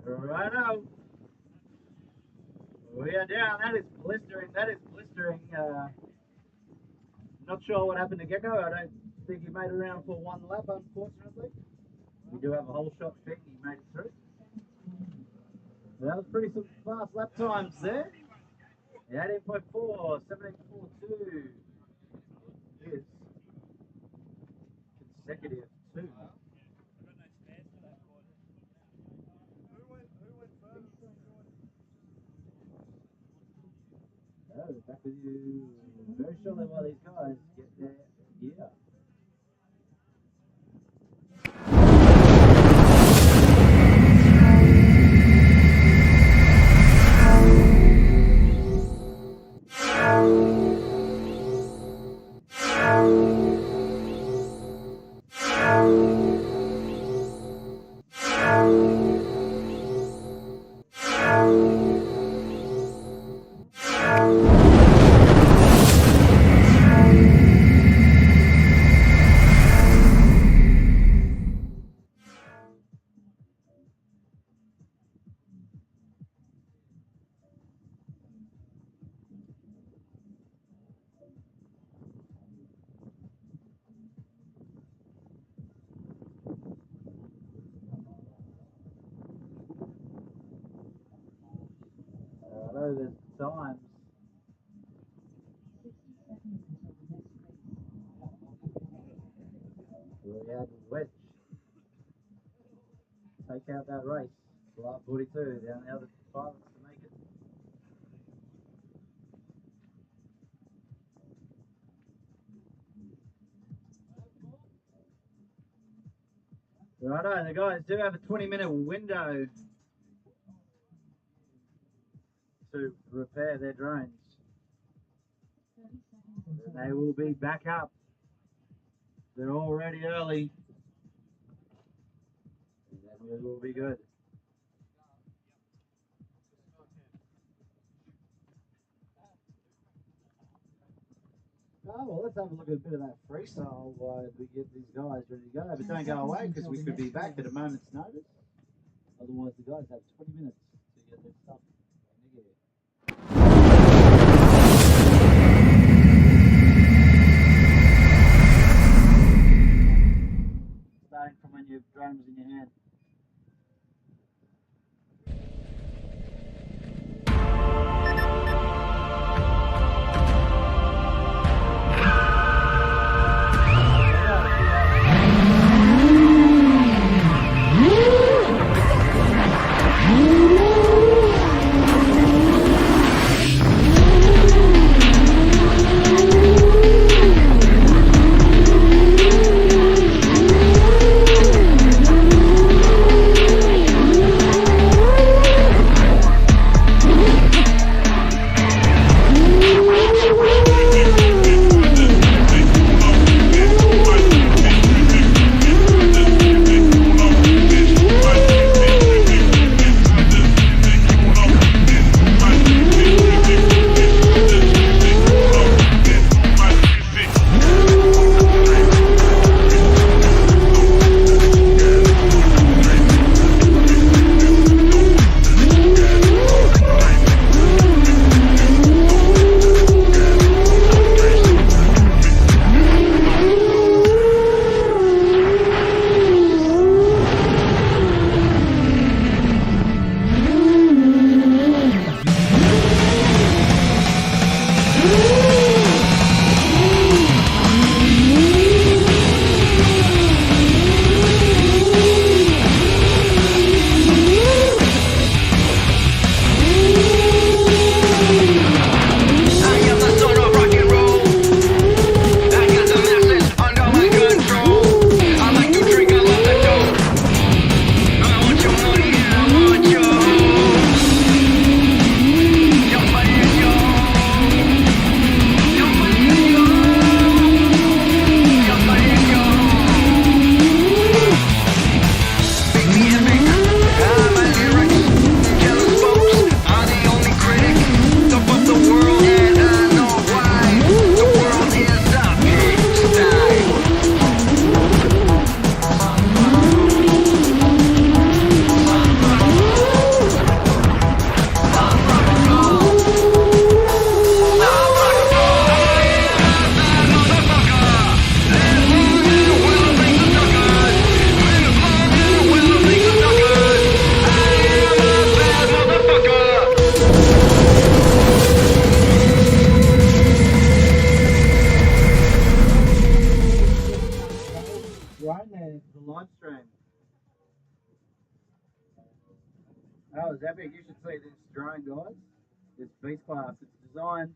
Righto. We are down. That is blistering. That is blistering. Not sure what happened to Gecko. I don't think he made it around for 1 lap, unfortunately. We do have a whole shot pick. He made it through. That was pretty some fast lap times there. 18.4, 17.42 is consecutive 2. Oh, back with you very shortly while these guys get their gear. I know there's times. 60 seconds until the next race. We had Wedge take out that race. Flight 42 down the other pilots to make it. Righto, the guys do have a 20-minute window to repair their drones. 30 seconds until They will be back up. They're already early. And then we will be good. Oh, well, let's have a look at a bit of that freestyle while we get these guys ready to go. But don't go away because we could be back at a moment's notice. Otherwise, the guys have 20 minutes to get their stuff in the gear. Starting from when your drone was in your hand. drone there for the live stream. Oh, it's epic. You should see this drone, guys. This Beast Class. It's designed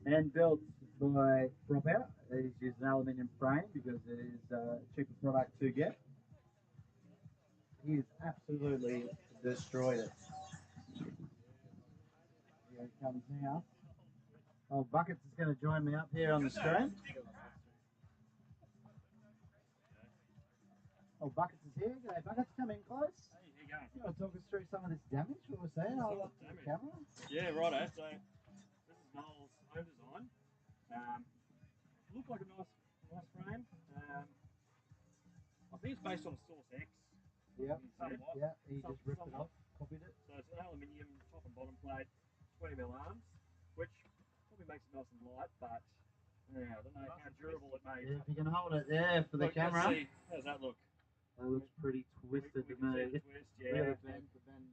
and built by Propout. It's used an aluminium frame because it is a cheaper product to get. He's absolutely destroyed it. Here he comes now. Oh, Buckets is going to join me up here on the stream. Oh, Buckets is here. G'day, Buckets. Come in close. Hey, how you going? You want to talk us through some of this damage we were seeing? Hold up to the camera. Yeah, righto. So this is Noel's home design. Looked like a nice frame. I think it's based on a Source X. Yeah, Somewhat. yeah. He just ripped it off, copied it. So it's an aluminium top and bottom plate, 20mm arms, which probably makes it nice and light, but yeah, I don't know how durable it may. Yeah, if you can hold it there for the Look, let's camera. see. How's that look? That looks pretty twisted We to can see me. the twist, yeah. Really bend to bend.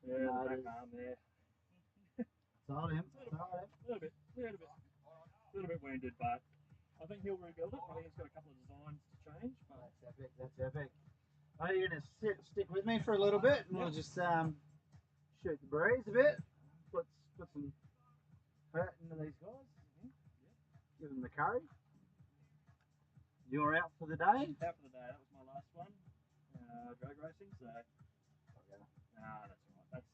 Yeah, the motors. back arm there. Sold him. Sold him. A little bit wounded, but I think he'll rebuild it. I think he's got a couple of designs to change. But That's epic. That's epic. Are you going to stick with me for a little bit? And we'll just shoot the breeze a bit. Put some hurt into these guys. Give them the curry. You're out for the day? out for the day. That was my last one. Drag racing. So that's all right.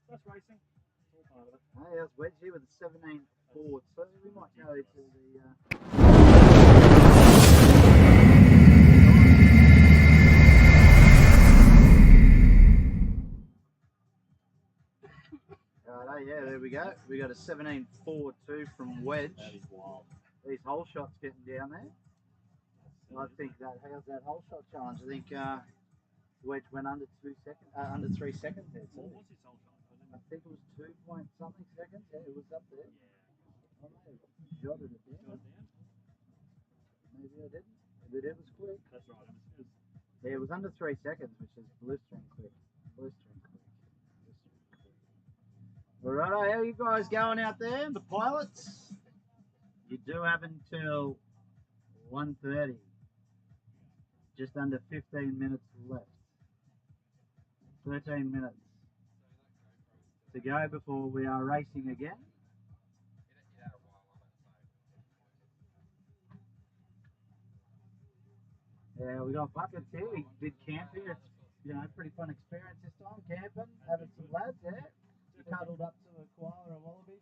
That's racing. It's all part of it. Hey, that's Wedge here with the 17 Ford. So we might go to the. Yeah, there we go. We got a 17 4-2 from Wedge. That is wild. These hole shots getting down there. I think how's that hole shot challenge? I think Wedge went under 3 seconds there. Well, Too. what's his whole shot? I think it was 2 point something seconds. Yeah, it was up there. Yeah. I may have jotted it down. Maybe I didn't. But it was quick. That's right. Yeah, it was under 3 seconds, which is blistering quick. Blistering quick. Alright, how are you guys going out there? The pilots? You do have until 1:30. Just under 15 minutes left. 13 minutes to go before we are racing again. Yeah, we got Buckets here. We did camp here. It's pretty fun experience this time. Camping, having some lads. Yeah, you cuddled up to a koala or a wallaby.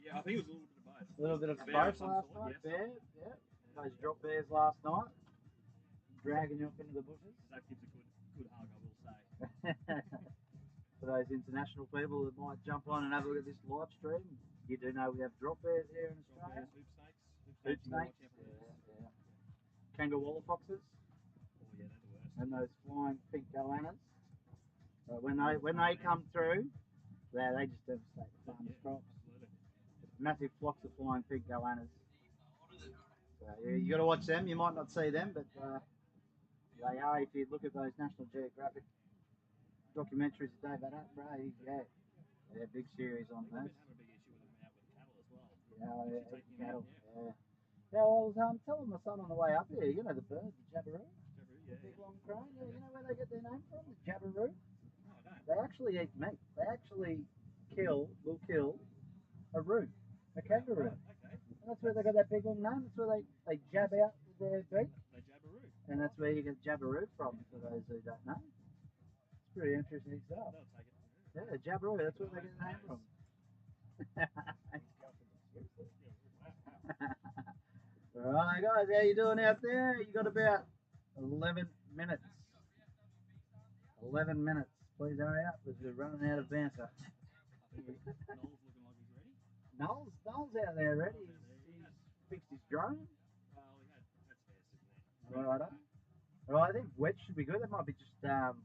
Yeah, I think it was a little bit of both. A little bit of Bear both of some last sort, night. yes. Bear, yeah. Those drop bears last night, dragging you off into the bushes. That gives a good hug, I will say. For those international people that might jump on and have a look at this live stream, you do know we have drop bears here in Australia. Hoop snakes. Hoop snakes. Yeah. Kangaroo foxes. Oh yeah, they're the worst. And those flying pink goannas. When they come through, they just devastate the farmers' crops. Massive flocks of flying pink goannas. So you got to watch them. You might not see them, but they are. If you look at those National Geographic documentaries that Dave Attenborough, yeah, big series on those. Yeah, cattle. Yeah. Yeah, well, I was telling my son on the way up here, you know the bird, the jabberoo? The big long crane, yeah, you know where they get their name from? The jabberoo? They actually eat meat. They actually will kill a roo, a kangaroo. And that's where they got that big long name. That's where they jab out with their beak. They jabberoo. And that's where you get jabberoo from, for those who don't know. It's pretty interesting stuff. They'll take it. Yeah, jabberoo, that's where they get the name from. Alright guys, how you doing out there? You got about 11 minutes. 11 minutes. Please hurry up because we're running out of banter. Noel's out there ready. He's fixed his drone. Right. Alright, I think Wedge should be good. They might be just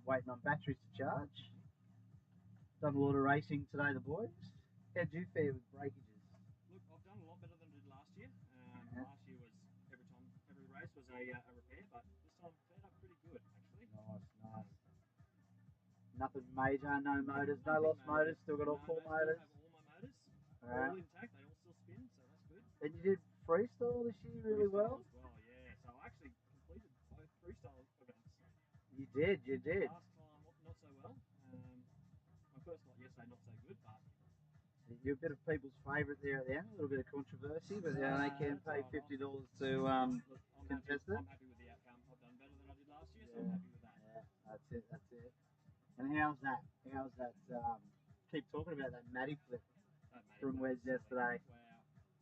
waiting on batteries to charge. Done a lot of racing today, the boys. How'd you fare with breakages? Look, I've done a lot better than I did last year. Last year was every race was a repair, but this time fared up pretty good actually. Nice. Nothing major, no motors, no lost motors. Still got all four motors. I have all my motors. Alright. All intact. They all still spin, so that's good. And you did freestyle this year really well. Freestyle as well, yeah. So I actually completed both freestyle events. did, you did. Last time, not so well. My first lot yesterday, not so good, but You're a bit of people's favourite there at the end, a little bit of controversy, but they can pay $50 to look, contest it. I'm happy with the outcome. I've done better than I did last year, so I'm happy with that. Yeah, that's it, that's it. And how's that? Keep talking about that Matty flip from Wes yesterday. Wow.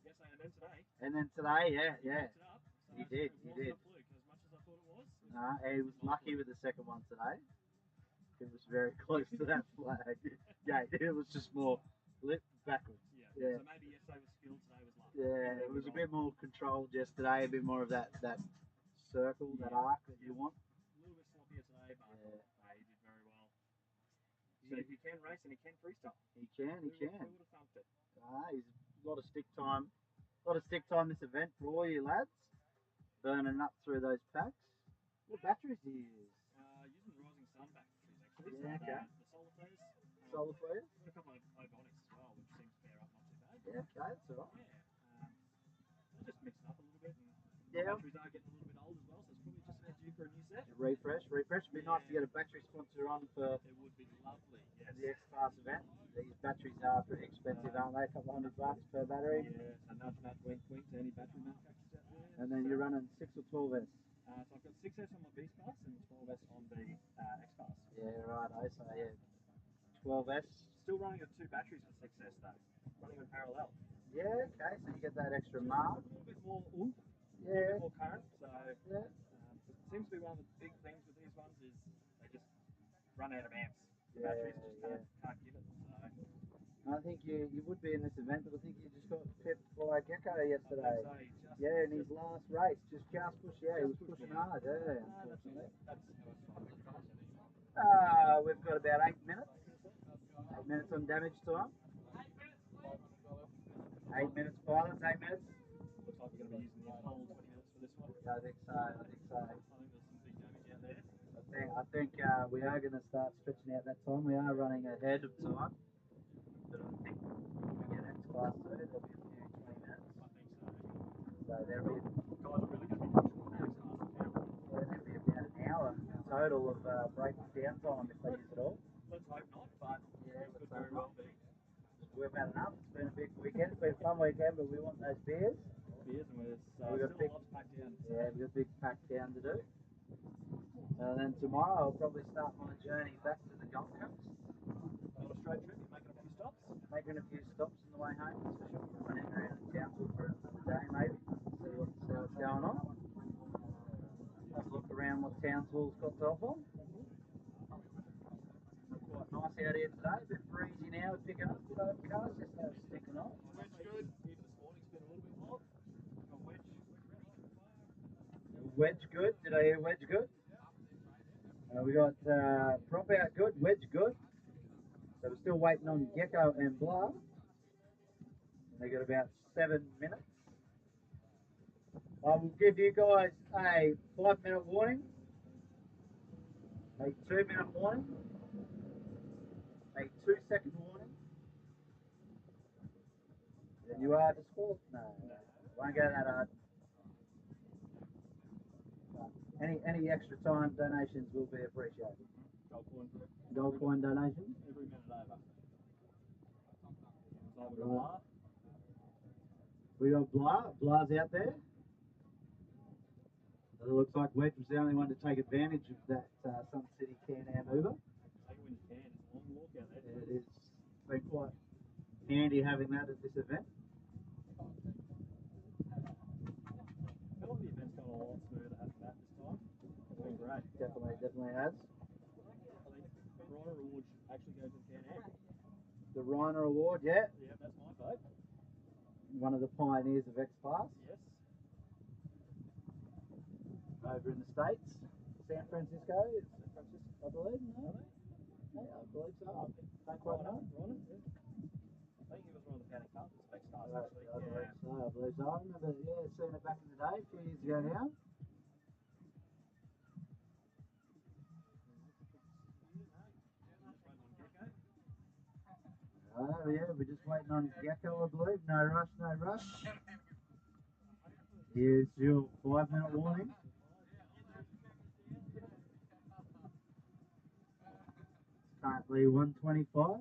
Yesterday and then today. And then today, yeah. It up, so He did, It he wasn't did. a fluke as much as I thought it was. No, he was lucky with the second one today. It was very close to that flag. Yeah, it was just more lip backwards. Yeah. So maybe yesterday was skill, today was luck. Yeah, it was a bit more controlled yesterday, a bit more of that circle, that arc that you want. A little bit sloppier today, but Yeah. he did very well. So he can race and he can freestyle. He can. Who would have thumped it? He's a lot of stick time. This event for all you lads. Burning up through those packs. What batteries do you use? Using Rising Sun batteries actually. Yeah, So, okay. the solar flares. Solar flares? Got a couple of Ivonics as well, which seems to pair up not too bad. Yeah, okay, that's alright. Yeah. I just mix it up a little bit, and Yeah. batteries are getting a little bit old as well, so it's probably just about due for a new set. Refresh. It'd be nice to get a battery sponsor on for It would be lovely, yes. the XClass event. These batteries are pretty expensive, aren't they? A couple $100 per battery. Yeah, so nudge, wink, wink to any battery manufacturers out there. And then you're running 6 or 12S. So I've got 6S on my Beast Class and 12S on the X Class. Yeah, right. So yeah, 12S. Still running on 2 batteries for 6S though. Running in parallel. Yeah, okay. So you get that extra A mark. little bit more oomph, a Yeah. little bit more current. So Yeah. it seems to be one of the big things with these ones is they just run out of amps. The Yeah, batteries just can't give it. So I think you would be in this event, but I think you just got pipped by Gecko yesterday. Yeah, in his last race, just pushed. Yeah, he was pushing hard. Yeah, unfortunately. We've got about 8 minutes. 8 minutes on damage time. 8 minutes pilots. 8 minutes. looks like we're going to be using the whole 20 minutes for this one. Yeah, I think so. I think there's some big damage out there. I think we are going to start stretching out that time. We are running ahead of time. But I think when we get X class 2, there'll be a few 20 minutes. I think so. So there'll be, Guys are really going to be pushing on the X Class now. there'll be about an hour total of breaking down time if they use it all. Let's hope not, but Yeah, it could very well be. We've had enough. It's been a big weekend. It's been a fun weekend, but we want those beers. Beers and we're We've got still a lot to pack down. Yeah, we've got a big pack down to do. And then tomorrow I'll probably start my journey back to the Gold Coast. Not a straight trip, you're making a few stops. Making a few stops on the way home, that's for sure. Running around Townsville for another day maybe. See what's going on. Have a look around what Townsville's got to offer. Quite nice out here today. A bit breezy now. We're picking up a bit overcast. Just now it's sticking off. Wedge good. Even this morning's been a little bit hot. Got wedge ready. Wedge good. Did I hear wedge good? We got prop out good, wedge good. So we're still waiting on Gecko and Blah. And they got about 7 minutes. I will give you guys a 5-minute warning, a 2-minute warning, a 2-second warning. Then you are disqualified. No, won't go that hard. Any extra time donations will be appreciated. Gold coin donation. Every minute over. So we've got Right. Blah. We got Blah. Blah's out there. It looks like Wedge was the only one to take advantage of that Sun City Can-Am Uber. Take it when you can. It's a long walk out there. It is been quite handy having that at this event. I feel like the event's gone a lot smoother having that this time. It's been great. Definitely has. I think the Rhino Award should actually go to the Can-Am. The Reiner Award, yeah. Yeah, that's my vote. One of the pioneers of X-Class Yes. over in the States. San Francisco, I believe, no? Yeah, I believe so. Don't quite know. Rhino, yeah. I think he was one of the founding fathers of X-Class, I actually. believe so. I remember, seeing it back in the day, a few years ago now. Yeah, we're just waiting on Gecko, I believe. No rush. Here's your 5-minute warning. Exactly 125.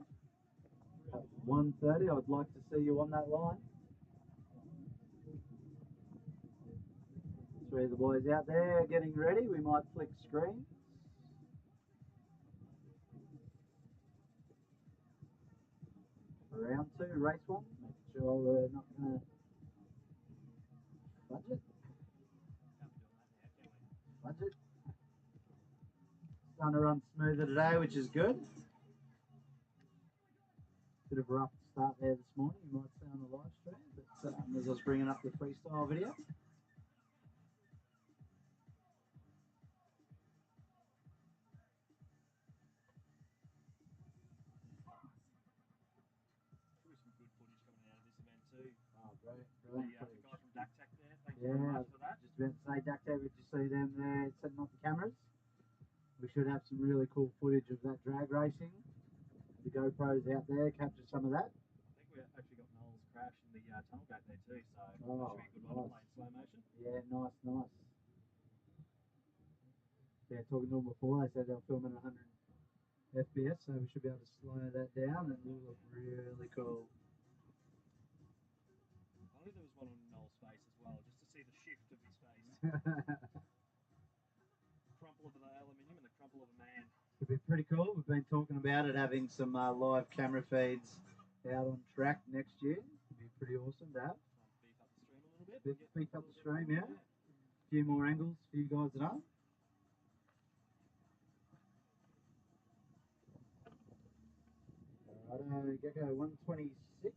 At 130, I'd like to see you on that line. Three of the boys out there getting ready. We might flick screens. Round 2, race 1. Make sure we're not going to fudge it. Fudge it. Starting to run smoother today, which is good. Bit of a rough start there this morning, you might see on the live stream, but as I was bringing up the freestyle video. Some good footage coming out of this event too. Oh, great. The Brilliant guy footage. from Duck Tech there, thank you very Yeah, much for that. just about to say, Duck Tape, did you see them there setting up the cameras? We should have some really cool footage of that drag racing. The GoPros out there capture some of that. I think we actually got Noel's crash in the tunnel gate there too, so Oh, that should be a good one to nice. play in slow motion. Yeah, nice, nice. Yeah, talking to them before, they said they were filming 100 FPS, so we should be able to slow that down and it'll look really cool. I believe there was one on Noel's face as well, just to see the shift of his face. Crumple of the aluminium and the crumple of a man. It'd be pretty cool. We've been talking about it, having some live camera feeds out on track next year. It'd be pretty awesome to have. Beef up the stream a little bit. Beef up the stream, yeah. A few more angles for you guys at home. Alright, Gecko 126.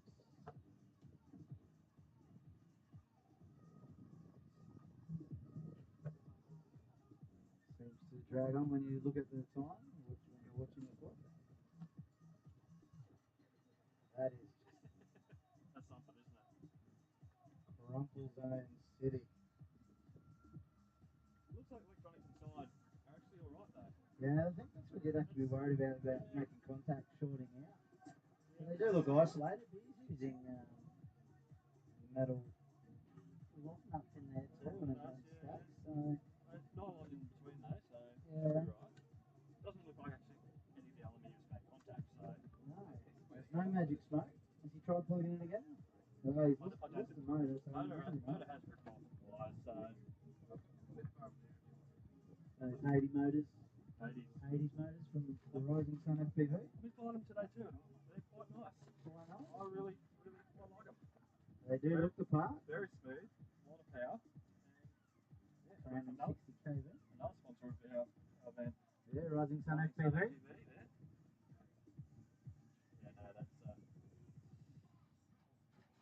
Seems to drag on when you look at the time, when you're watching the clock. That is That's something, isn't it? Crumple Zone City. Looks like electronics inside are actually alright though. Yeah, I think that's what you'd have to be worried about making contact shorting out. But they do look isolated. He's using metal lock nuts in there too and stacks. So Not a lot in between though, so yeah. should be right. Doesn't look like actually any of the aluminium's made contact, so No, there's no magic smoke. Has he tried plugging it again? No, he's lost the motor. So motor has ripped off the wires, so those 80 motors. 80s. 80s motors from the Rising Sun FPV. I've been flying them today too. They're quite nice. Quite nice. I really quite like them. They do look the part. Very smooth, a lot of power. And yeah, 360 kV. another sponsor of our event. Yeah, Rising Sun Rising FPV. there. Yeah, no, that's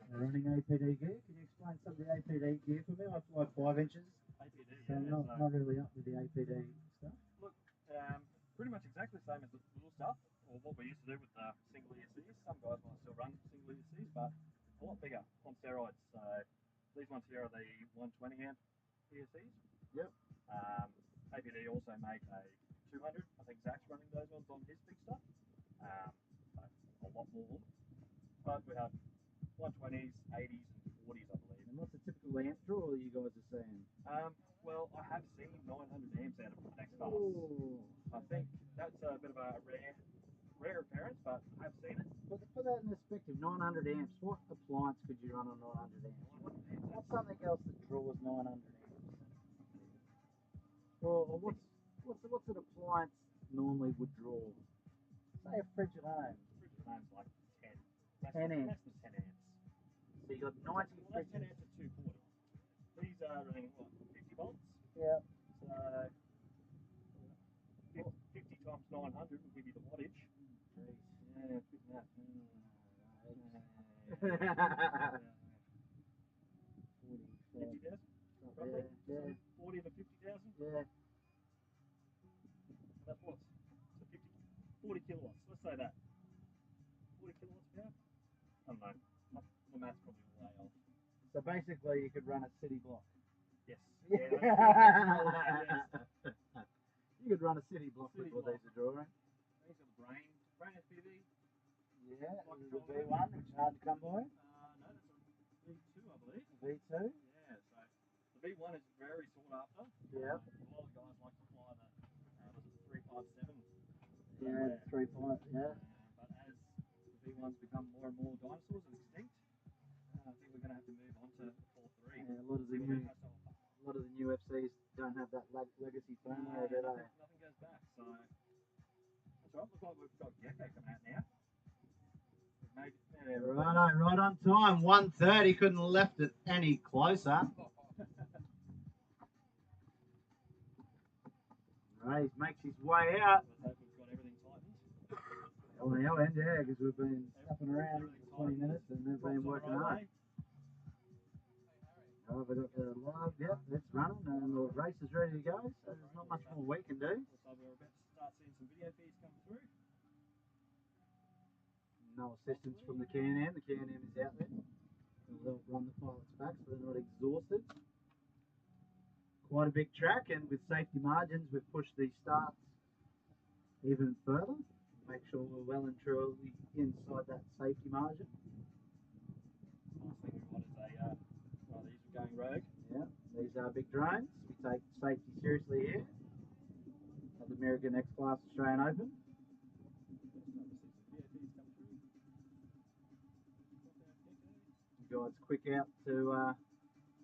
They're running APD gear. Can you explain some of the APD gear for me? I fly 5 inches. APD. So Yeah, not really up with the APD stuff. Look, pretty much exactly the same as the little stuff, or what we used to do with the single ESCs. Some guys might still run single ESCs, but a lot bigger on steroids. So these ones here are the 120 amp ESCs. Yep. APD also make a 200. I think Zach's running those ones on his big stuff. So a lot more. But we have 120s, 80s, and 40s, I believe. And what's the typical amp draw you guys are seeing? Well, I have seen 900 amps out of the next class. Ooh. I think that's a bit of a rare occurrence, but I have seen it. But to put that in perspective, 900 amps, what appliance could you run on 900 amps? What's something else that draws 900 amps? Or what's an appliance normally would draw? Say a fridge at home. Fridge at home's like 10. 10 amps. Less than 10 amps. So you got 90 That's 10 fridges. amps at 240. These are running, what, 50 volts? Yeah. So 50 times 900 will give you the wattage. Jeez. Yeah, it's good enough. 50,000? Roughly? Yeah. 40 to 50,000? Yeah. That's what? So 40 kilowatts. Let's say that. 40 kilowatts power? I don't know. My math's probably way off. So basically, you could run a city block. Yes. Yeah. Yes. You could run a city block City with what block. these are drawing. These are the brain FPV. Yeah, Like this is a a V1, which is hard to come by. No, that's a V2, I believe. V2. Yeah, so the V1 is very sought after. Yeah. A lot of guys like to fly the, was it the 357 Yeah, 3-5, yeah. But as the V1s become more and more dinosaurs and extinct, I think we're going to have to move on to 4.3. Yeah, a lot of the See what new it has to offer. A lot of the new FCs don't have that legacy firmware, do they? Nothing goes back, so that's right. Looks like we've got Gecko coming out now. We've made Right on time. 1:30. Couldn't have left it any closer. Right, he makes his way out. Let's hope we've got everything tightened. On our end, yeah, because we've been stuffing around for 20 minutes and they've been working hard. Oh, we got the live, yep, it's running and the race is ready to go, so there's not much more we can do. Looks like we're about to start seeing some video feeds come through. No assistance from the Can-Am. The Can-Am is out there. They'll run the pilots back so they're not exhausted. Quite a big track, and with safety margins, we've pushed these starts even further. Make sure we're well and truly inside that safety margin. Last thing we want is these are going rogue. Yeah, these are big drones. We take safety seriously here at the Mirrigan XClass Australian Open. The guys quick out to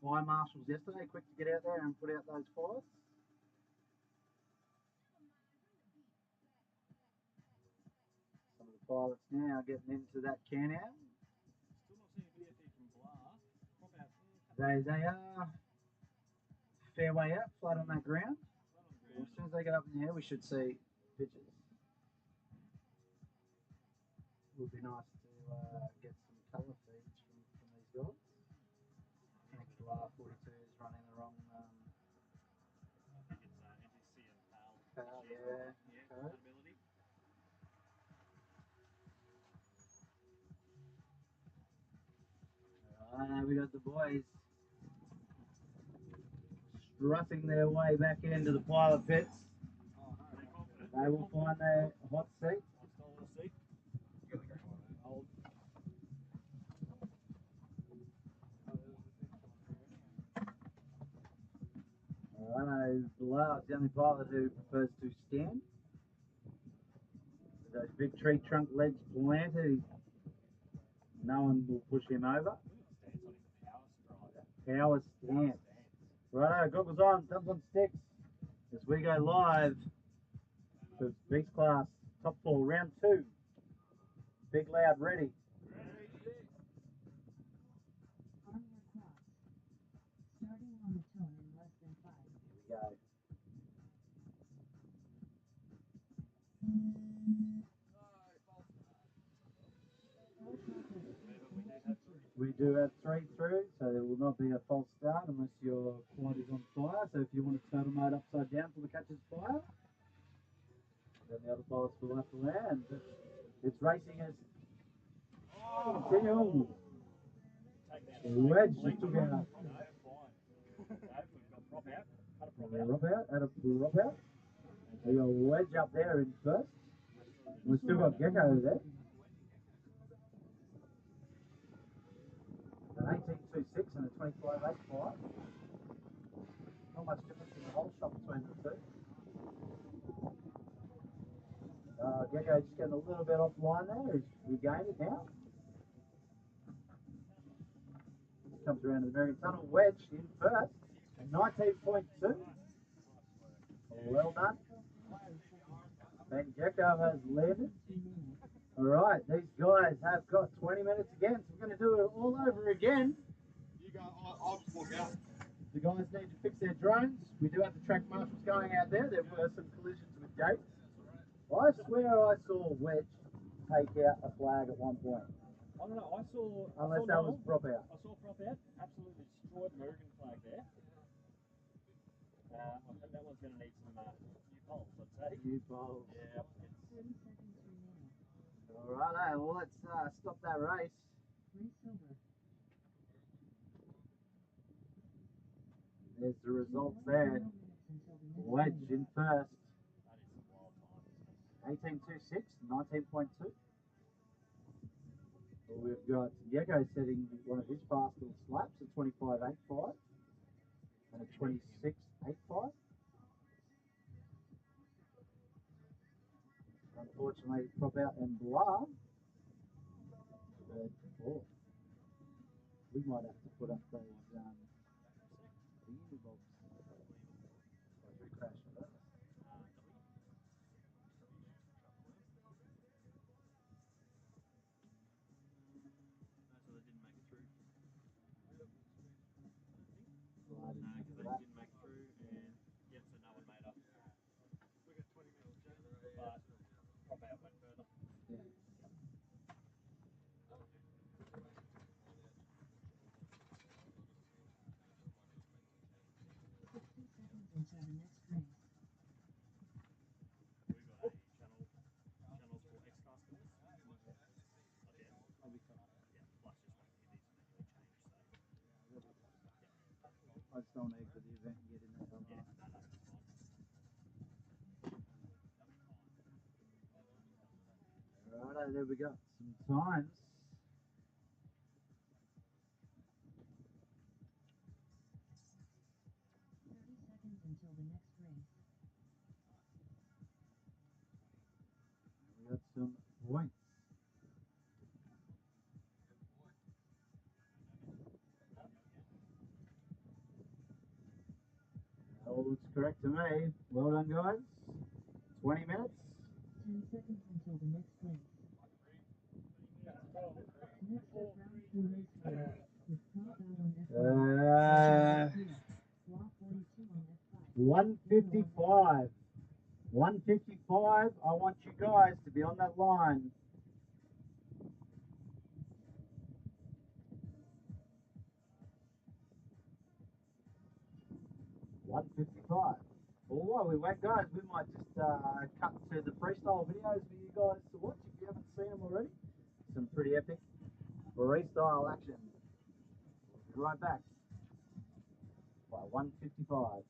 fire marshals yesterday, quick to get out there and put out those fires. Some of the pilots now getting into that Can-Am. Still not seeing a video feed from Blah. They are fair way out, flat on that ground. As soon as they get up in the air, we should see pictures. It would be nice to get some colour feeds from these guys. XClass 42 is running the wrong. I think it's NTC and PAL. Yeah. Compatibility. We got the boys strutting their way back into the pilot pits. They will find their hot seat. Seat. Righto, Bilal is the only pilot who prefers to stand. With those big tree trunk legs planted, no one will push him over. Power stance. Righto, goggles on, thumbs on sticks. As we go live to Beast Class Top 4, round 2. Big Loud ready. On your clock. Starting on the tone in less than 5. Here we go. We do have 3 through, so there will not be a false start unless your quad is on fire. So if you want to turtle mode upside down till it catches fire, then the other pilots will have to land. It's racing as continue. The wedge just took out. Rob out, add a rob out. We got a wedge up there in first. We've still got Gecko there. An 18.26 and a 25.85. Not much difference in the whole shot between the two. Gecko just getting a little bit offline there. He's regained it now. Comes around to the Mirrigan Tunnel. Wedge in first. 19.2. Well done. Ben Gecko has landed. Alright, these guys have got 20 minutes again, so we're going to do it all over again. You go, I'll just walk out. The guys need to fix their drones. We do have the track marshals going out there. There were some collisions with gates. I swear I saw Wedge take out a flag at one point. I don't know, I saw... Unless that was prop out. I saw prop out, absolutely destroyed the Mirrigan flag there. I think that one's going to need some new poles, I'd say. New poles. Yeah. 30 seconds remaining. Alright, well let's stop that race. Race over. There's the results there. Wedge in first. That is some wild times. 18.26, 19.2. We've got Gecko setting one of his fast little slaps at 25.85 and a 26.85. unfortunately prop out and blah. But, oh, we might have to put up those thingy bobs. We crashed with that. So they didn't make it through. Well, I didn't Because know they that. didn't make it through, and yeah, so no one made up. We got 20 minutes, but prop out went further. Yeah. 60 seconds until the next race. We've got a channels for XClass guys. I'll be fine. Yeah, plus just like it needs to manually change. So I just don't want to exit the event and get in there. yeah, no, that's fine. Righto, there we go. Some times. 30 seconds until the next race. We got some points. All looks correct to me. Well done, guys. 20 minutes. 10 seconds until the next race. Next up, round 2 race 4 with prop out on F1. Block 42 on F5. 155. 155. I want you guys to be on that line. $155. Well, while we wait, guys, we might just cut to the freestyle videos for you guys to watch if you haven't seen them already. Some pretty epic freestyle action. We'll be right back by 155.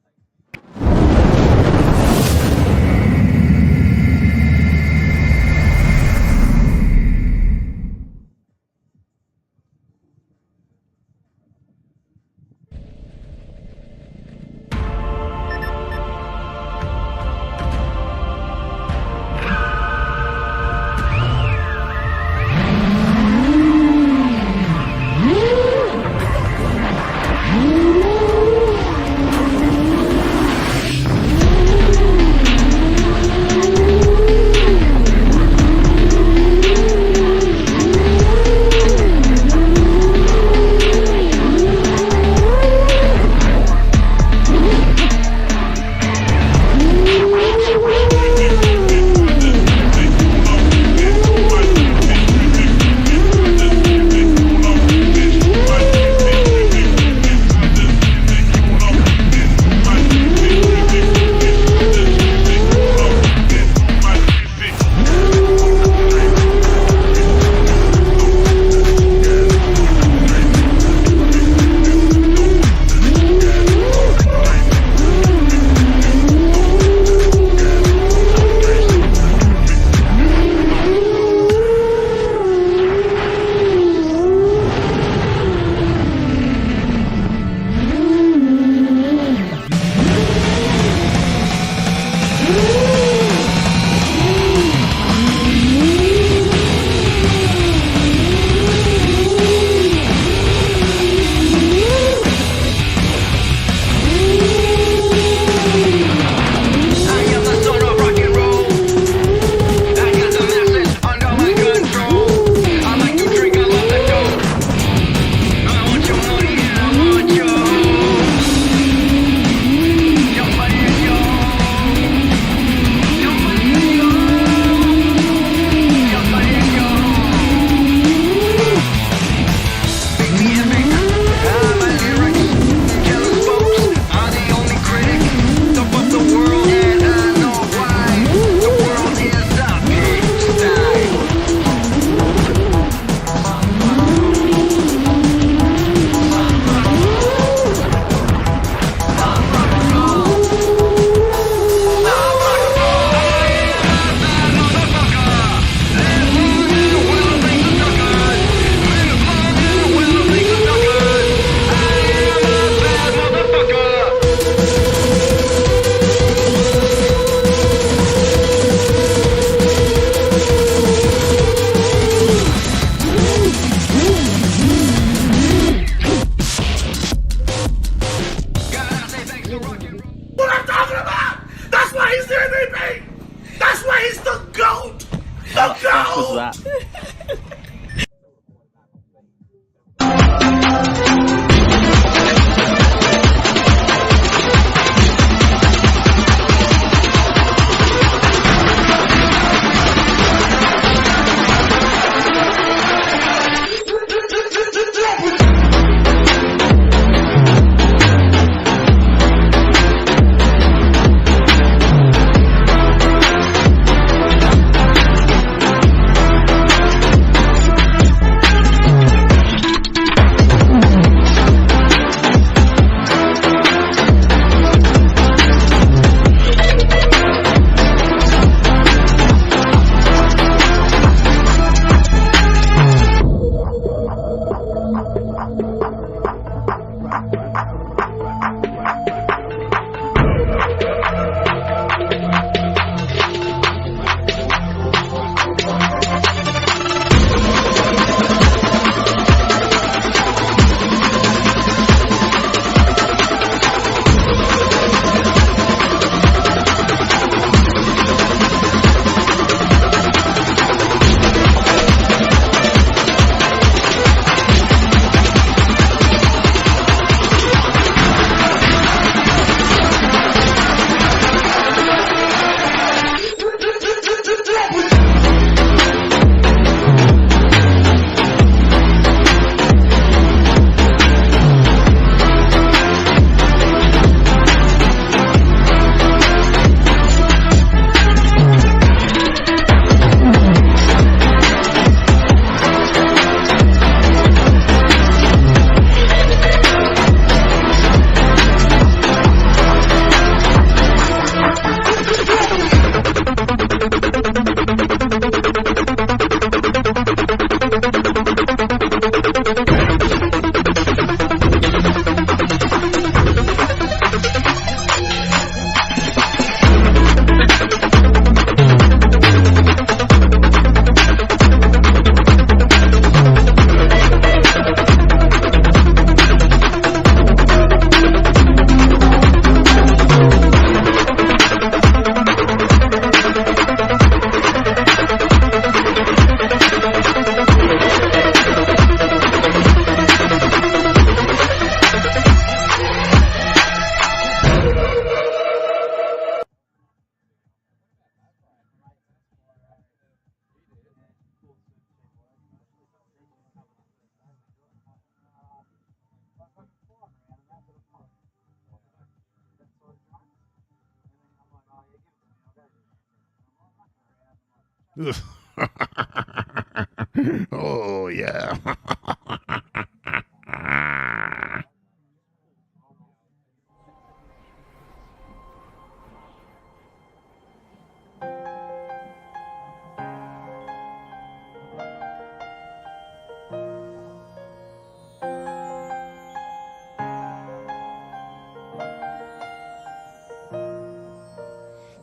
Oh, yeah.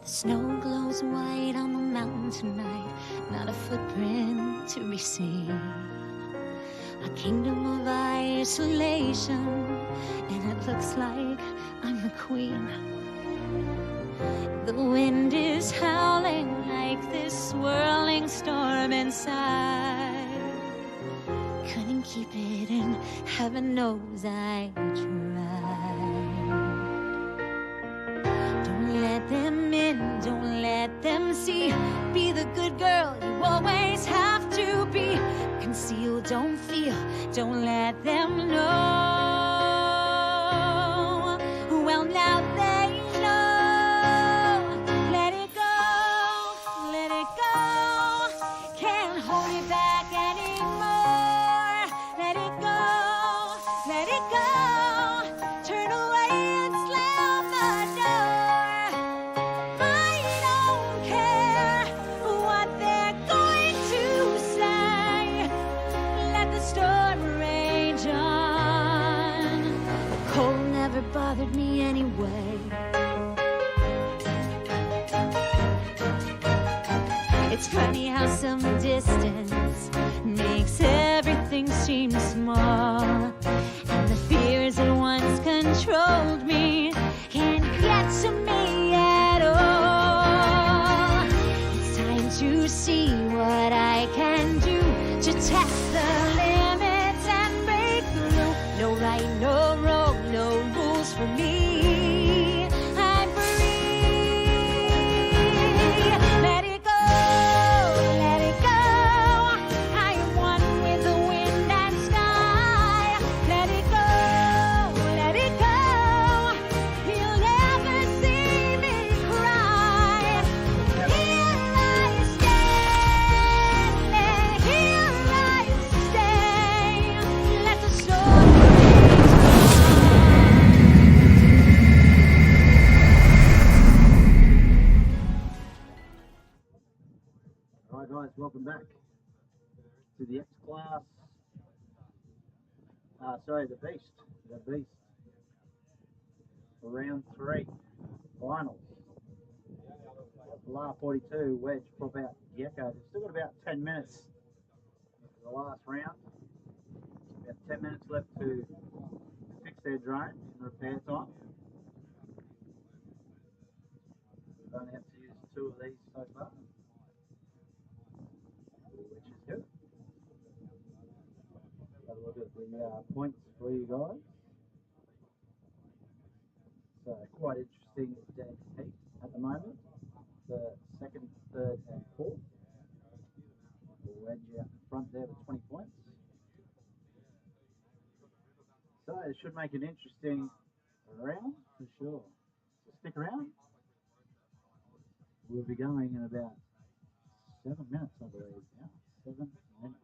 The snow glows white on the mountain tonight, not a footprint to be seen. A kingdom of isolation, and it looks like I'm the queen. The wind is howling like this swirling storm inside. Couldn't keep it in, heaven knows I tried. Don't let them in, don't let them see. Be the good girl you always have to be. Conceal, don't feel, don't let them know. Well, now they know. Let it go, let it go. Can't hold it back anymore. Let it go, let it go. Turn away and slam the door. I don't care what they're going to say. Let the storm rage on. The cold never bothered me anyway. It's funny how some distance makes everything seem small. And the fears that once controlled me can't get to me at all. It's time to see what I can do to test the limits and break through. No right, no wrong, no rules for me. I'm free. Let it go, let it go. I am one with the wind and sky. Let it go, let it go. You'll never see me cry. Here I stand, here I stay. Let the storm Alright guys, welcome back to the XClass. The Beast. For round 3, finals. Last 42, wedge, prop out, gecko. They've still got about 10 minutes for the last round. About 10 minutes left to fix their drone in repair time. We've only had to use 2 of these so far, which is good. Have a look at the points for you guys. So quite interesting dead heat at the moment. The second, third, and fourth. We'll wedge out in front there with 20 points. So it should make an interesting round for sure. So stick around. We'll be going in about 7 minutes, I believe. Yeah, 7 minutes.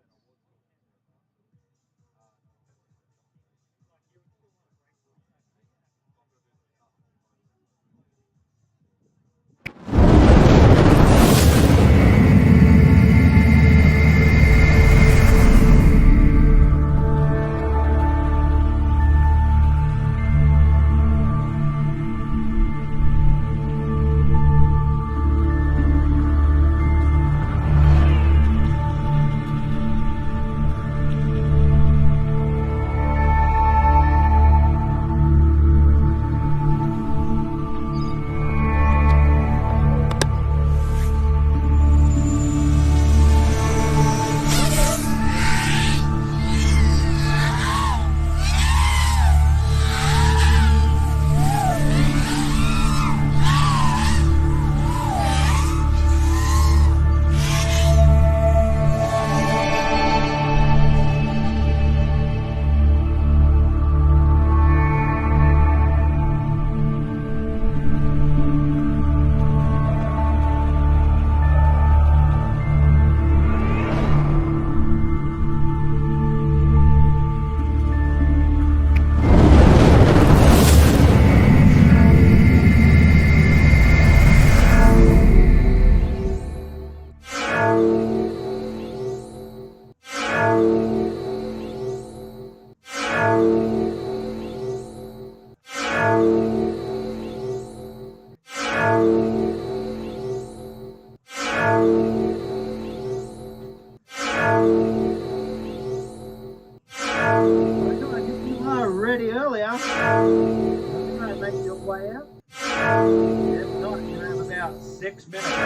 If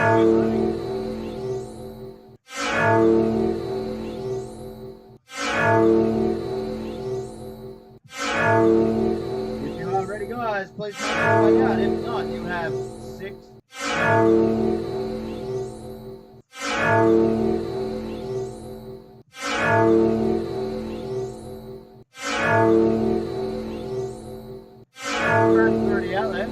you are ready, guys, please make your way out. If not, you have 6. First 30 out there.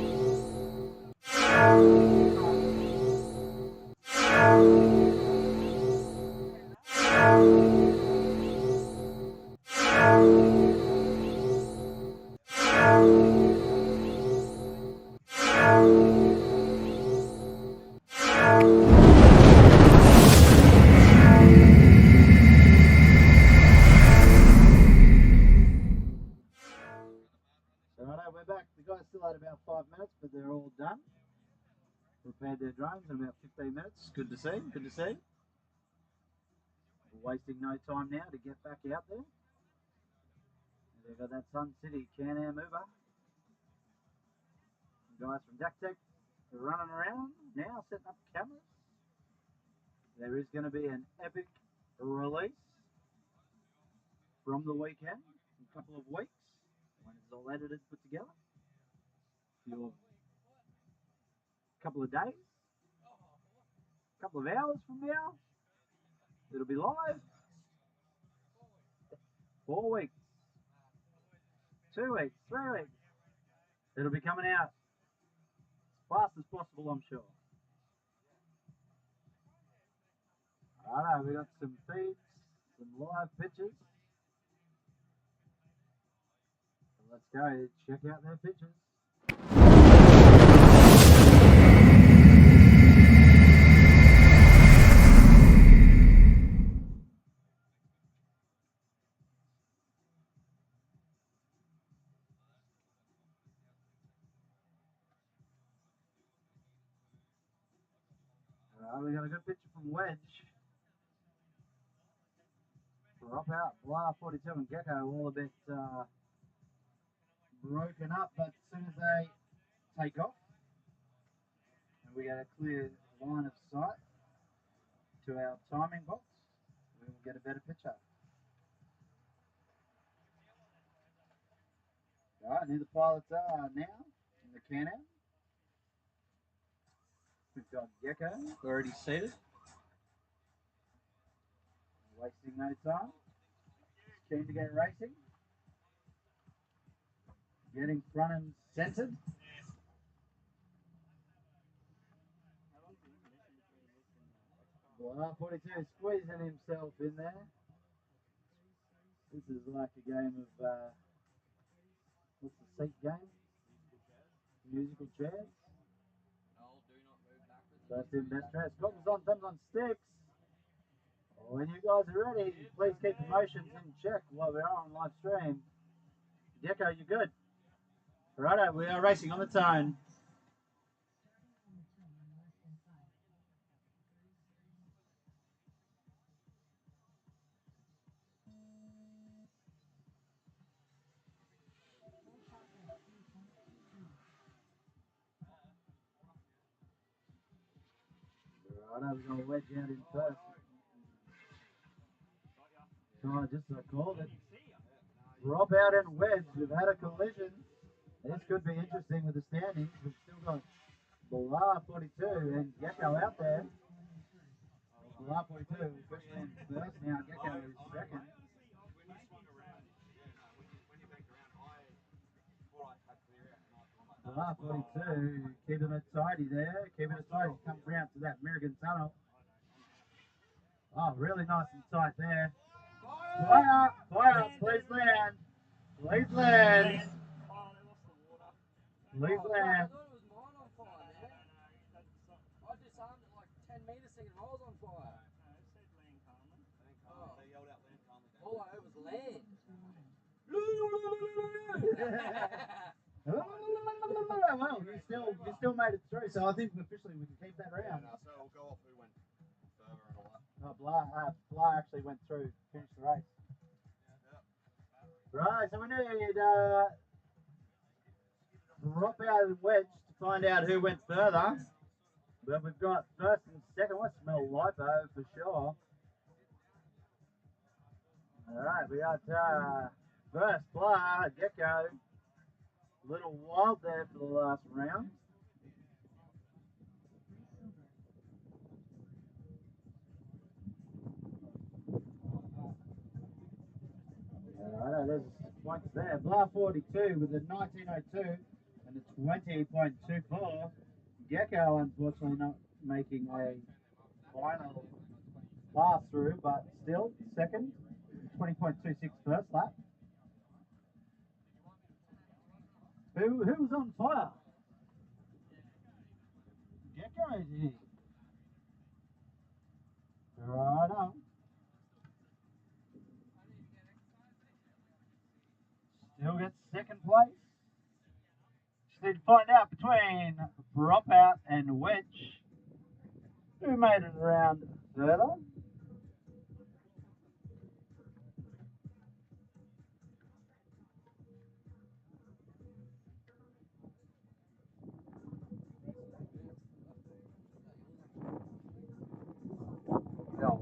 Alright, we're back. The guys still had about 5 minutes, but they're all done. Prepared their drones in about 15 minutes. Good to see, good to see. We're wasting no time now to get back out there. They've got that Sun City Can-Am mover. The guys from Duck Tech are running around now, setting up cameras. There is going to be an epic release from the weekend in a couple of weeks when it's all edited, put together. Your couple of days, couple of hours from now, it'll be live. 4 weeks, 2 weeks, 3 weeks. It'll be coming out as fast as possible, I'm sure. Alright, we got some feeds, some live pictures. So let's go check out their pictures. We got a good picture from Wedge. Drop out, Blah 42 and Gecko all a bit broken up, but as soon as they take off, and we get a clear line of sight to our timing box, we will get a better picture. Alright, here the pilots are now in the Can-Am. We've got Gecko already seated. Wasting no time. Keen to get racing. Getting front and centered. Well, 42 squeezing himself in there. This is like a game of, what's the seat game? Musical chairs. First in, best dressed. Goggles on, thumbs on sticks. When you guys are ready, please keep the motions in check while we are on live stream. Gecko, you good? Righto, we are racing on the tone. Righto, we're going to wedge out in first. Oh, just as I called it. Drop out and wedge. We've had a collision. This could be interesting with the standings. We've still got Blah 42 and Gecko out there. Blah 42 officially in first now. Gecko is second. Blah 42 keeping it tidy there. Keeping it tidy. Comes round to that Mirrigan tunnel. Oh, really nice and tight there. Fire, please land. Please land. Please land. I disarmed it like 10 metres thinking I was on fire. Oh. They yelled out land calmly. All I heard was land. Well, you still made it through, so I think officially we can keep that round. Yeah, so we'll go off who went further and all that. Blah actually went through, finished the race. Right, so we need drop out and wedge to find out who went further. But we've got first and second. I smell lipo for sure. Alright, we got first player, Gecko. A little wild there for the last round. Alright, there's points there. Blah 42 with a 1902 and a 20.24. Gecko unfortunately not making a final pass through, but still second. 20.26 first lap. Who was on fire? Gecko did. Right on. Still gets second place. Just need to find out between Dropout and Wedge who made it around further.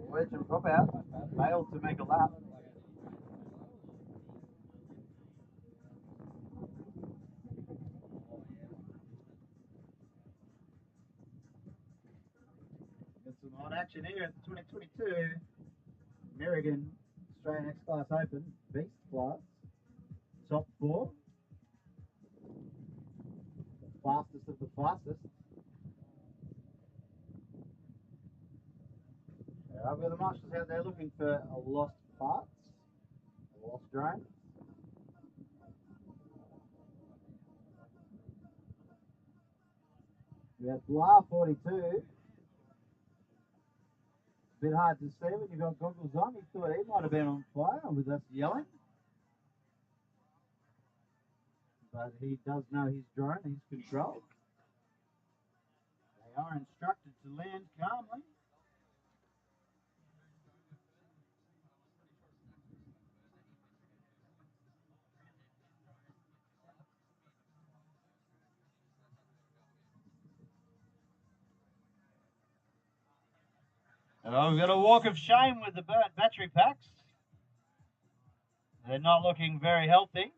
Wedge and Dropout failed to make a lap. Got some hot action here at the 2022 Mirrigan Australian X-Class Open Beast Class. Top 4. Fastest of the fastest. I've got the marshals out there looking for a lost parts, a lost drone. We have Blah 42. Bit hard to see when you got goggles on. He thought he might have been on fire with us yelling. But he does know his drone, he's controlled. They are instructed to land calmly. Oh, we've got a walk of shame with the burnt battery packs. They're not looking very healthy.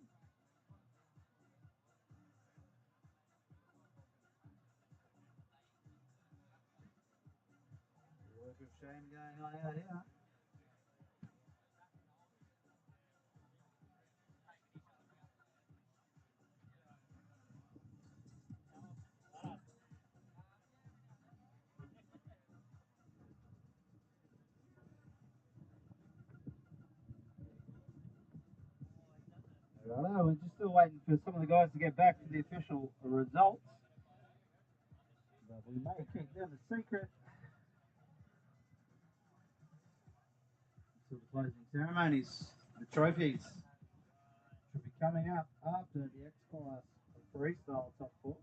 Walk of shame going on out here. Righto, we're just still waiting for some of the guys to get back for the official results. But we may keep them a secret until the closing ceremonies. The trophies should be coming up after the XClass freestyle top 4.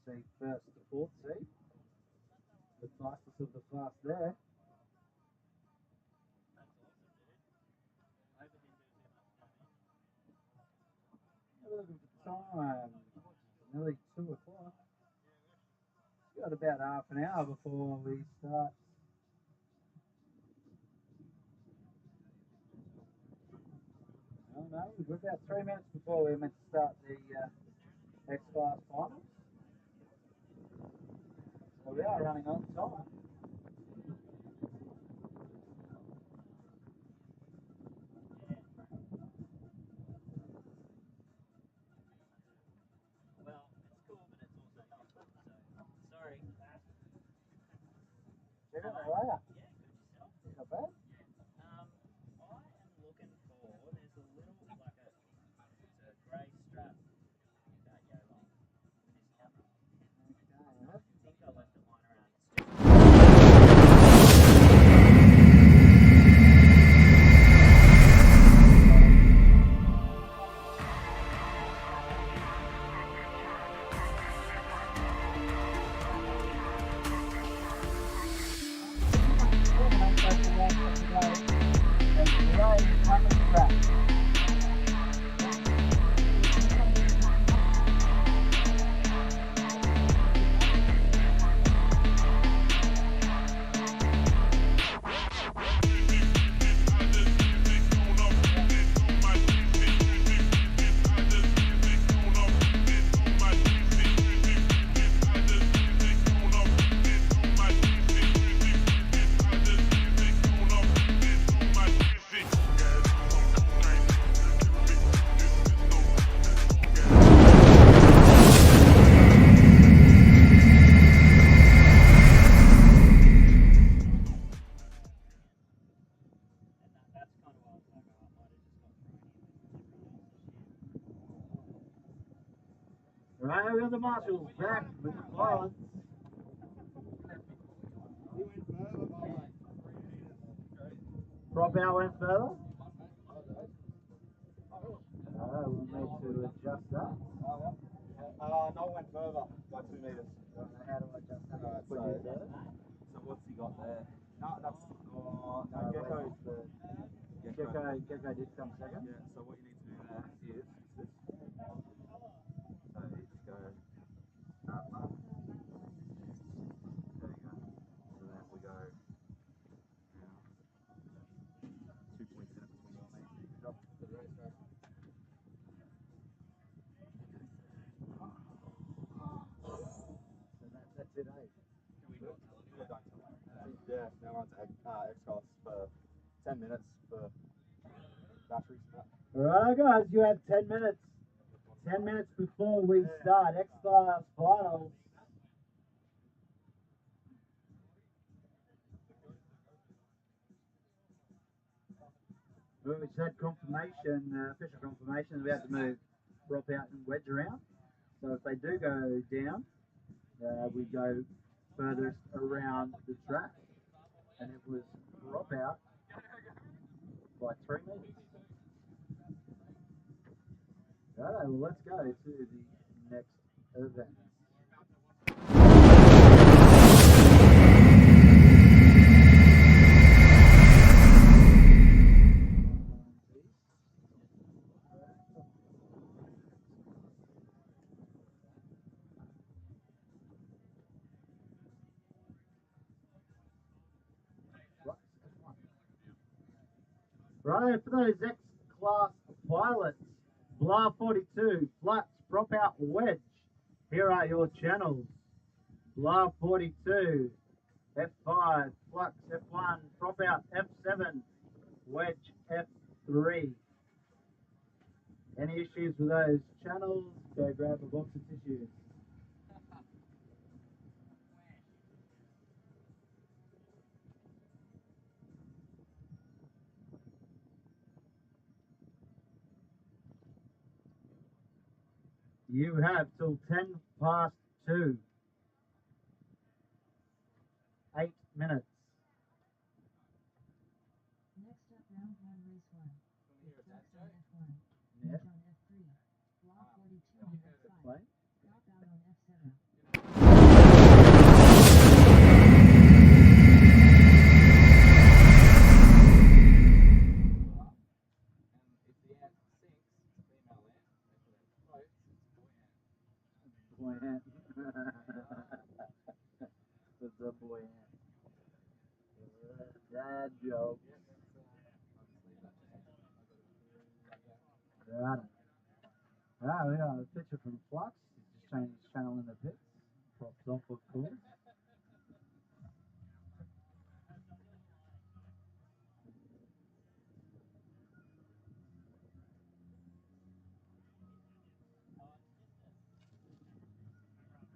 Seed first to fourth seed. The fastest of the fast there. We're looking for time. Nearly 2 o'clock. We've got about half an hour before we start. Oh no, we're about 3 minutes before we're meant to start the XClass finals. So we are running on time. Yeah, how are ya? Not bad. of the marshals back with the pilots. Prop out went further. We'll need to adjust that. No, went further by 2 meters. How do I adjust that? Alright, Put so- you there. So what's he got there? No, that's No, Gecko's the Gecko did come second. Yeah, so what you need to do there is this. So you just go that way. There you go. So then we go now 2 points in it between you and me. Drop the race back. So that's it, eh? Yeah, now we're on to XClass for 10 minutes for batteries. Alright guys, you have 10 minutes. 10 minutes before we start XClass finals. We just had confirmation, official confirmation, we have to move prop out and wedge around. So if they do go down, we go furthest around the track. And it was prop out by 3 meters. Alright, well let's go to the next event. Right, for those X-Class pilots, Blah 42, Flux, Prop Out, Wedge. Here are your channels. Blah 42, F5, Flux, F1, Prop Out, F7, Wedge, F3. Any issues with those channels, go grab a box of tissues. You have till 10 past 2. 8 minutes. Next up, round 1, race 1. Flux on F1. Yeah. Wedge on F3. Block 42 on F5. Play. Drop out on F7. And if the ant sinks, female ant, if it floats, Boy ant. What's up, boy ant? Dad joke. Right. Ah, we got a picture from Flux. He's just changed his channel in the pits. Props off, of course.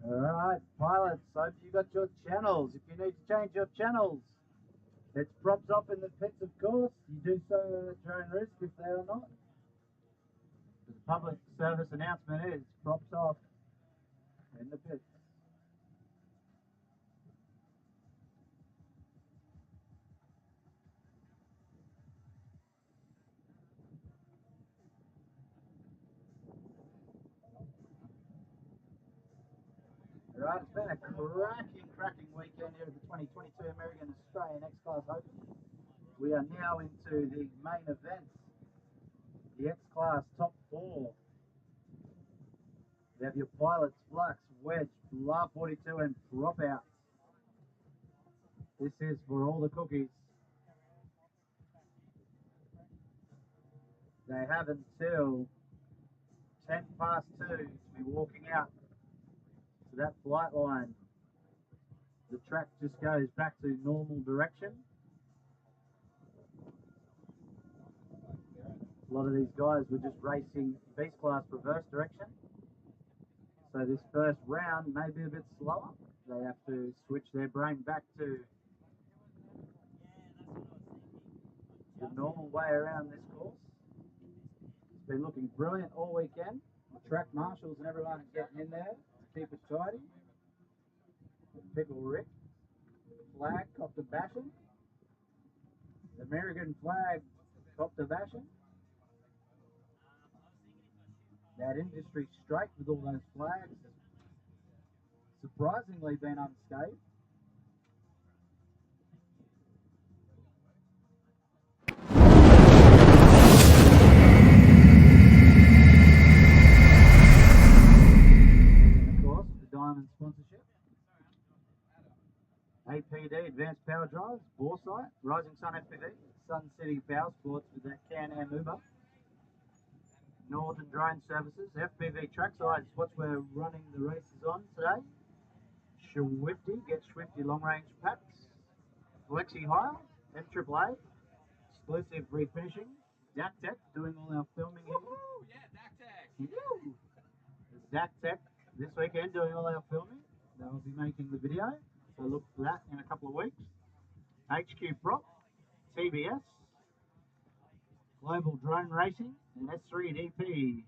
Alright, pilots, hope you got your channels. If you need to change your channels, it's props off in the pits, of course. You do so at your own risk if they are not. The public service announcement is props off in the pits. Alright, it's been a cracking weekend here at the 2022 Mirrigan Australian X-Class Open. We are now into the main event, the X-Class Top 4. You have your pilots, Flux, Wedge, Blah 42 and Prop Out. This is for all the cookies. They have until 10 past 2 to be walking out to that flight line. The track just goes back to normal direction. A lot of these guys were just racing Beast Class reverse direction. So this first round may be a bit slower. They have to switch their brain back to the normal way around this course. It's been looking brilliant all weekend. The track marshals and everyone are getting in there. keep it tidy. Pickle Rick. Flag, copped a bashing. The Mirrigan flag, copped a bashing. That industry straight with all those flags has surprisingly been unscathed. And of course, the Diamond sponsorship. APD, Advanced Power Drives, Boresight, Rising Sun FPV, Sun City Power Sports with that Can-Am Uber. Northern Drone Services, FPV Trackside's what we're running the races on today. Swifty, get Swifty long range packs. Flexi Hire, MAAA, exclusive refinishing. Dak Tech doing all our filming here. Yeah, Dak Tech. Woo! Dak Tech this weekend doing all our filming. They'll be making the video, so look for that in a couple of weeks. HQ Prop, TBS, Global Drone Racing, and S3DP.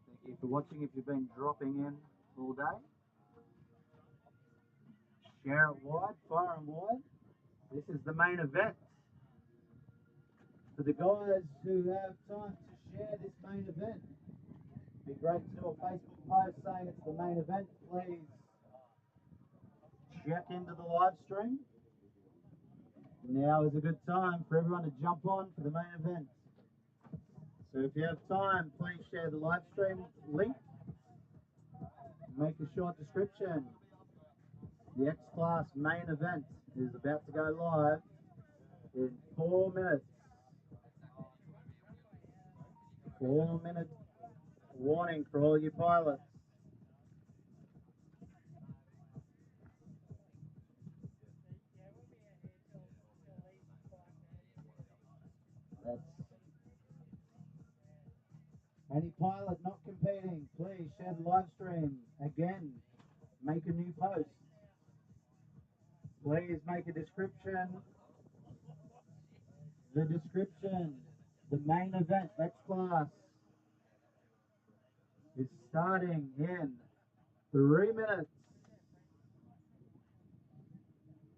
Thank you for watching. If you've been dropping in all day, share it wide, far and wide. This is the main event. For the guys who have time to share this main event, it'd be great to do a Facebook post saying it's the main event. Please check into the live stream. Now is a good time for everyone to jump on for the main event. So if you have time, please share the live stream link. Make a short description. The X-Class main event is about to go live in 4 minutes. 4-minute warning for all you pilots. That's any pilot not competing, please share the live stream. Again, make a new post. Please make a description. The description, the main event, X-Class, is starting in 3 minutes.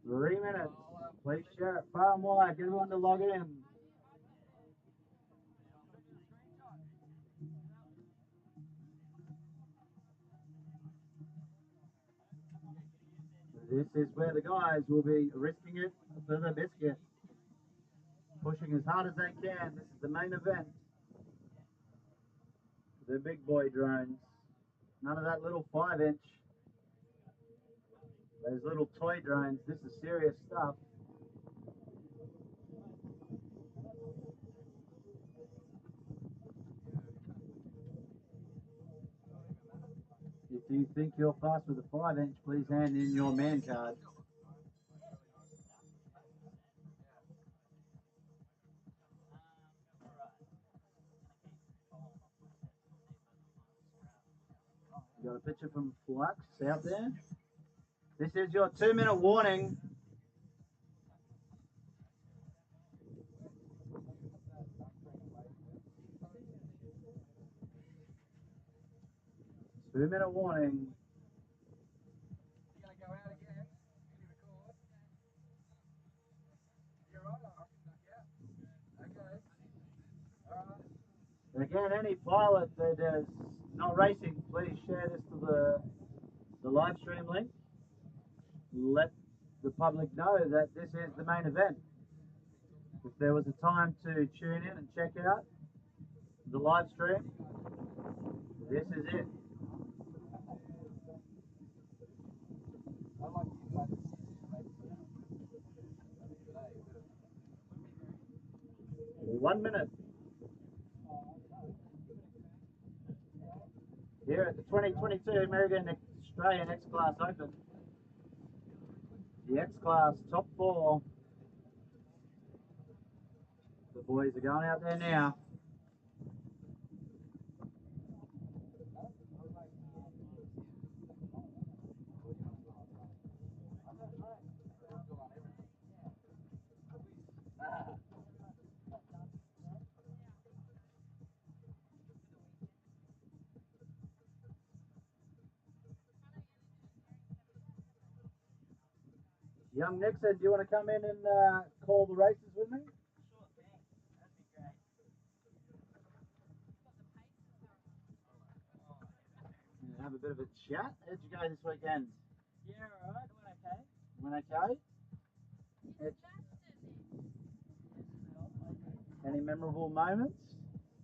3 minutes. Please share it far and wide. Get everyone to log in. This is where the guys will be risking it for the biscuit. Pushing as hard as they can. This is the main event. The big boy drones. None of that little 5-inch. Those little toy drones. This is serious stuff. If you think you're fast with a 5-inch, please hand in your man card. You got a picture from Flux out there? This is your 2-minute warning. Two-minute warning. You gonna go out again? Can you record? You're right. Yeah. Okay. All right. Again, any pilot that is not racing, please share this to the live stream link. Let the public know that this is the main event. If there was a time to tune in and check out the live stream, this is it. I like you guys. 1 minute. Here at the 2022 Mirrigan Australian X-Class Open. The X-Class top 4. The boys are going out there now. Young Nixon, do you want to come in and call the races with me? Yeah, have a bit of a chat. How'd you go this weekend? Yeah, alright. Went okay. Went okay? Any memorable moments?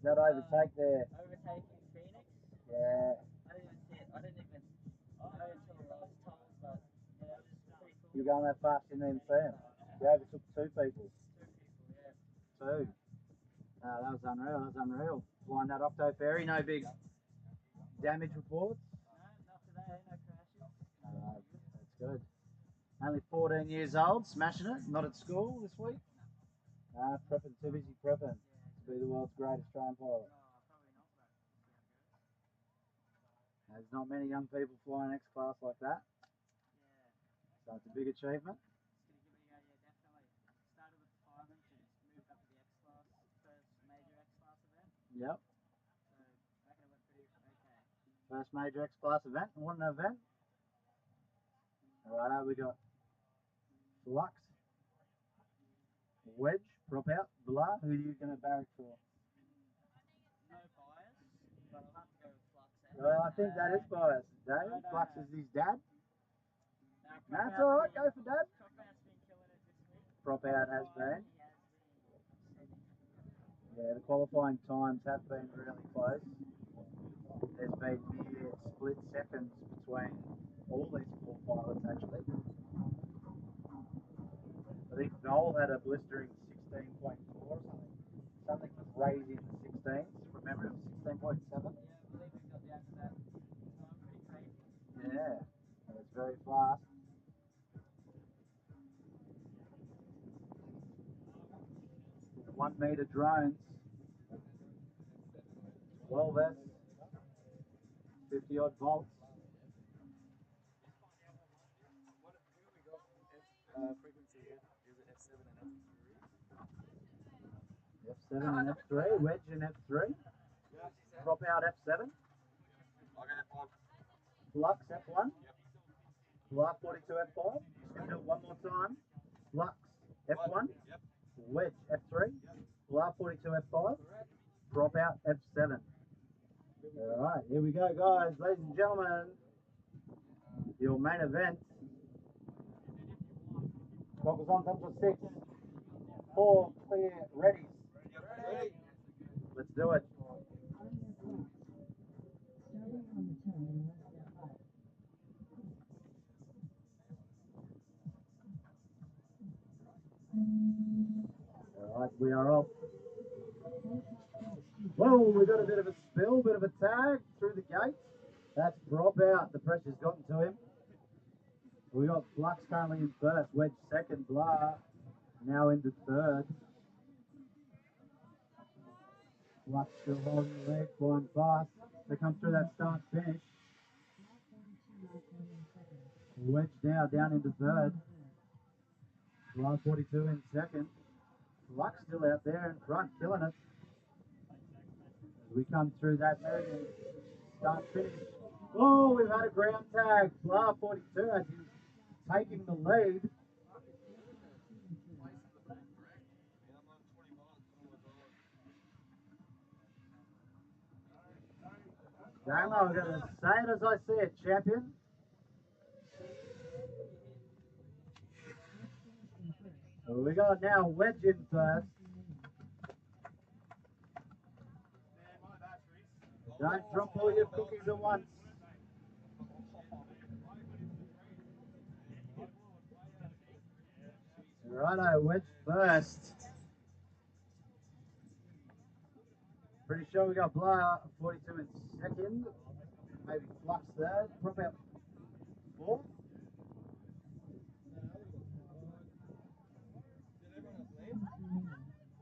That overtake there? Overtaking Phoenix. Yeah. I didn't even see it. I didn't even know until I was told, but yeah, it was pretty cool. You were going that fast, you didn't even see him. You overtook two people. Two people, yeah. Two. That was unreal. That was unreal. Flying that Octo Ferry, no big damage reports. No, not today. No crashes. That's good. Only 14 years old, smashing it. Not at school this week. Prepping, too busy prepping to be the world's greatest Australian pilot. Probably not, but There's not many young people flying X-Class like that. yeah. So it's a big achievement. Just gonna give it a go, yeah, definitely. Started with the 5 inch and moved up to the X-Class, first major X-Class event. Yep. So I reckon it went pretty okay. First major X-Class event. And what an event. Alright, we got Flux, Wedge, prop out, Blah. Who are you going to barrack for? No bias, but I'll have to go with Flux. Well, I think that is biased. Dave, No, Flux no. is his dad. No, That's alright, go for dad. Prop out's been killing it this week. Prop out has been. He has been steady. Yeah, the qualifying times have been really close. There's been near split seconds between all these four pilots actually. I think Noel had a blistering 16.4 or something. Something crazy in the 16s. Remember it was 16.7? Yeah, I believe we got down to that time pretty crazy. Yeah, it was very fast. With 1 meter drones, 12 S, 50 odd volts. Frequency is it F7 and F3? F7 and F3, wedge and F3. Drop out F7. Flux F1. Blah 42 F5. Just going to do it one more time. Flux F1. Wedge F3. Blah 42 F5. Drop out F7. Alright, here we go guys, ladies and gentlemen. Your main event. Goggles on, thumbs on 6. 4 clear, ready. Let's do it. Starting on the turn in less than 5. Alright, we are off. Whoa, we got a bit of a spill, bit of a tag through the gate. That's drop out. The pressure's gotten to him. We got Flux currently in first, Wedge second, Blah now into third. Flux still holding the lead, flying fast. They come through that start finish. Wedge now down into third. Blah 42 in second. Flux still out there in front, killing it. As we come through that Mirrigan start finish. Oh, we've had a ground tag. Blah 42 as he's taking the lead. Damo, I'm going to say it as I see it, champion. So we got now Wedge in first. Don't drop all your cookies at once. Righto, Wedge first. Pretty sure we got Blah 42 in second. Maybe Flux third. Prop out fourth.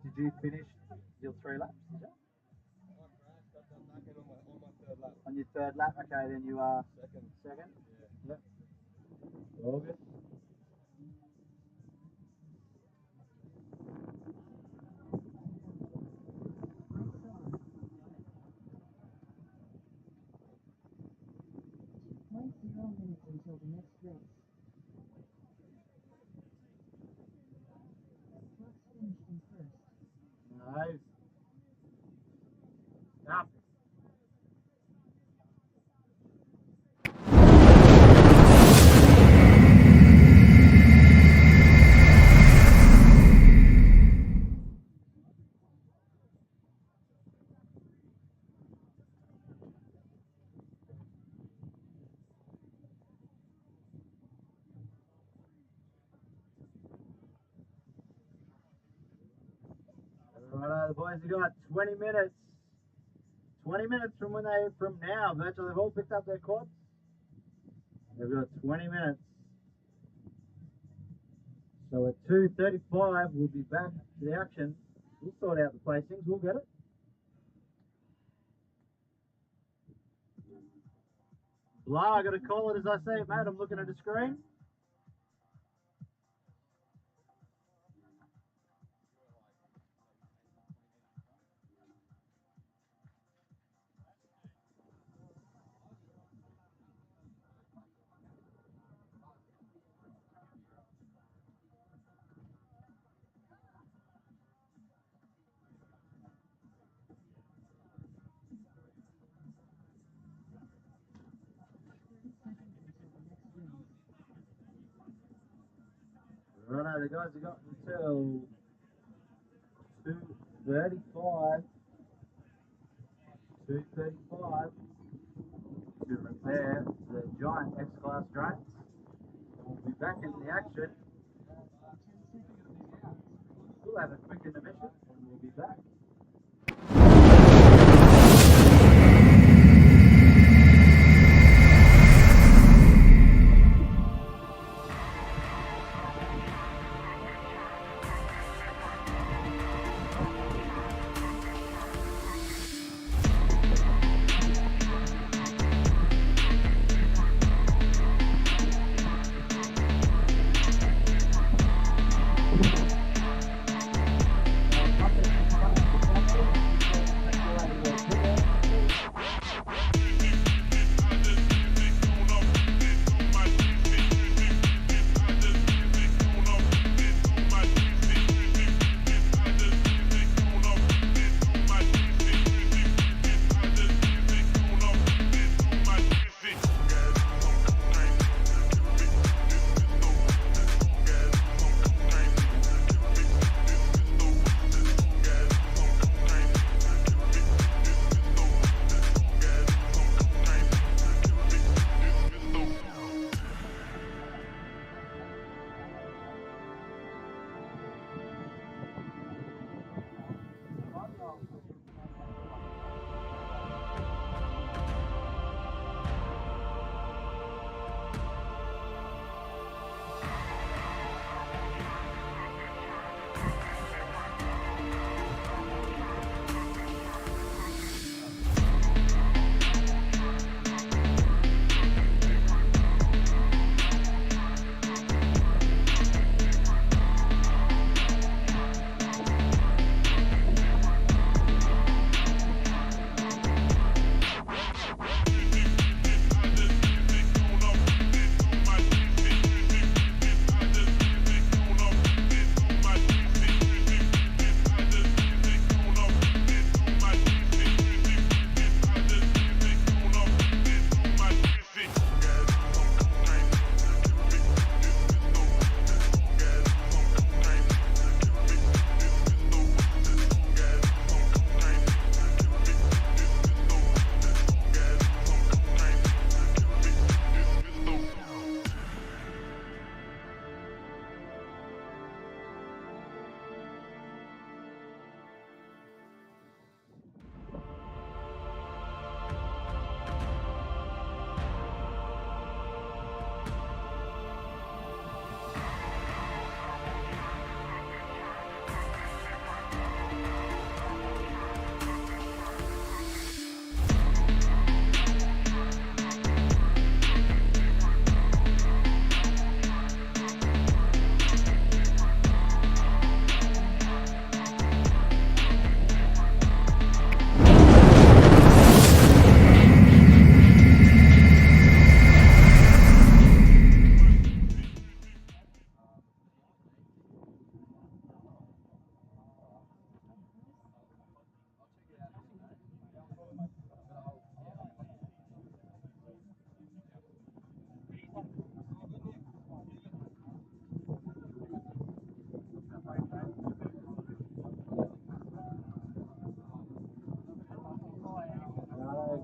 Did you finish your 3 laps? Did you? On your third lap? Okay, then you are second? Yeah. Yep. All good. .0 minutes until the next race. Righto, the boys have got 20 minutes. 20 minutes from now. Virtually, they've all picked up their quads. They've got 20 minutes. So at 2:35, we'll be back to the action. We'll sort out the placings. We'll get it. Blah, I got to call it as I say it, mate. I'm looking at the screen. Righto, the guys have got until 2:35. 2:35 to repair the giant X-Class drones. We'll be back in the action. We'll have a quick intermission and we'll be back.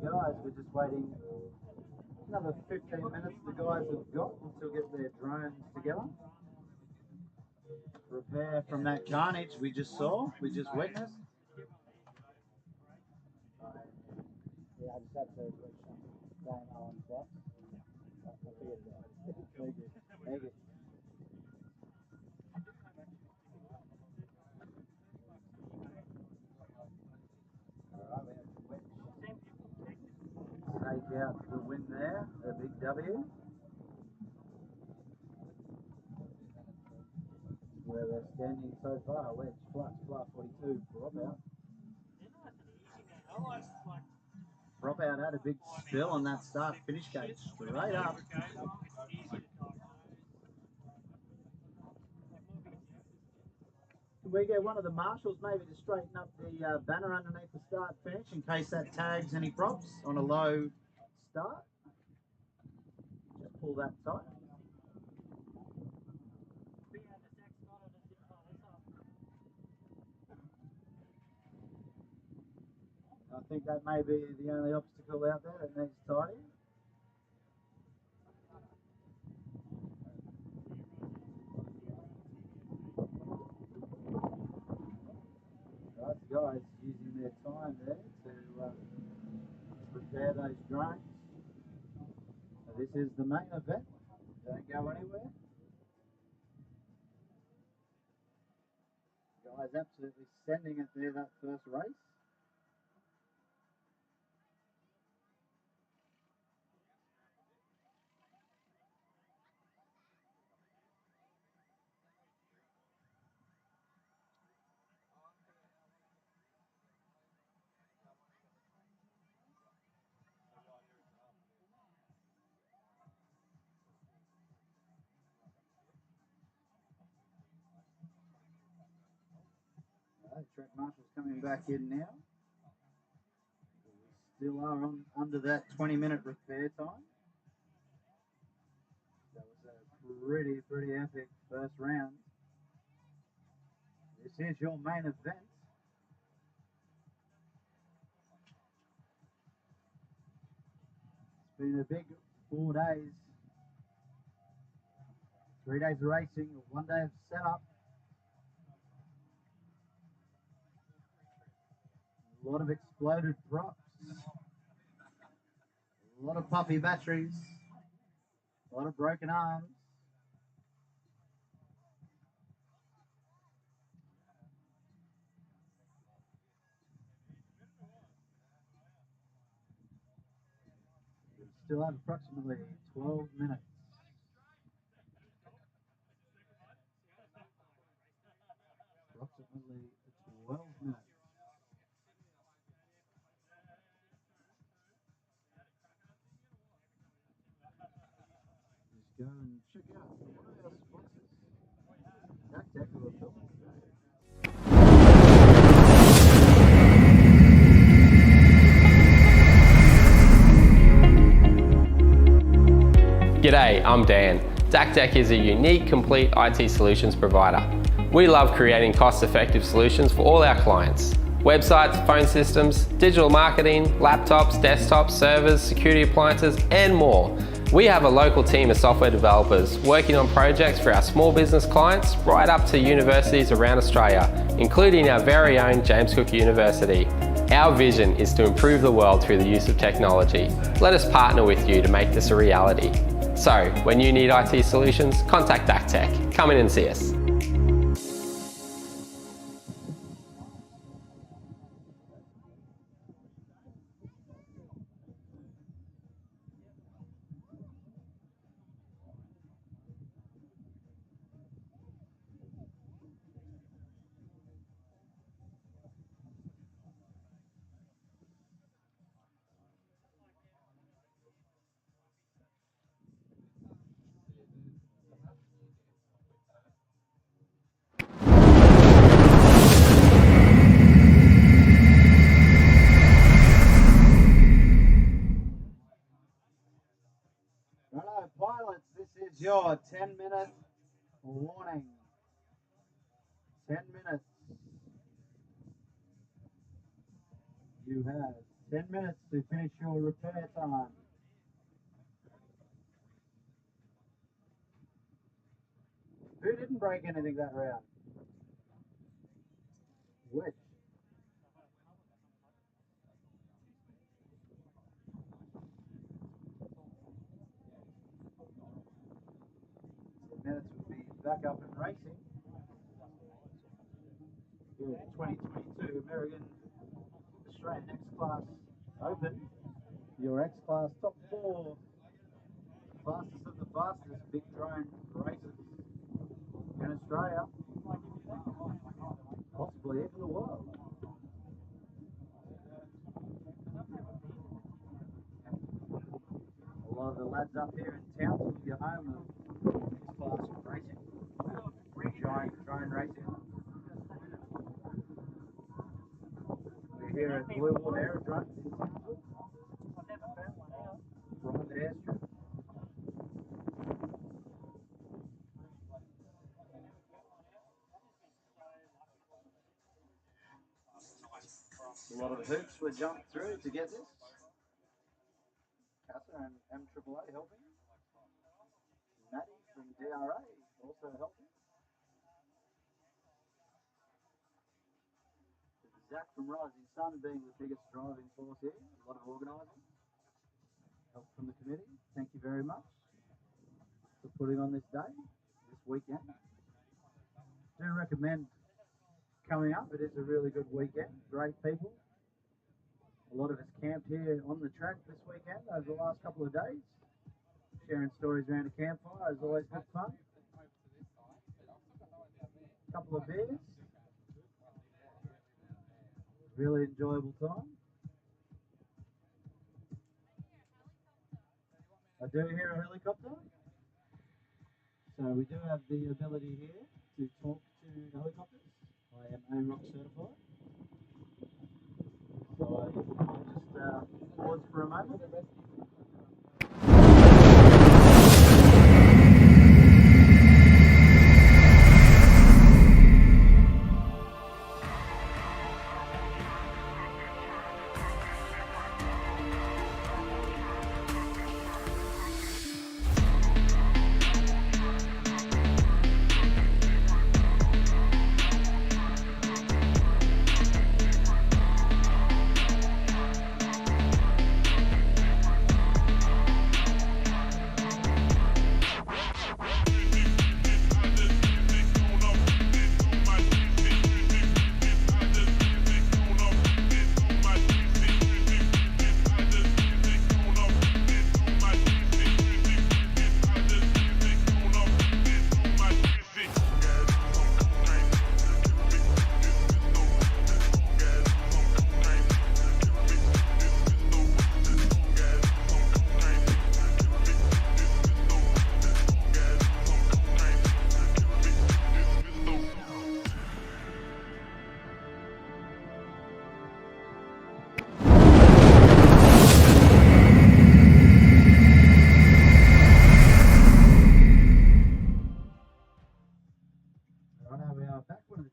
Guys, we're just waiting another 15 minutes the guys have got until get their drones together. Repair from that carnage we just saw, we just witnessed. that's a question. Don't know on plus. I figured that. Very good. Very good. Alright, we have Wedge. Take out the win there, a big W. Where we're standing so far, Wedge, Flux, 42, drop out. Drop out had a big spill on that start finish gate, straight up. Can we get one of the marshals maybe to straighten up the banner underneath the start finish in case that tags any props on a low start? Just pull that tight. I think that may be the only obstacle out there that needs tidying. Right, the guys using their time there to prepare those drones. So this is the main event. Don't go anywhere. The guys absolutely sending it there that first race. Track marshal's coming back in now. We still are on under that 20-minute repair time. That was a pretty epic first round. This is your main event. It's been a big 4 days. 3 days of racing, 1 day of setup. A lot of exploded props. A lot of puffy batteries. A lot of broken arms. We still have approximately 12 minutes. Approximately 12 minutes. Just go and check out one of our sponsors. Tech who are filming today. G'day, I'm Dan. DACTEC is a unique, complete IT solutions provider. We love creating cost-effective solutions for all our clients. Websites, phone systems, digital marketing, laptops, desktops, servers, security appliances, and more. We have a local team of software developers working on projects for our small business clients right up to universities around Australia, including our very own James Cook University. Our vision is to improve the world through the use of technology. Let us partner with you to make this a reality. So, when you need IT solutions, contact DACTEC. Come in and see us. Righto, pilots, this is your 10-minute warning. 10 minutes. You have 10 minutes to finish your repair time. Who didn't break anything that round? Which? back up and racing. Here at 2022 Mirrigan Australian X-Class Open. Your X-Class top 4. Fastest of the fastest big drone races in Australia. Possibly even the world. A lot of the lads up here in Townsville, your home of X-Class racing. Giant drone racing. We're here at Blue Water Aerodrome in Townsville. Private airstrip. A lot of hoops were jumped through to get this. Casa and MAAA helping. Maddie from DRA also helping. Zach from Rising Sun being the biggest driving force here. A lot of organising. Help from the committee. Thank you very much for putting on this day, this weekend. Do recommend coming up. It is a really good weekend. Great people. A lot of us camped here on the track this weekend over the last couple of days. Sharing stories around a campfire is always good fun. A couple of beers. Really enjoyable time. I do hear a helicopter. So we do have the ability here to talk to helicopters. I am AROC certified. So I'll just pause for a moment.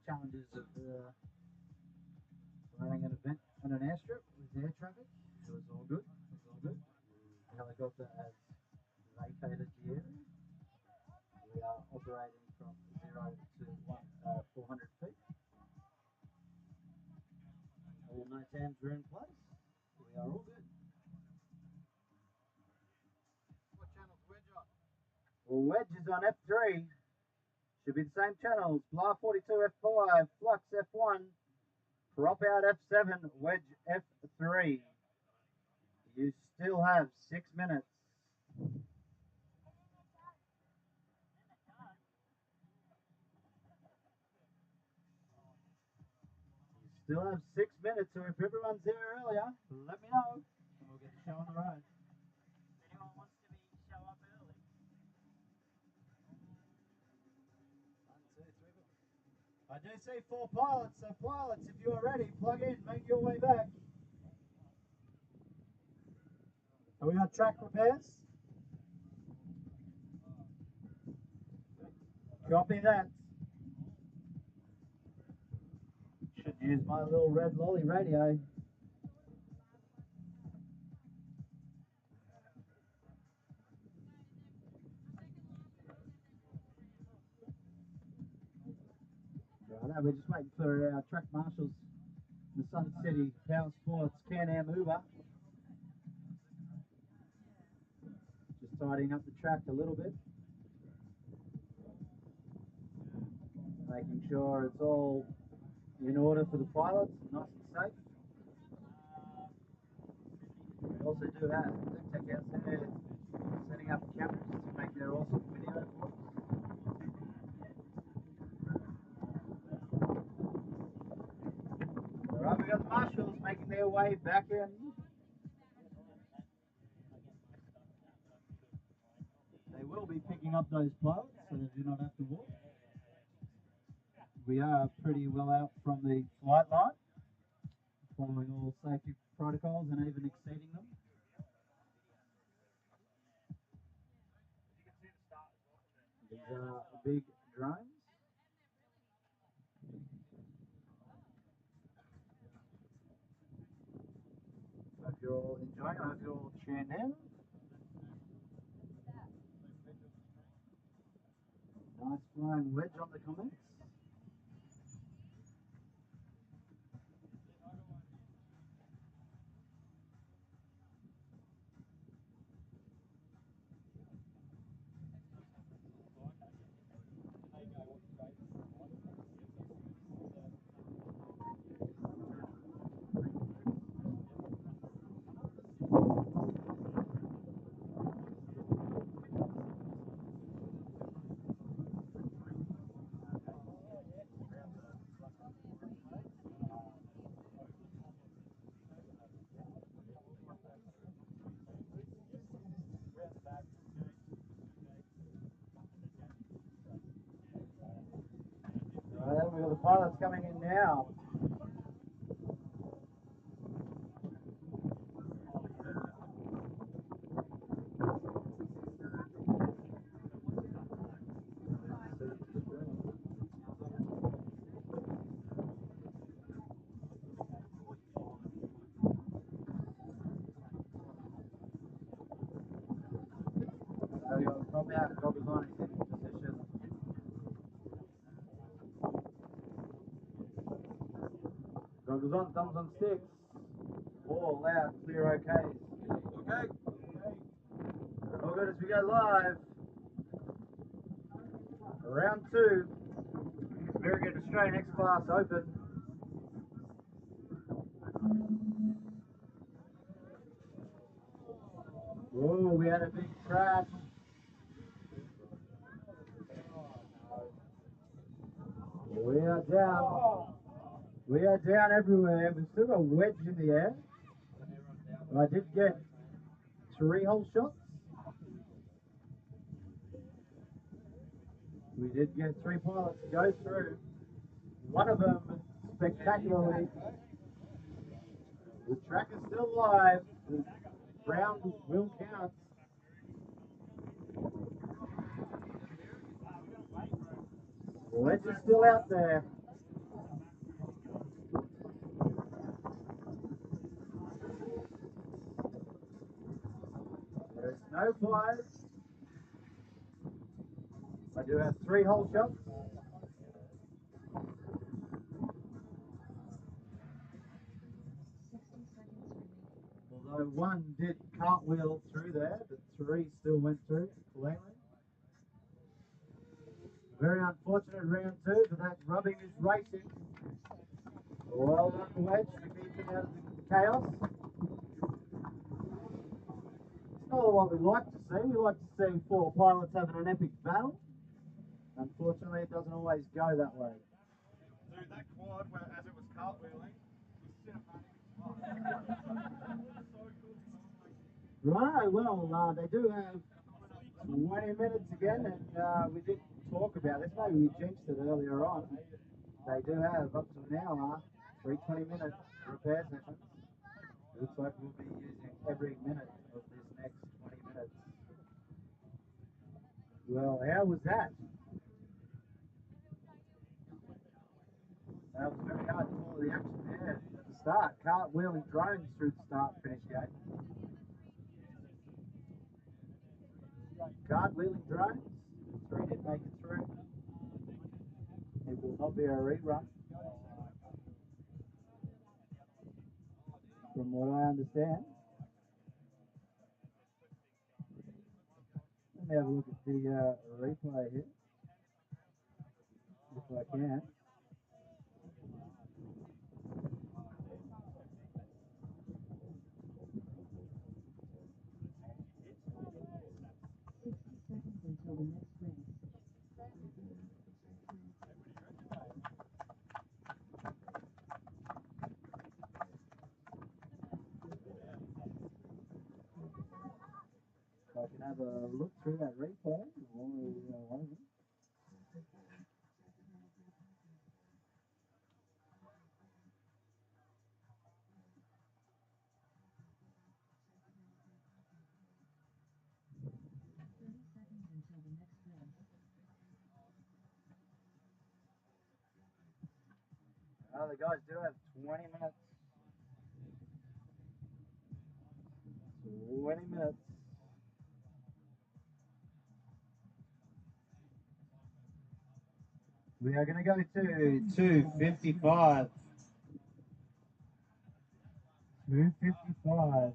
Challenges of running an event on an airstrip with air traffic. It was all good. It was all good. The helicopter has vacated the area. We are operating from 0 to 400 feet. All NOTAMs are in place. We are all good. What channel's Wedge on? Well, Wedge is on F3. Should be the same channels. Blah 42 F5, Flux F1, Prop Out F7, Wedge F3. You still have 6 minutes. You still have 6 minutes, so if everyone's there earlier, let me know, and we'll get the show on the road. If anyone wants to show up early. 1, 2, 3, 4. I do see 4 pilots, so pilots, if you are ready, plug in, make your way back. Have we got track repairs? Copy that. Should use my little red lolly radio. Right, we're just waiting for our track marshals, the Sun City Power Sports Can-Am Uber. Just tidying up the track a little bit. making sure it's all in order for the pilots, nice and safe. We also do have tech out there setting up cameras to make their awesome video for us. Alright, we got the marshals making their way back in. They will be picking up those pilots, so they do not have to walk. We are pretty well out from the flight line, following all safety protocols and even exceeding them. These are big drones. Hope you're all enjoying. I hope you're all tuned in. Nice flying wedge on the comments. Alright, we've got the pilots coming in now. We got Rob out, Rob is on, he's in position. Goggles on, thumbs on sticks. All loud, clear, okay. Okay. All good as we go live. Round 2. Mirrigan Australian X-Class Open. Oh, we had a big crash. We are down. We are down everywhere. We've still got a wedge in the air. I did get 3 hole shots. We did get 3 pilots go through. One of them spectacularly. The track is still live. The round will count. The wedge is still out there. There's no fires. I do have 3 hole shots. Although 1 did cartwheel through there, but 3 still went through cleanly. Very unfortunate round 2 for that rubbing is racing. Well done, wedge, for keeping out of the chaos. It's not what we like to see. We like to see 4 pilots having an epic battle. Unfortunately, it doesn't always go that way. Dude, that quad, where, as it was cartwheeling, was cinematic. Right, well, they do have 20 minutes again, and we did talk about this. Maybe we jinxed it earlier on. They do have up to an hour, 3 20-minute repair sessions. Looks like we'll be using every minute of this next 20 minutes. Well, how was that? That was very hard to follow the action there at the start. Cartwheeling drones through the start-finish gate. Cartwheeling drones. 3 did make it through. It will not be a rerun. From what I understand. Let me have a look at the replay here. The if I can. Until the next race. If I can have a look through that replay, or one of them. Until the next race. The guys do have 20 minutes. 20 minutes. We are going to go to 2:55. 2:55.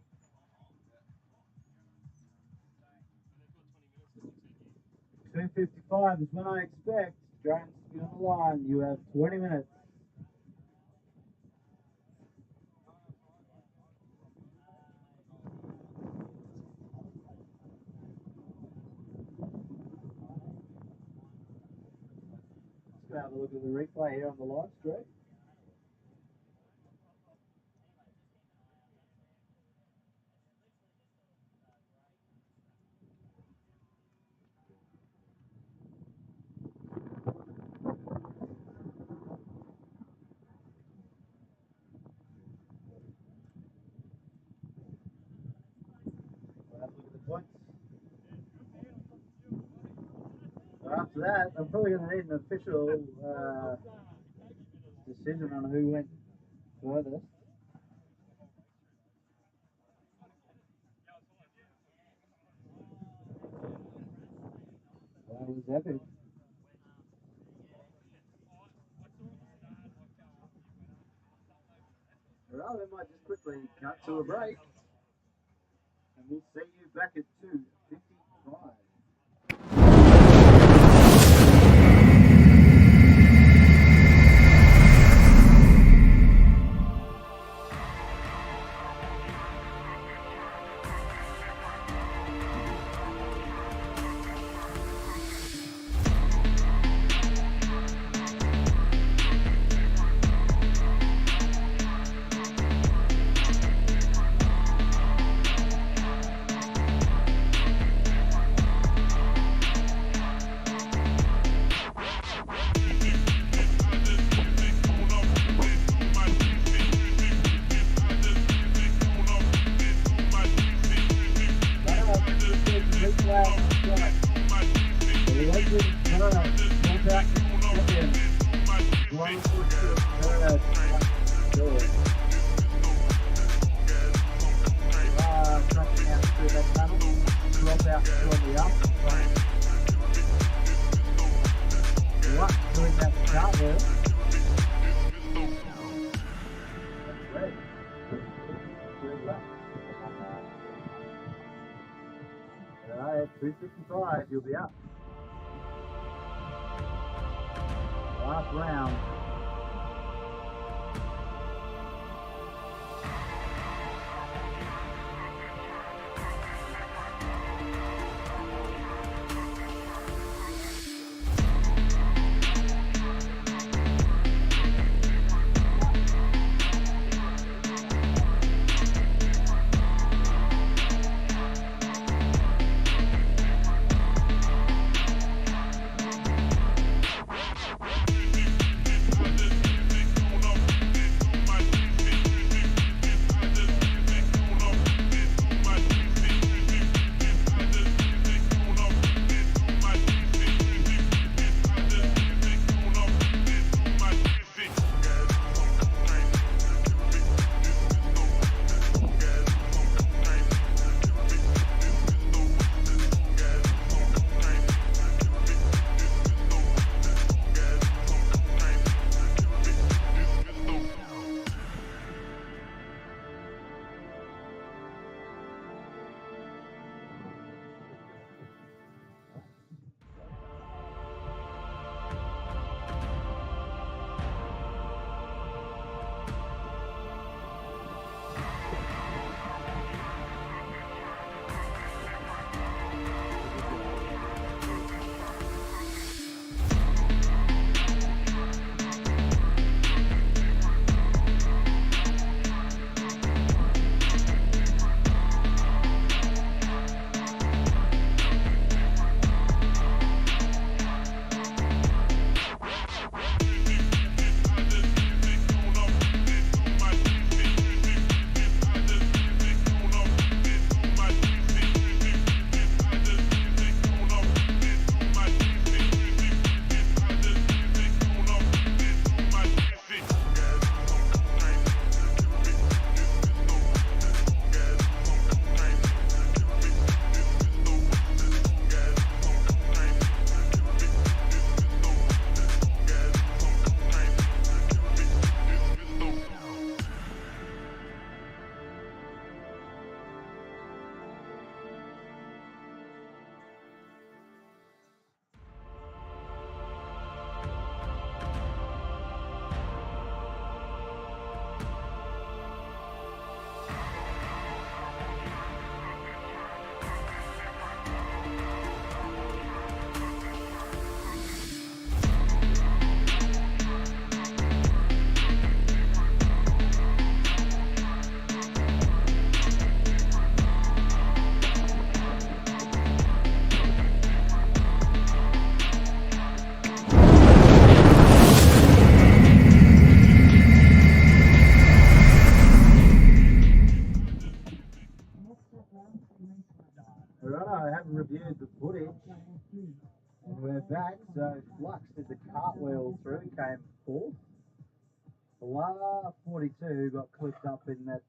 2:55 is when I expect drones to be on the line. You have 20 minutes. Just going to have a look at the replay here on the live stream. We'll have a look at the points. So after that, I'm probably going to need an official decision on who went furthest. That was epic. Alright, we might just quickly cut to a break. And we'll see you back at 2:55. Alright, 2:55, you'll be up. Last round. La 42 got clipped up in that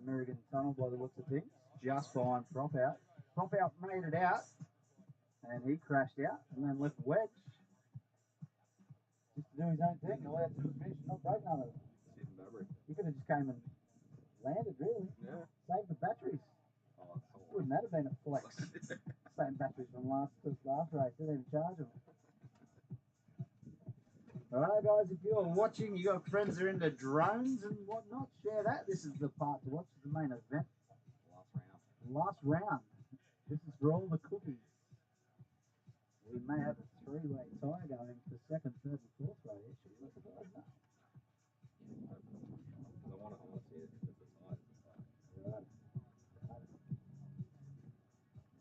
Mirrigan tunnel by the looks of things, just behind Prop Out. Prop Out made it out, and he crashed out, and then left Wedge just to do his own thing. All he had to do was finish and not break none of it. He could have just came and landed, really. Yeah. Saved the batteries. Oh, that's all. Wouldn't that have been a flex? Same batteries from last race, didn't even charge them. Alright guys, if you're watching, you got friends that are into drones and whatnot, share that. This is the part to watch, the main event. Last round. This is for all the cookies. We may have a three-way tie going for second, third and fourth race. Should we let the guys know? I want to see it. It's a tie. Right.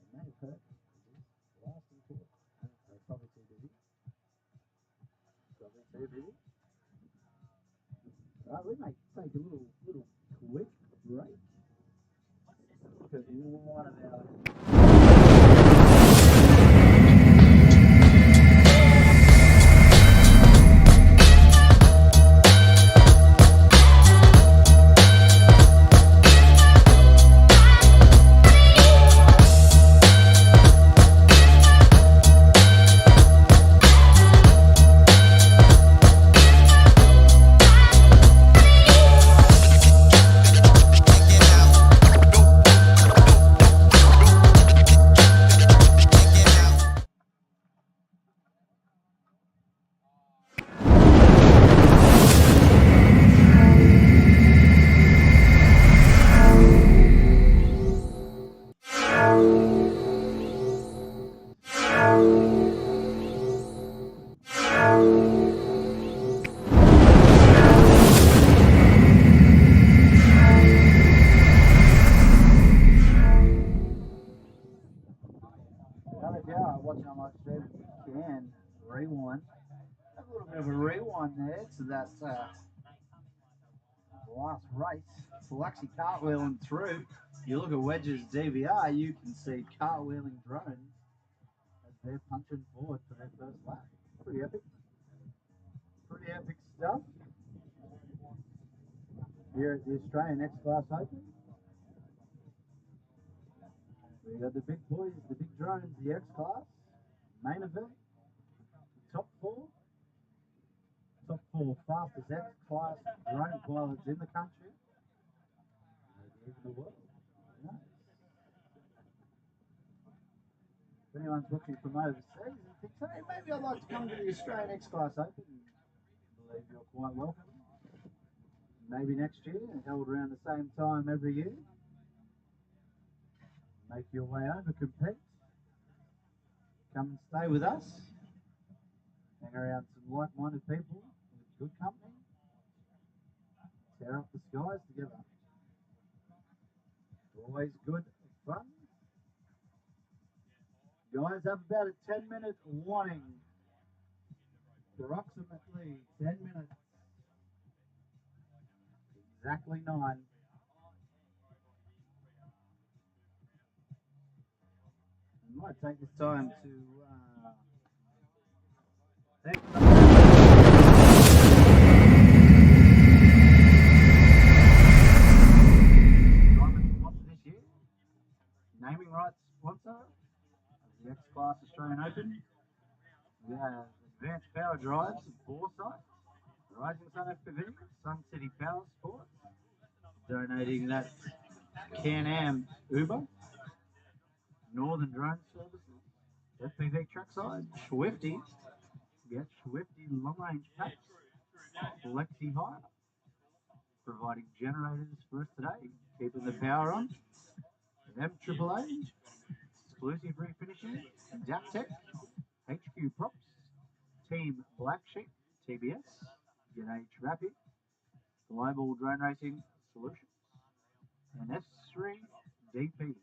They may have heard. Last and fourth. They're probably too busy. Probably too busy. Right, we may take a little quick break. Because one of our watching on my stream, if you can, rewind. Have a little bit of a rewind there to that last race. We'll actually cartwheeling through. You look at Wedge's DVR, you can see cartwheeling drones as they're punching forward for their first lap. Pretty epic. Pretty epic stuff. Here at the Australian XClass Open. We got the big boys, the big drones, the XClass. Main event. Top four fastest XClass drone pilots in the country. Maybe even the world. Who knows? If anyone's watching from overseas and thinks, hey, maybe I'd like to come to the Australian XClass Open, I believe you're quite welcome. Maybe next year, held around the same time every year. Make your way over, compete. Come and stay with us. Hang around some like-minded people with good company. Tear up the skies together. Always good fun. Guys, have about a 10-minute warning. Approximately 10 minutes. Exactly 9. I might take this time to thank Diamond sponsor this year. Naming rights sponsor of the XClass Australian Open. We have Advanced Power Drives of Foresight, Rising Sun FPV, Sun City Power Sports, donating that Can-Am Uber, Northern Drone Services, FPV Trackside, Swifty, get Swifty long range packs, Flexi Hire, providing generators for us today, keeping the power on, MAAA, Exclusive Refinishing, Daptech, HQ Props, Team Black Sheep, TBS, G'day Rapid, Global Drone Racing Solutions, and S3 DP.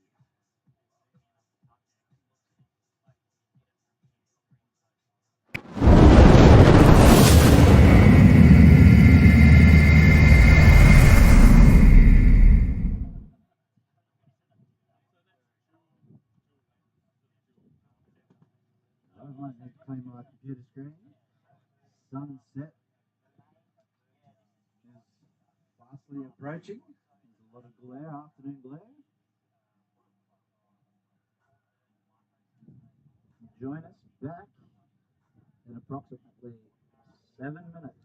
I might need to clean my computer screen. Sunset is quickly approaching. There's a lot of glare, afternoon glare. Join us back in approximately 7 minutes.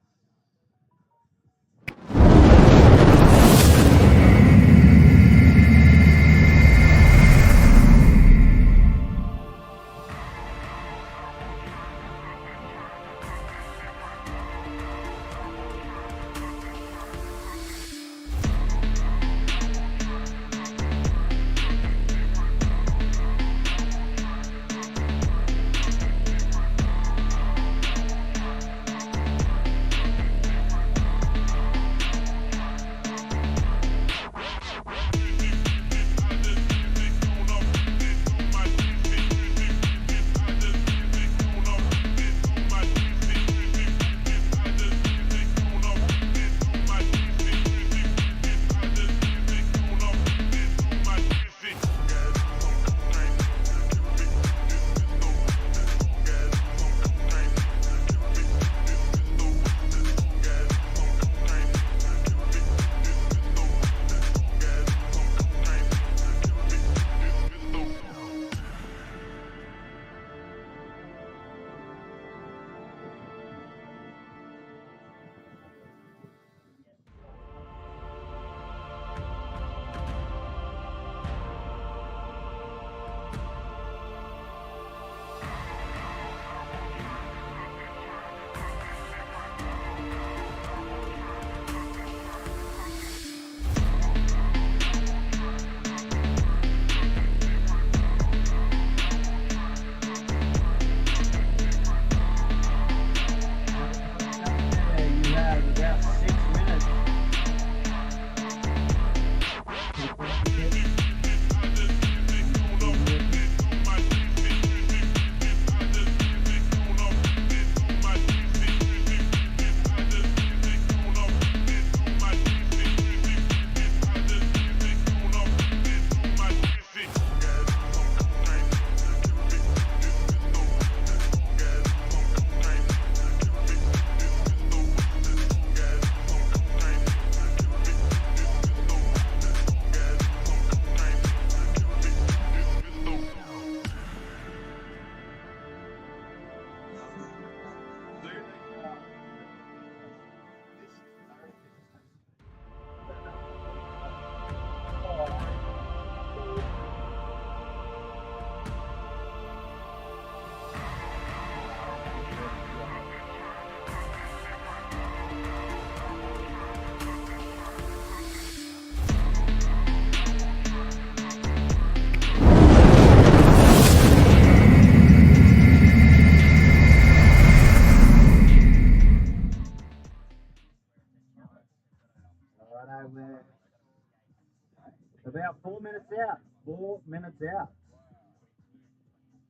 About 4 minutes out. 4 minutes out.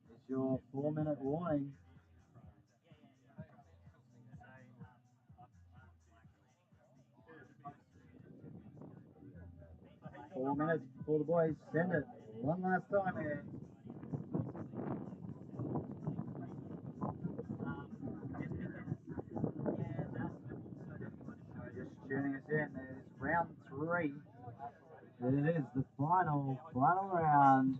It's your 4-minute warning. Four minutes before the boys send it. One last time here. Just tuning us in. There's round 3. It is the final round.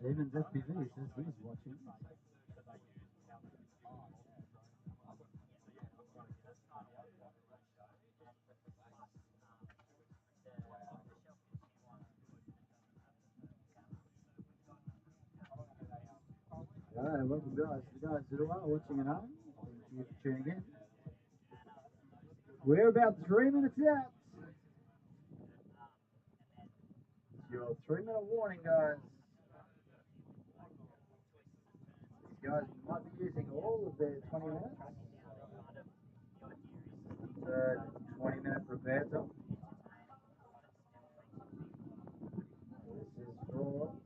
Damon's FPV says he's watching. Alright, welcome guys. The guys that are watching at home, thank you for tuning in. We're about 3 minutes out. It's your 3-minute warning, guys. These guys might be using all of their 20 minutes. 20-minute repair time. This is for all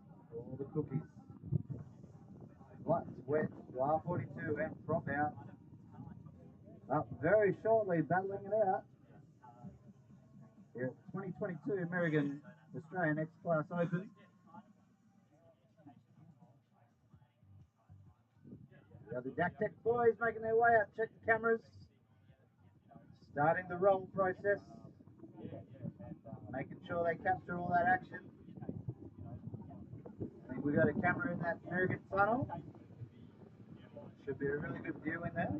the cookies. Lights wet, R42 and prop out. Up very shortly, battling it out. Here at 2022 Mirrigan Australian XClass Open. The DAC Tech boys making their way out. Check the cameras. starting the roll process, making sure they capture all that action. I think we got a camera in that Mirrigan tunnel. Should be a really good view in there.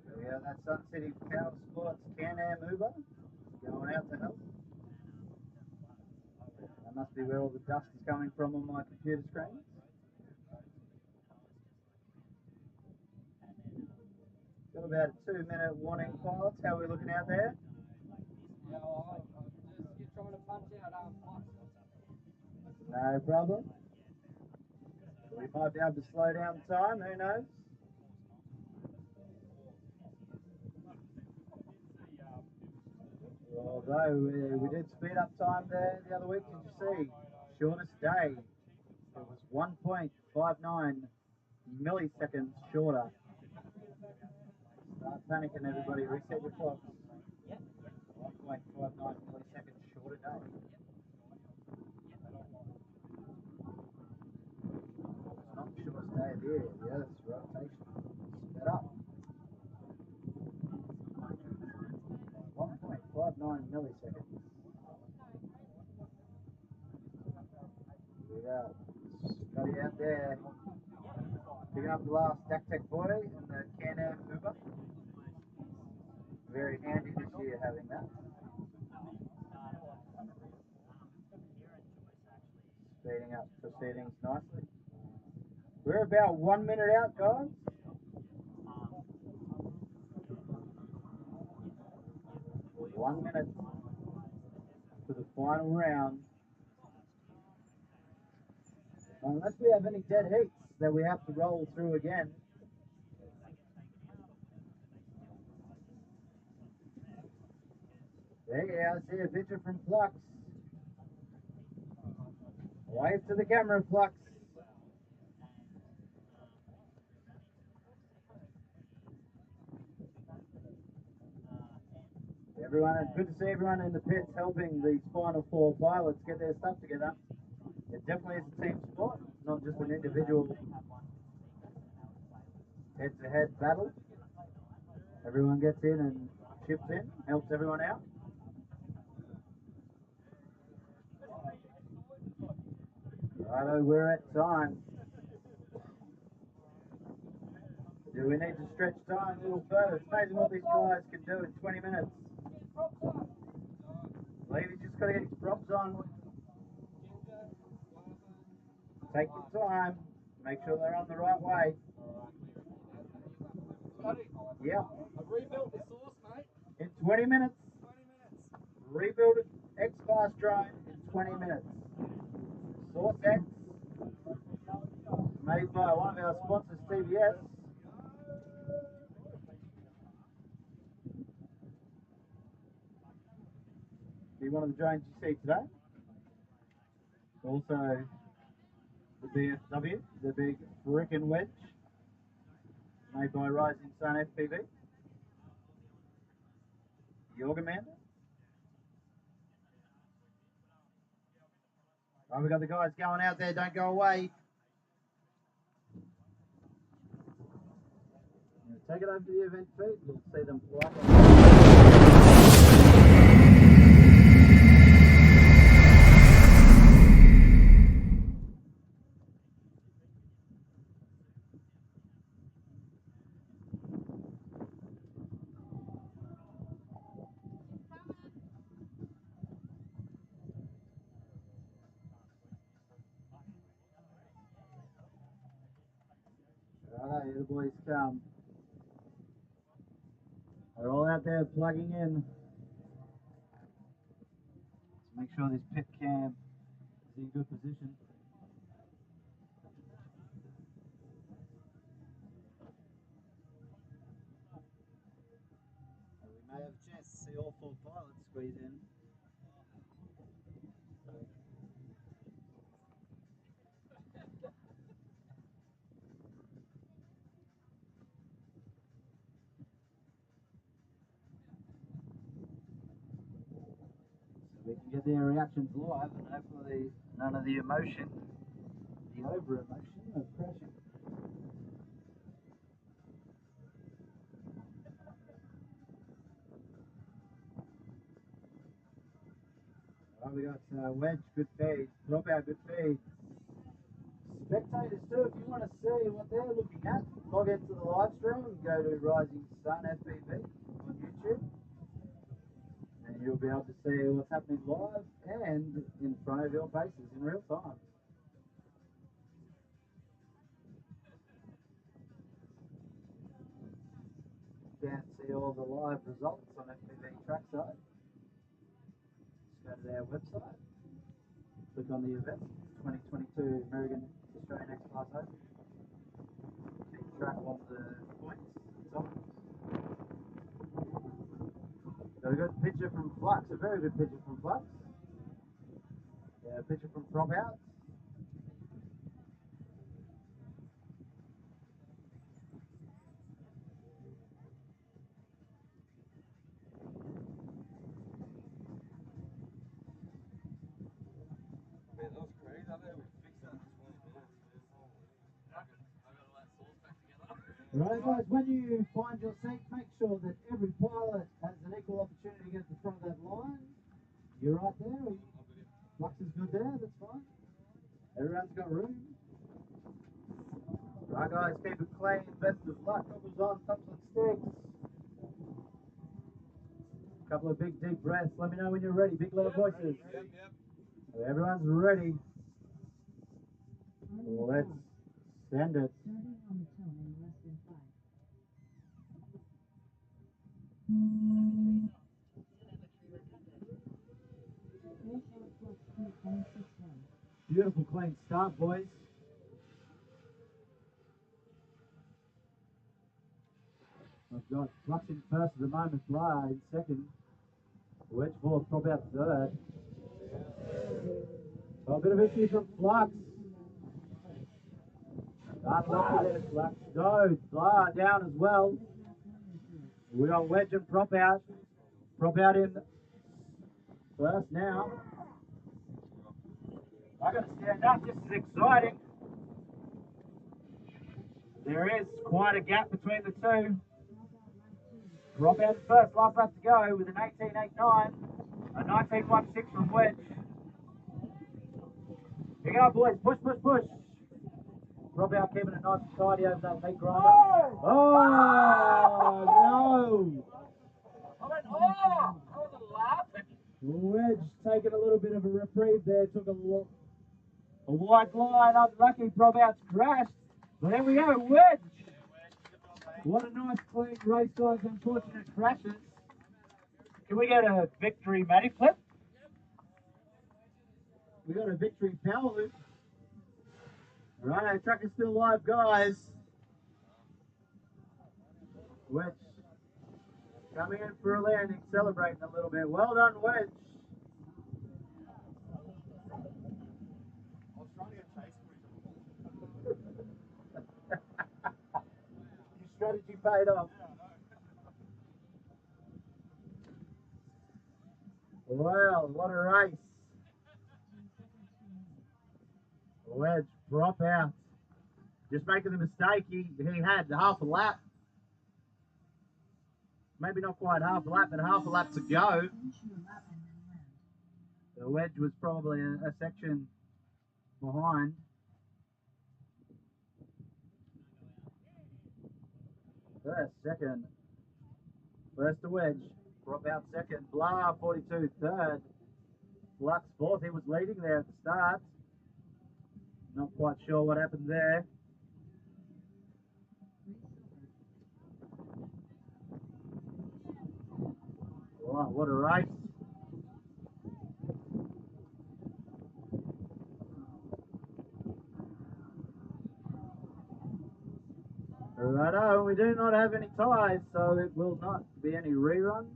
There we go, that Sun City Power Sports Can-Am Uber going out to help. That must be where all the dust is coming from on my computer screen. Got about a 2-minute warning, pilots. How are we looking out there? Yeah, well, I'm just trying to punch out blocks. No problem. We might be able to slow down time, who knows? Although we did speed up time there the other week, did you see? Shortest day. It was 1.59 milliseconds shorter. Start panicking, everybody. Reset your clocks. 1.59 milliseconds shorter day. It's not the shortest day of the year. Yeah, it's rotation. Sped up. 1.59 milliseconds. We got Scotty out there picking up the last DAC boy in the Can-Am Uber. Very handy this year having that. Speeding up proceedings nicely. We're about 1 minute out, guys. One minute to the final round. Unless we have any dead heats that we have to roll through again. There you go, I see a picture from Flux. Wave to the camera, Flux. Everyone, it's good to see everyone in the pits helping these final 4 pilots get their stuff together. It definitely is a team sport, not just an individual head-to-head battle. Everyone gets in and chips in, helps everyone out. Righto, we're at time. Do we need to stretch time a little further? It's amazing what these guys can do in 20 minutes. Levy just got to get his props on. Take your time. Make sure they're on the right way. Yep. I've rebuilt the source, mate. In 20 minutes. 20 minutes. Rebuild an X-Class drone in 20 minutes. Source X. Made by one of our sponsors, CBS. Be one of the drones you see today. Also, the BFW, the big frickin' wedge, made by Rising Sun FPV. Yorgamander. Right, we've got the guys going out there, don't go away. Take it over to the event feed, we'll see them fly. Righto, here the boys come. They're all out there plugging in. Let's make sure this pit cam is in good position. And we may have a chance to see all 4 pilots squeeze in. We can get their reactions live and hopefully none of the emotion, the over emotion of crashing. Wedge, good feed. Drop out, good feed. Spectators too, if you want to see what they're looking at, log into the live stream and go to Rising Sun FPV on YouTube. And you'll be able to see what's happening live and in front of your faces in real time. Can't see all the live results on FPV Trackside. Just go to their website, click on the event, 2022 Mirrigan Australian XClass Open. Keep track of the points and times. Got a good picture from Flux, a very good picture from Flux. Yeah, a picture from Prop Out. Man, that was crazy. I think we fixed that in 20 minutes. Right guys, when you find your seat, make sure that every pilot has an equal opportunity to get to the front of that line. You're right there. Flux is good there, that's fine. Everyone's got room. Right guys, keep it clean, best of luck. Goggles on, thumbs on sticks. Couple of big deep breaths. Let me know when you're ready. Big loud voices. Everyone's ready. Let's send it. Starting on the tone in less than 5. Beautiful clean start, boys. I've got Flux in first at the moment, Blah in second. Wedge fourth, Prop Out third. Oh, a bit of issue from Flux. Unlucky there, Flux. Go, Blah down as well. We got Wedge and Prop Out. Prop Out in first now. I got to stand up. This is exciting. There is quite a gap between the two. Prop Out first, last lap to go with an 18.89, a 19.16 from Wedge. Here you go, boys. Push, push, push. Prop Out keeping it nice and tidy over that meat grinder. Oh, no. I went, oh! I was laughing. Wedge taking a little bit of a reprieve there. Took a wide line. Unlucky. Prop Out's crashed. But there we go, Wedge. What a nice clean race, guys. Unfortunate crashes. Can we get a victory matty flip? We got a victory power loop. Right, track is still live, guys. Wedge coming in for a landing, celebrating a little bit. Well done, Wedge. I was trying to get chased Your strategy paid off. Well, what a race. Wedge, Prop Out. Just making the mistake, he had half a lap. Maybe not quite half a lap, but half a lap to go. The Wedge was probably a section behind. First, second. First to Wedge. Prop Out second. Blah, 42 third. Flux fourth. He was leading there at the start. Not quite sure what happened there. Wow, what a race. Righto, we do not have any ties, so it will not be any reruns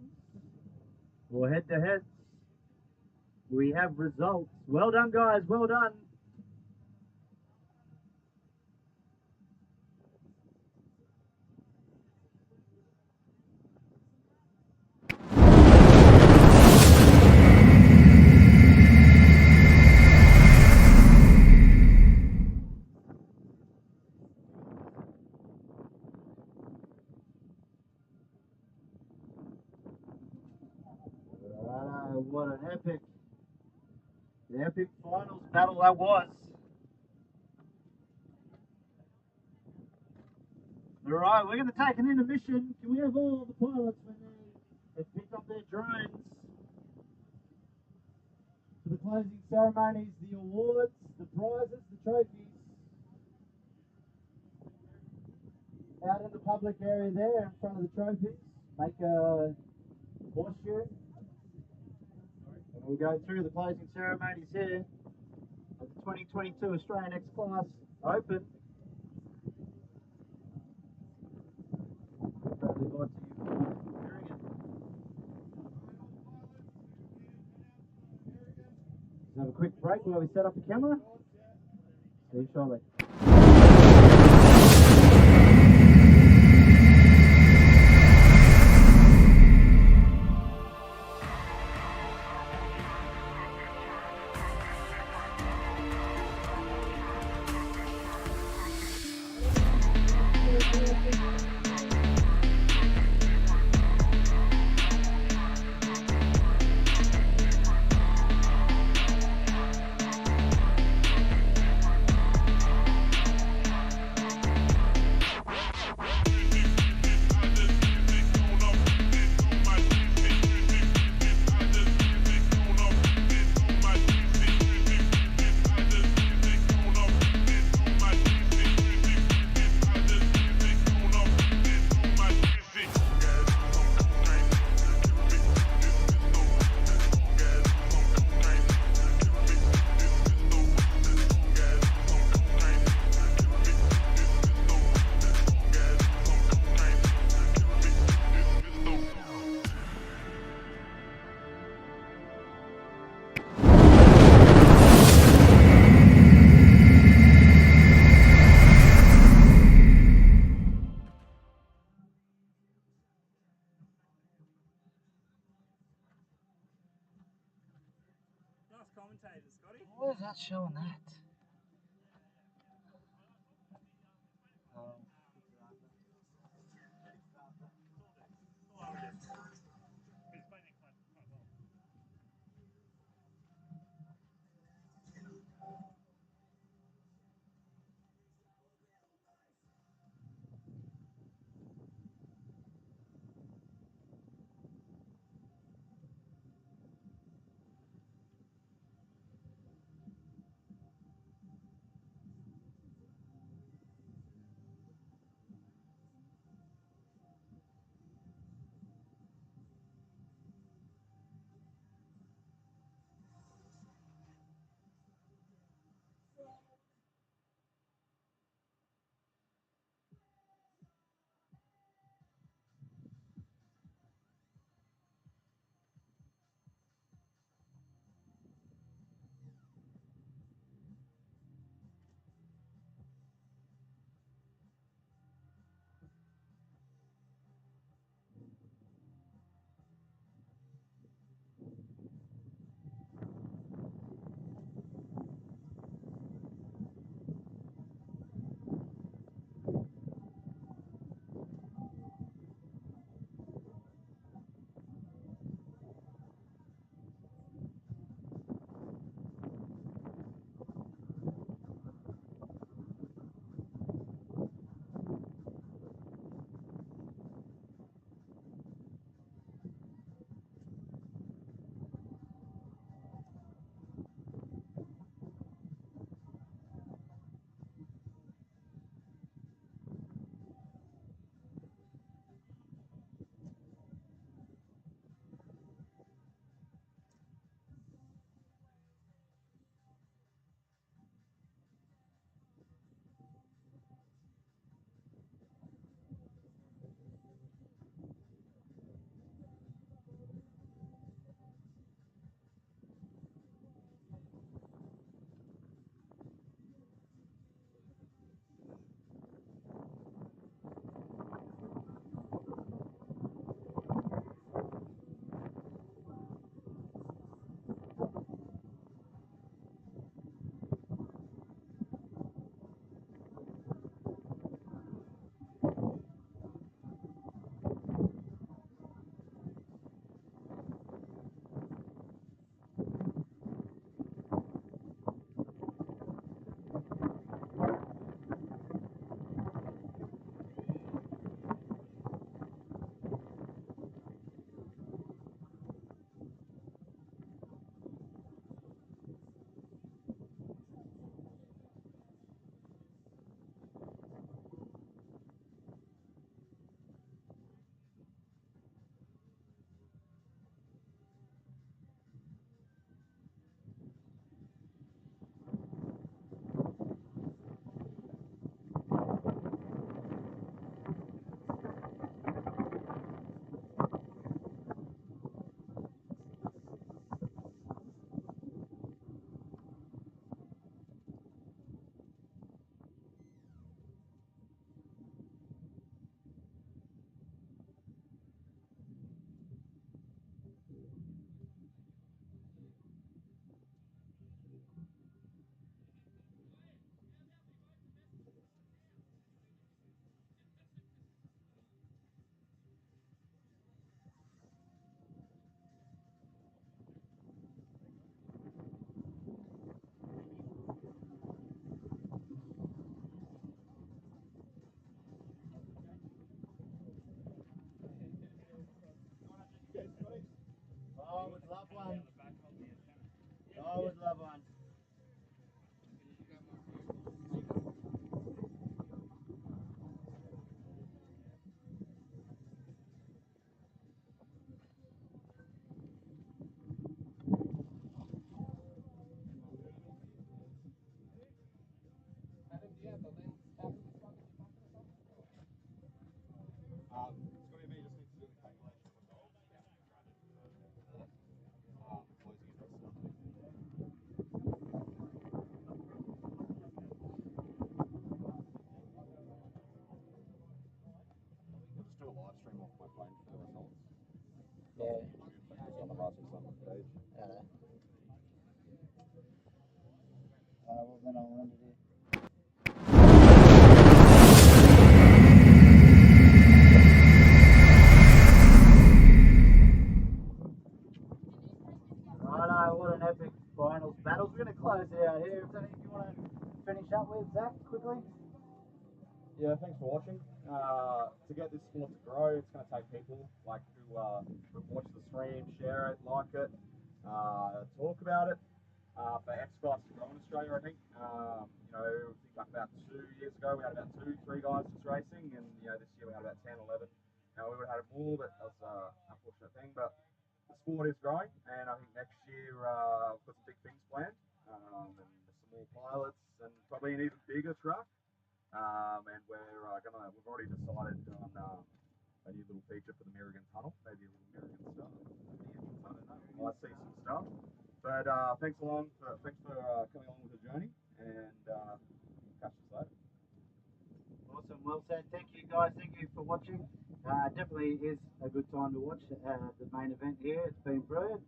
or head-to-heads. We have results. Well done, guys. Well done. Righto, what an epic battle that was. Alright, we're going to take an intermission. Can we have all the pilots when they've picked up their drones? For the closing ceremonies, the awards, the prizes, the trophies. Out in the public area there in front of the trophies. Make a horseshoe. And we'll go through the closing ceremonies here of the 2022 Australian X-Class Open. Proudly brought to you by Mirrigan. Let's have a quick break while we set up the camera. See you shortly. Nice commentator, Scotty. What is that showing that? do a live stream off my phone for the results. Yeah. On the Master Summit page. Well, then I'll end it here. Righto, what an epic finals battle. We're going to close it out here. Is there anything you want to finish up with, Zach, quickly? Yeah, thanks for watching. To get this sport to grow, it's going to take people like who watch the stream, share it, like it, talk about it. For XClass to grow in Australia, I think. I think like about 2 years ago we had about 2-3 guys just racing, and this year we had about 10, 11. We would have had more, but that was an unfortunate thing. But the sport is growing, and I think next year we've got some big things planned, and some more pilots, and probably an even bigger truck. And we've already decided on a new little feature for the Mirrigan tunnel, maybe a little Mirrigan stuff. I don't know. We might see some stuff. But thanks for coming along with the journey, and catch us later. Awesome, well said. Thank you, guys. Thank you for watching. Definitely is a good time to watch the main event here. It's been brilliant.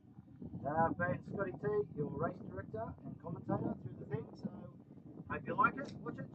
Been Scotty T, your race director and commentator through the thing. So hope you like it. Watch it.